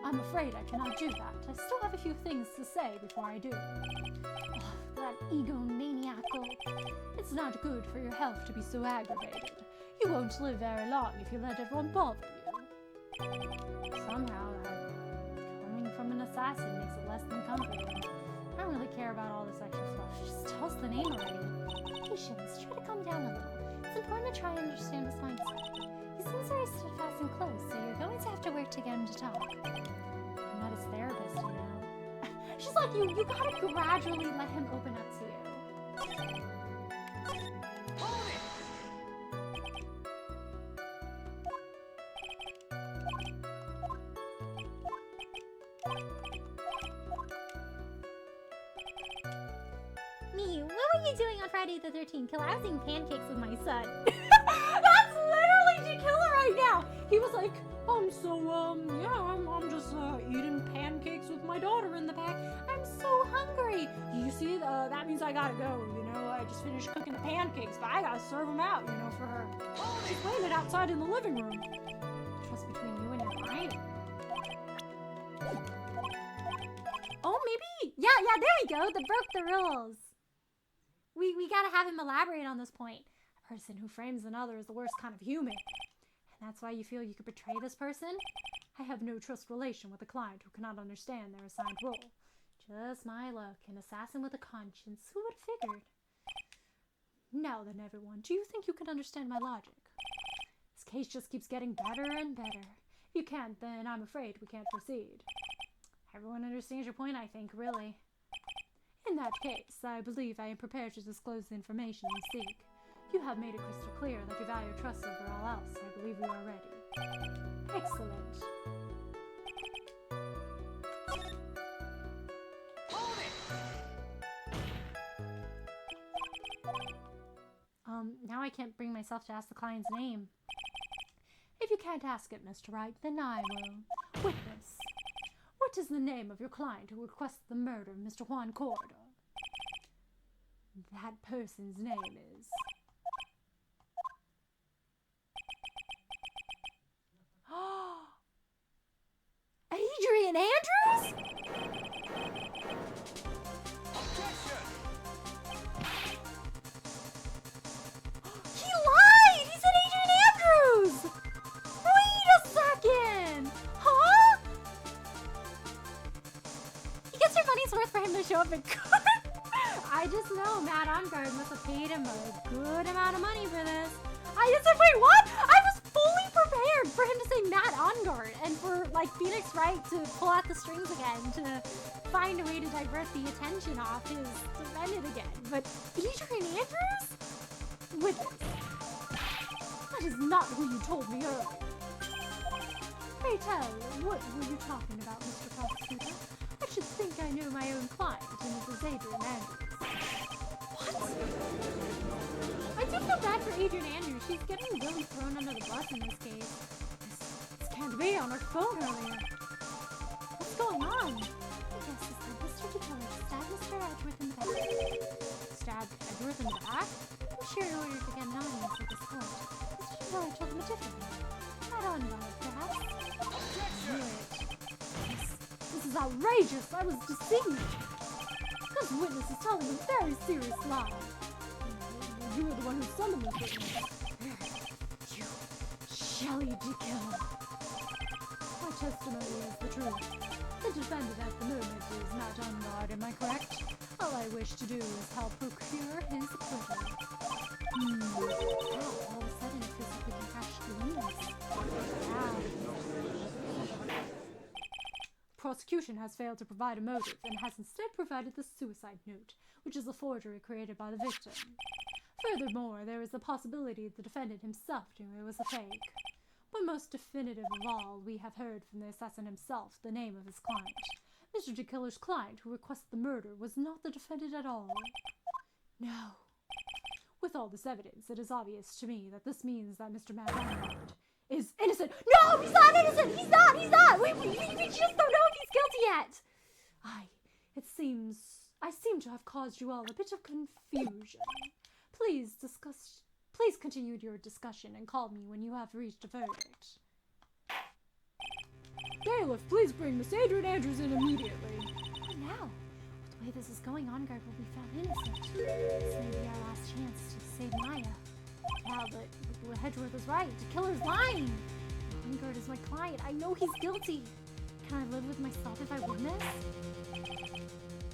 I'm afraid I cannot do that. I still have a few things to say before I do. Ugh, that egomaniacal. It's not good for your health to be so aggravated. You won't live very long if you let everyone bother you. Somehow, coming from an assassin makes it less than comforting. I don't really care about all this extra fluff. Just tell us the name already. Patience, try to calm down a little. It's important to try and understand his mindset. He seems very steadfast and close, so you're going to have to work to get him to talk. I'm not his therapist, you know. She's like, you gotta gradually let him open up to you. Hold it! Me, what were you doing on Friday the 13th? Killer, I was eating pancakes with my son. That's literally Jakilla right now. He was like, I'm just eating pancakes with my daughter in the back. I'm so hungry. You see, that means I gotta go. You know, I just finished cooking the pancakes, but I gotta serve them out, you know, for her. She's waiting outside in the living room. Trust between you and your client. Oh, maybe. Yeah, there we go. The broke the rules. We gotta have him elaborate on this point. A person who frames another is the worst kind of human. And that's why you feel you could betray this person? I have no trust relation with a client who cannot understand their assigned role. Just my luck, an assassin with a conscience. Who would have figured? Now then, everyone, do you think you can understand my logic? This case just keeps getting better and better. If you can't, then I'm afraid we can't proceed. Everyone understands your point, I think, really. In that case, I believe I am prepared to disclose the information you seek. You have made it crystal clear that you value trust over all else. I believe we are ready. Excellent. Hold it! Now I can't bring myself to ask the client's name. If you can't ask it, Mr. Wright, then I will. Witness. What is the name of your client who requests the murder of Mr. Juan Corridor? That person's name is... Adrian Andrews? Objection! He lied! He said Adrian Andrews! Wait a second! Huh? He gets your money's worth for him to show up in court. I just know Matt Ongard must have paid him a good amount of money for this. I just said, wait, what? I was fully prepared for him to say Matt Ongard and for, like, Phoenix Wright to pull out the strings again to find a way to divert the attention off his defendant again. But Adrian Andrews? Witness. That is not who you told me earlier. Pray tell, what were you talking about, Mr. Prosecutor? I should think I know my own client, and Mrs. Adrian Andrews. What? I do feel bad for Adrian Andrews. She's getting really thrown under the bus in this case. This can't be on her phone earlier. What's going on? I guess it's that Mr. DeKiller stabbed Mr. Edgeworth in the back. Stabbed Edgeworth in the back? I'm sure in order to get an audience at this court, Mr. DeKiller told him a different name. Not on guard, perhaps. Objection! This is outrageous! I was deceived! This witness is telling a very serious lie. You were the one who summoned this witness. You, Shelley DeKiller. My testimony is the truth. The defendant at the moment is not on guard, am I correct? All I wish to do is help procure his acquittal. Wow, all of a sudden it feels like we can crash the windows. Wow. Prosecution has failed to provide a motive and has instead provided the suicide note, which is a forgery created by the victim. Furthermore, there is the possibility the defendant himself knew it was a fake. But most definitive of all, we have heard from the assassin himself the name of his client. Mr. DeKiller's client who requested the murder was not the defendant at all. No. With all this evidence, it is obvious to me that this means that Mr. Matt is innocent. No, he's not innocent! He's not! He's not! We just don't know if he's guilty yet! I seem to have caused you all a bit of confusion. Please continue your discussion and call me when you have reached a verdict. Bailiff, please bring Miss Adrian Andrews in immediately. What now? With the way this is going, Ongard will be found innocent. This may be our last chance to save Maya. Yeah, but Hedgeworth was right. DeKiller's lying. Ongard is my client. I know he's guilty. Can I live with myself if I win this?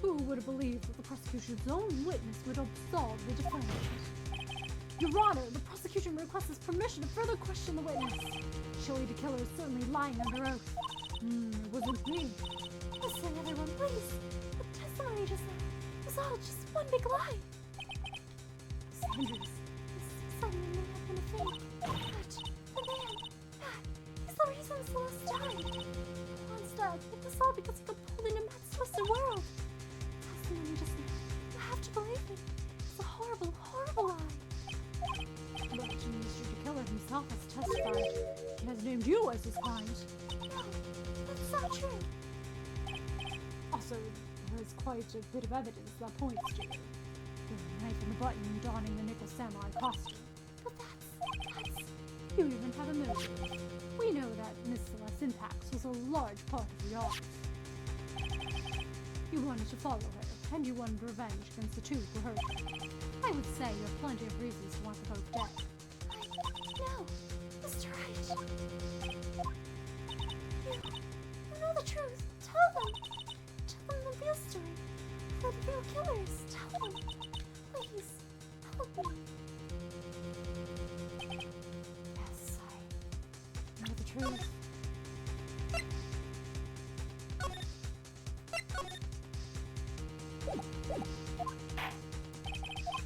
Who would have believed that the prosecution's own witness would absolve the defendant? Your Honor, the prosecution requests permission to further question the witness. Shelley DeKiller is certainly lying under oath. It wasn't me. Listen, everyone, please. The testimony just now was all just one big lie. Miss Andrews. This suddenly may have been a fake. But the man, he's the reason Celeste died. Monstad did this all because of the pulled into Matt's twisted world. Testimony just now. You have to believe me. It's a horrible, horrible lie. But Mr. DeKiller himself has testified. He has named you as his client. No, that's not true. Also, there is quite a bit of evidence that points to you. The knife in the button donning the nickel samurai costume. But that's... You even have a motive. We know that Miss Celeste's impact was a large part of yours. You wanted to follow her, and you wanted revenge against the two who hurt her. I would say you have plenty of reasons to want the Pope dead. No, Mr. Wright. You know the truth. Tell them. Tell them the real story. They're the real killers. Tell them. Please, help me. Yes, I know the truth.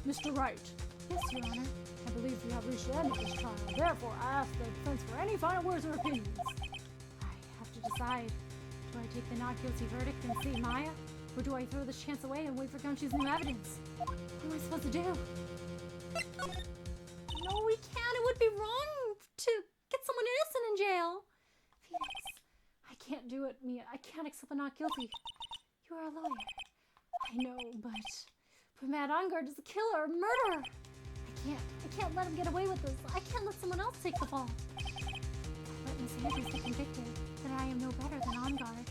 Mr. Wright. Yes, Your Honor. I believe we have reached the end of this trial. Therefore, I ask the defense for any final words or opinions. I have to decide. Do I take the not guilty verdict and save Maya? Or do I throw this chance away and wait for Gumshoe's new evidence? What am I supposed to do? No, we can't. It would be wrong to get someone innocent in jail. Phoenix, I can't do it, Mia. I can't accept the not guilty. you are a lawyer. I know, but Matt Ongard is a killer, a murderer. I can't let him get away with this. I can't let someone else take the fall. Let Miss Andrews get convicted, then I am no better than Ongard.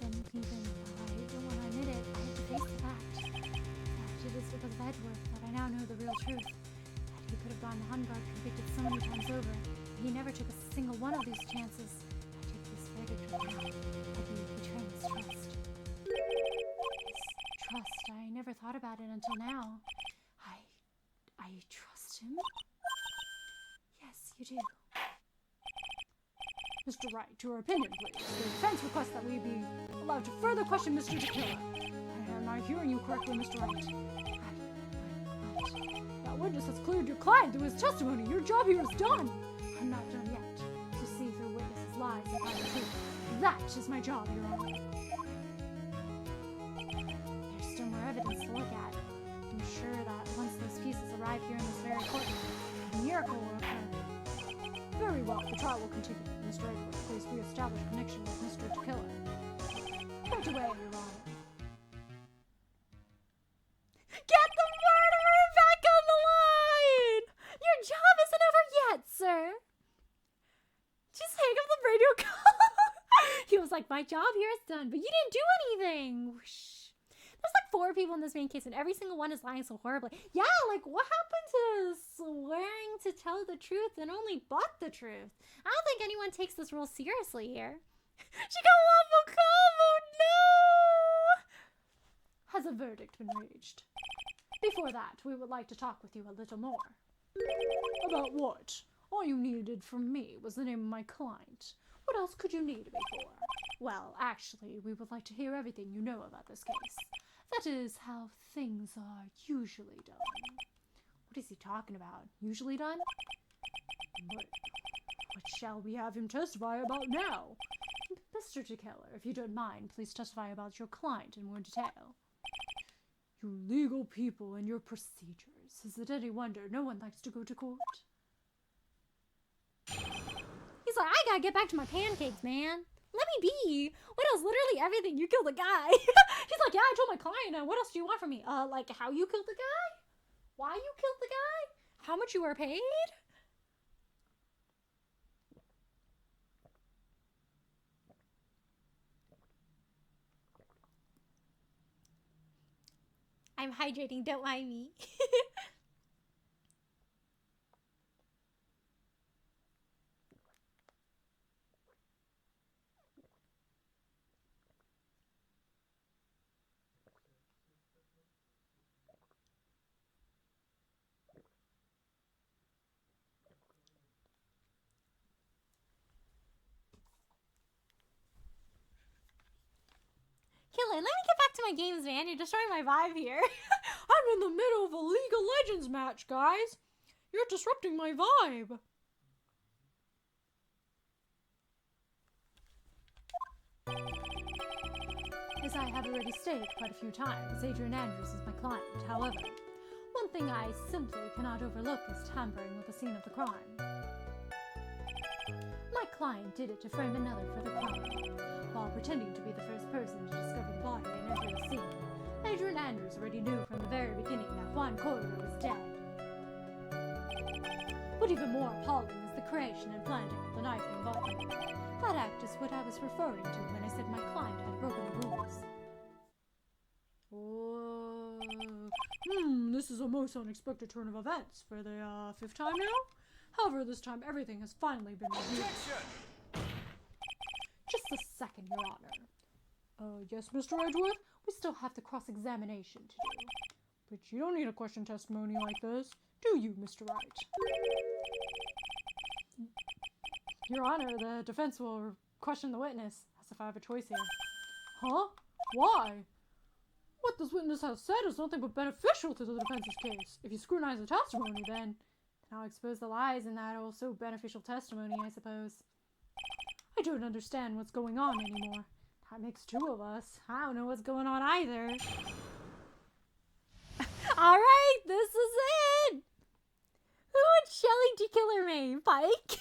Then even though I don't want to admit it, I have to face the fact. That it is because of Edgeworth that I now know the real truth. That he could have gotten Ongard convicted so many times over. And he never took a single one of these chances. I take this verdict right now. I do betray his trust. His trust. I never thought about it until now. I trust him? Yes, you do. Mr. Wright, your opinion, please. The defense requests that we be allowed to further question Mr. DeKiller. Am I hearing you correctly, Mr. Wright? That witness has cleared your client through his testimony. Your job here is done. I'm not done yet. To see through witnesses' lies and find the truth. That is my job, Your Honor. There's still more evidence to look at. I'm sure that once those pieces arrive here in this very courtroom, a miracle will occur. Very well, the trial will continue. Mr. Mr. Edward, please re-establish connection with Mr. Killer. Point away, Your Honor. Get the murderer back on the line! Your job isn't over yet, sir. Just hang up the radio call. He was like, my job here is done, but you didn't do anything. Whoosh. There's like 4 people in this main case, and every single one is lying so horribly. Yeah, like, what happened to swearing to tell the truth and only but the truth? I don't think anyone takes this rule seriously here. She got waffle combo, no! Has a verdict been reached? Before that, we would like to talk with you a little more. About what? All you needed from me was the name of my client. What else could you need me for? Well, actually, we would like to hear everything you know about this case. That is how things are usually done. What is he talking about? Usually done? What shall we have him testify about now? Mr. Keller, if you don't mind, please testify about your client in more detail. You legal people and your procedures. Is it any wonder no one likes to go to court? He's like, I gotta get back to my pancakes, man. Let me be. What else? Literally everything. You killed a guy. He's like, yeah, I told my client. What else do you want from me? Like how you killed the guy? Why you killed the guy? How much you were paid? I'm hydrating, don't mind me. Killer, let me get back to my games, man. You're destroying my vibe here. I'm in the middle of a League of Legends match, guys. You're disrupting my vibe. As I have already stated quite a few times, Adrian Andrews is my client. However, one thing I simply cannot overlook is tampering with the scene of the crime. My client did it to frame another for the crime. While pretending to be the first person to discover the body and enter the scene, Adrian Andrews already knew from the very beginning that Juan Corridor was dead. What even more appalling is the creation and planting of the knife in the body. That act is what I was referring to when I said my client had broken the rules. This is a most unexpected turn of events for the 5th time now. However, this time everything has finally been reviewed. Objection! Just a second, Your Honor. Yes, Mr. Edgeworth? We still have the cross-examination to do. But you don't need a question testimony like this, do you, Mr. Wright? Your Honor, the defense will question the witness, as if I have a choice here. Huh? Why? What this witness has said is nothing but beneficial to the defense's case. If you scrutinize the testimony, then I'll expose the lies in that also beneficial testimony, I suppose. I don't understand what's going on anymore. That makes 2 of us. I don't know what's going on either. Alright, this is it! Who would Shelly D. Killer me? Pike?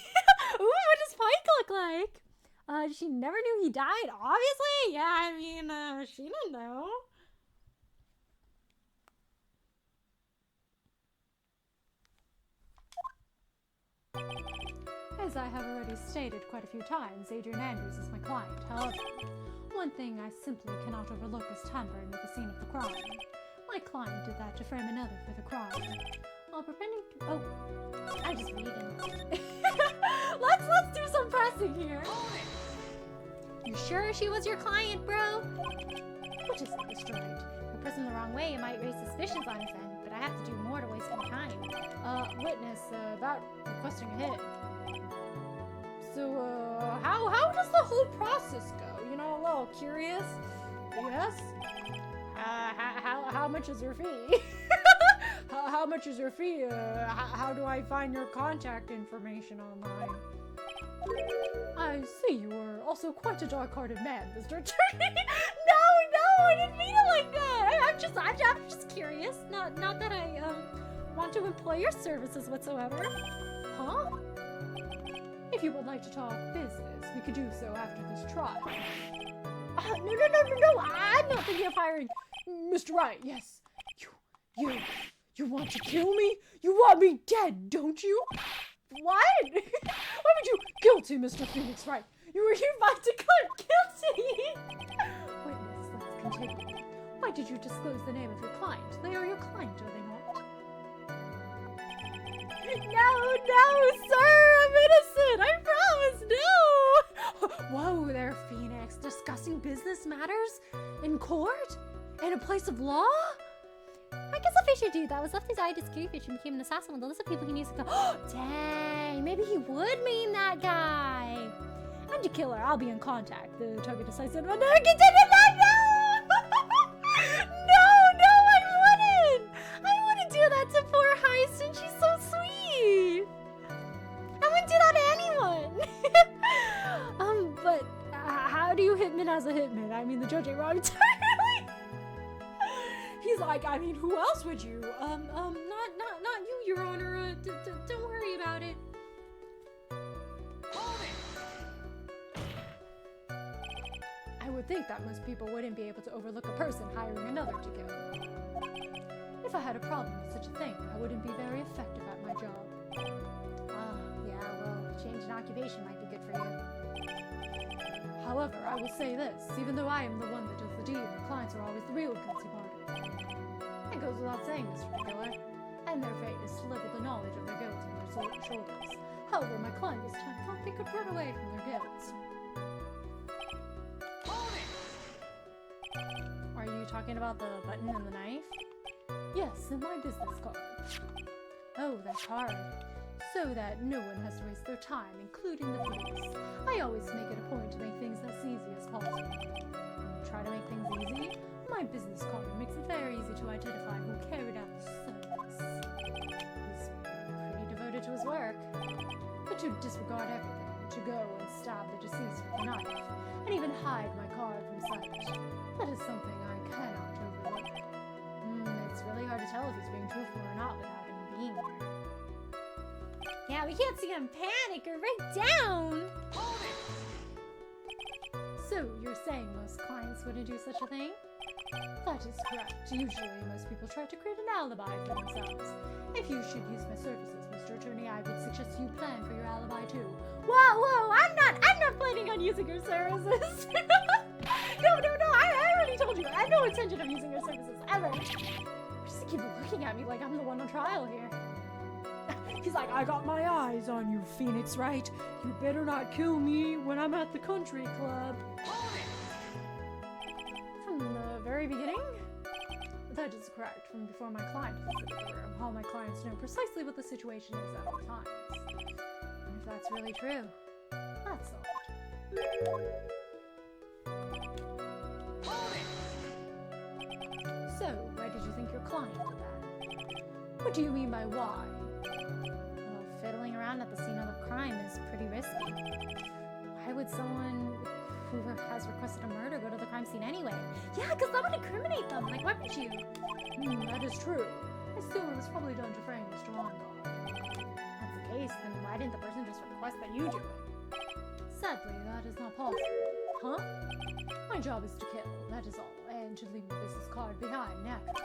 Ooh, what does Pike look like? She never knew he died, obviously? Yeah, I mean, she didn't know. As I have already stated quite a few times, Adrian Andrews is my client. However, one thing I simply cannot overlook is tampering with the scene of the crime. My client did that to frame another for the crime. While pretending to... Oh, I'm just reading. Let's do some pressing here. Hold it! You sure she was your client, bro? What is it, Mr. Wright? If I press him the wrong way, it might raise suspicions on his end, but I have to do more to waste more time. Witness, about requesting a hit. So, how does the whole process go? You know, a little curious. Yes? How much is your fee? how much is your fee? How do I find your contact information online? I see you are also quite a dark-hearted man, Mr. Attorney. No, I didn't mean it like that. I'm just curious. Not that I want to employ your services whatsoever. Huh? If you would like to talk business, we could do so after this trial. No, I'm not thinking of hiring Mr. Wright, yes. You want to kill me? You want me dead, don't you? What? Why would you? Guilty, Mr. Phoenix Wright. You were hereby declared guilty. Witness, let's continue. Why did you disclose the name of your client? They are your client, are they not? No, sir, I'm innocent. I promise, no. Whoa there, Phoenix. Discussing business matters in court? In a place of law? I guess a fisher dude that was left his eye to security fish and became an assassin with the list of people he needs to kill. Dang, maybe he would mean that guy. I'm the killer. I'll be in contact. The target decisive. No, I wouldn't do that to poor Heist, and she's so sweet. I wouldn't do that to anyone. But how do you hitman as a hitman? I mean, the judge ain't wrong entirely. He's like, I mean, who else would you? Not you, Your Honor. Don't worry about it. I would think that most people wouldn't be able to overlook a person hiring another to kill. If I had a problem with such a thing, I wouldn't be very effective at my job. Yeah, well, change in occupation might be good for you. However, I will say this, even though I am the one that does the deed, the clients are always the real guilty party. It goes without saying, Mr. Killer, and their fate is to live with the knowledge of their guilt on their shoulders. However, my client this time thought they could run away from their guilt. Are you talking about the button and the knife? Yes, in my business card. Oh, that card. So that no one has to waste their time, including the police. I always make it a point to make things as easy as possible. Try to make things easy? My business card makes it very easy to identify who carried out the service. He's pretty devoted to his work. But to disregard everything, to go and stab the deceased with a knife, and even hide my card from sight, that is something I cannot overlook. It's really hard to tell if he's being truthful or not without him being there. Yeah, we can't see him panic or break down! So, you're saying most clients wouldn't do such a thing? That is correct. Usually, most people try to create an alibi for themselves. If you should use my services, Mr. Attorney, I would suggest you plan for your alibi too. Whoa, I'm not planning on using your services! No, I already told you, I have no intention of using your services, ever! Just keep looking at me like I'm the one on trial here. He's like, I got my eyes on you, Phoenix Wright. You better not kill me when I'm at the country club. From the very beginning? That is correct. From before my client visited the room, all my clients know precisely what the situation is at all times. And if that's really true, that's odd. So, why did you think your client did that? What do you mean by why? Well, fiddling around at the scene of the crime is pretty risky. Why would someone who has requested a murder go to the crime scene anyway? Yeah, because that would incriminate them. Like, why wouldn't you? That is true. I assume it was probably done to frame Mr. Longard. If that's the case, then why didn't the person just request that you do it? Sadly, that is not possible. Huh? My job is to kill, that is all, and to leave my business card behind, naturally.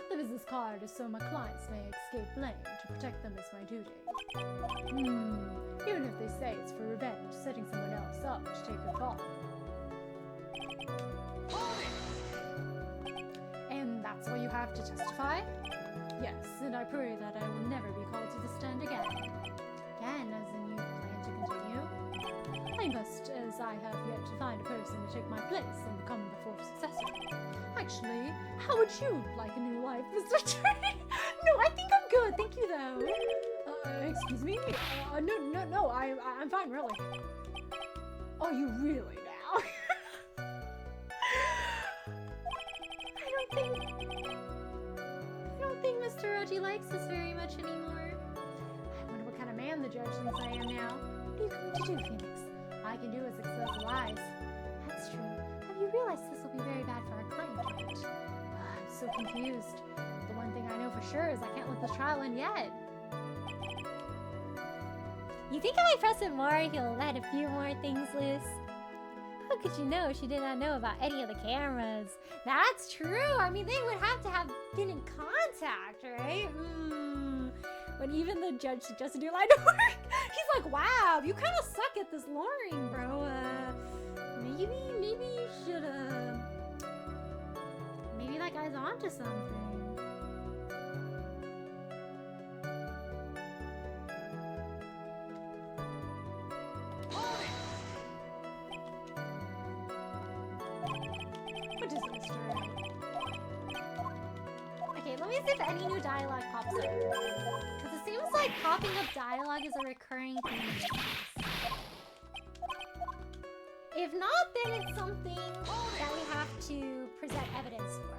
The business card is so my clients may escape blame. To protect them is my duty. Even if they say it's for revenge, setting someone else up to take a fall. And that's all you have to testify? Yes, and I pray that I will never be called to the stand again. Again, as in you plan to continue? I must, as I have yet to find a person to take my place and become the fourth successor. Actually, how would you like a new life, Mr. Attorney? No, I think I'm good. Thank you, though. Excuse me? No, I'm fine, really. Are you really now? I don't think Mr. Roji likes us very much anymore. I wonder what kind of man the judge thinks I am now. What are you going to do, Phoenix? All I can do is expose lies. That's true. Have you realized this will be very bad for our client, Judge? I'm so confused. The one thing I know for sure is I can't let this trial end yet. You think if I press it more, he'll let a few more things loose? How could you know she did not know about any of the cameras? That's true. I mean, they would have to have been in contact, right? When even the judge suggested you line to work, he's like, wow, you kind of suck at this luring, bro. Maybe you should, maybe that guy's onto something. What is it, Mr. Ray? Okay, let me see if any new dialogue pops up. Because it seems like popping up dialogue is a recurring theme in this case. If not, then it's something that we have to present evidence for.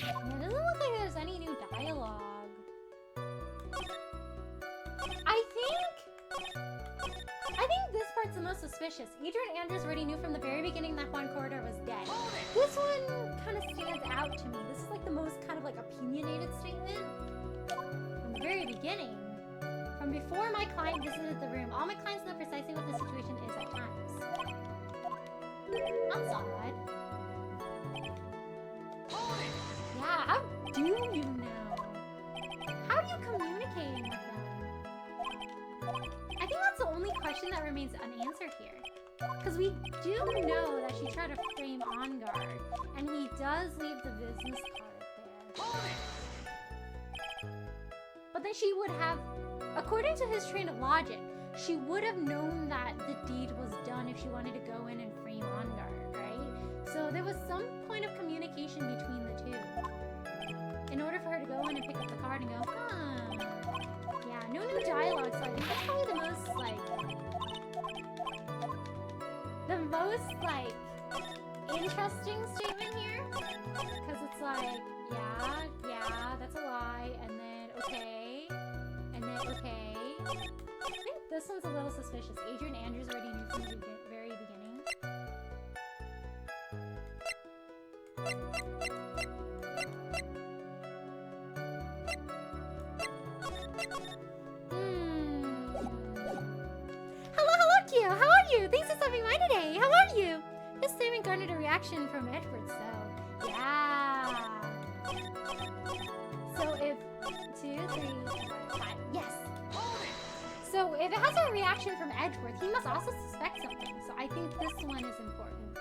Yeah, it doesn't look like there's any new dialogue. I think this part's the most suspicious. Adrian Andrews already knew from the very beginning that Juan Corridor was dead. This one kind of stands out to me. This is like the most kind of like opinionated statement. From the very beginning. From before my client visited the room, all my clients know precisely what the situation is at times. That's odd. Yeah, how do you know? How are you communicating with them? I think that's the only question that remains unanswered here. Because we do know that she tried to frame On Guard, and he does leave the business card there. But then she would have, according to his train of logic, she would have known that the deed was done if she wanted to go in and frame On Guard, right? So there was some point of communication between the two. In order for her to go in and pick up the card and go, yeah, no new dialogue, so I think that's probably the most, interesting statement here. Because it's like, yeah, that's a lie, and then, okay, and then, okay. I think this one's a little suspicious. Adrian Andrews already knew from the very beginning. Hello, Kyo. How are you? Thanks for stopping by today. How are you? This statement garnered a reaction from Edward, so yeah. So if 2, 3, 4, 5, yes. So if it has a reaction from Edgeworth, he must also suspect something. So I think this one is important.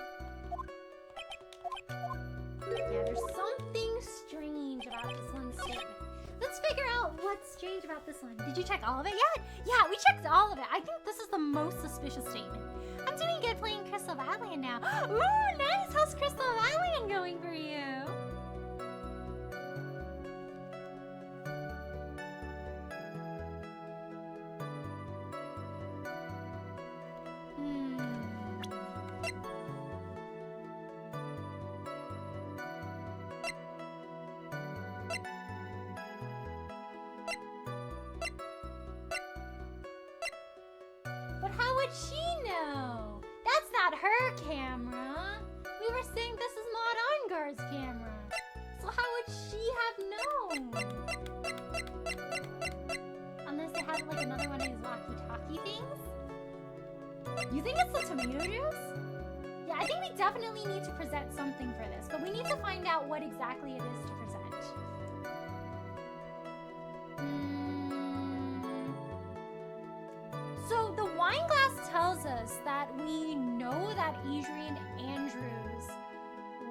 Yeah, there's something strange about this one statement. Let's figure out what's strange about this one. Did you check all of it yet? Yeah, we checked all of it. I think this is the most suspicious statement. I'm doing good playing Crystal Valiant now. Ooh, nice! How's Crystal Valiant going for you? But how would she know? That's not her camera. We were saying this is Maud Ongar's camera. So how would she have known? Unless they have like another one of these walkie-talkie things? You think it's the tomato juice? Yeah, I think we definitely need to present something for this, but we need to find out what exactly it is to present. So the wine glass tells us that we know that Adrian Andrews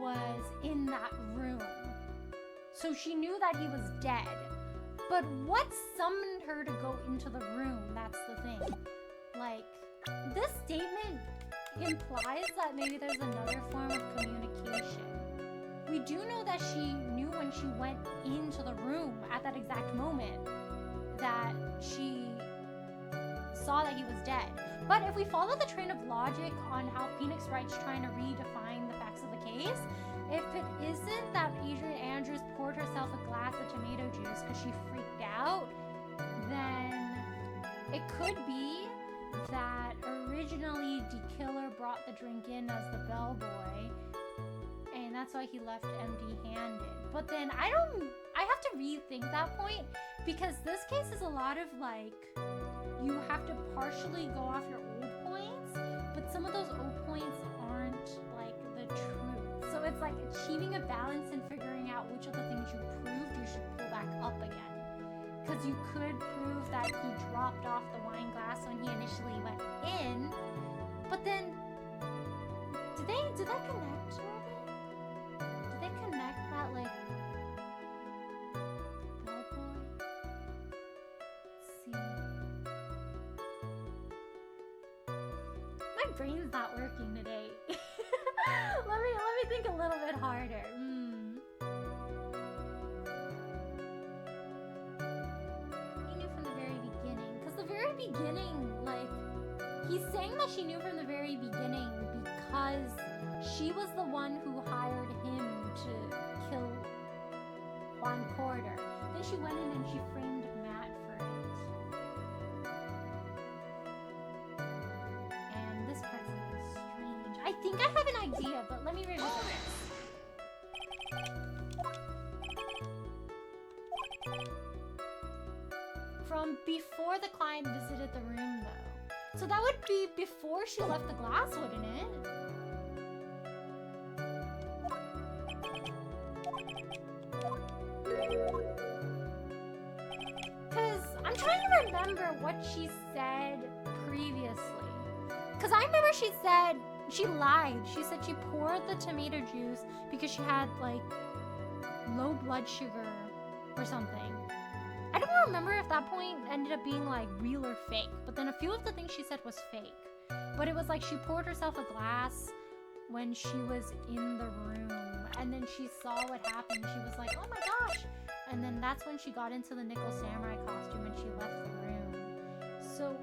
was in that room. So she knew that he was dead. But what summoned her to go into the room? That's the thing. Like, this statement implies that maybe there's another form of communication. we do know that she knew when she went into the room at that exact moment that she saw that he was dead. But if we follow the train of logic on how Phoenix Wright's trying to redefine the facts of the case, if it isn't that Adrian Andrews poured herself a glass of tomato juice because she freaked out, then it could be that originally the killer brought the drink in as the bellboy, and that's why he left empty-handed. But then I have to rethink that point, because this case is a lot of like, you have to partially go off your old points, but some of those old points aren't like the truth. So it's like achieving a balance and figuring out which of the things you proved you should pull back up again. Because you could prove that he dropped off the wine glass when he initially went in, but then did they connect already? Did they connect that like bellboy? Let's see. My brain's not working today. let me think a little bit harder. He knew from the very beginning. Because the very beginning, like, he's saying that she knew from the very beginning because she was the one who hired him to kill Juan Corder. Then she went in and she framed Matt for it. And this part's a little strange. I think I have an idea, but let me revisit this. From before the client visited the room, though. So that would be before she left the glass, wouldn't it? Because I'm trying to remember what she said previously. Because I remember she said, she lied. She said she poured the tomato juice because she had, like, low blood sugar or something. I don't remember if that point ended up being, like, real or fake. But then a few of the things she said was fake. But it was like she poured herself a glass when she was in the room. And then she saw what happened. She was like, oh my gosh. And then that's when she got into the Nickel Samurai costume and she left the room. So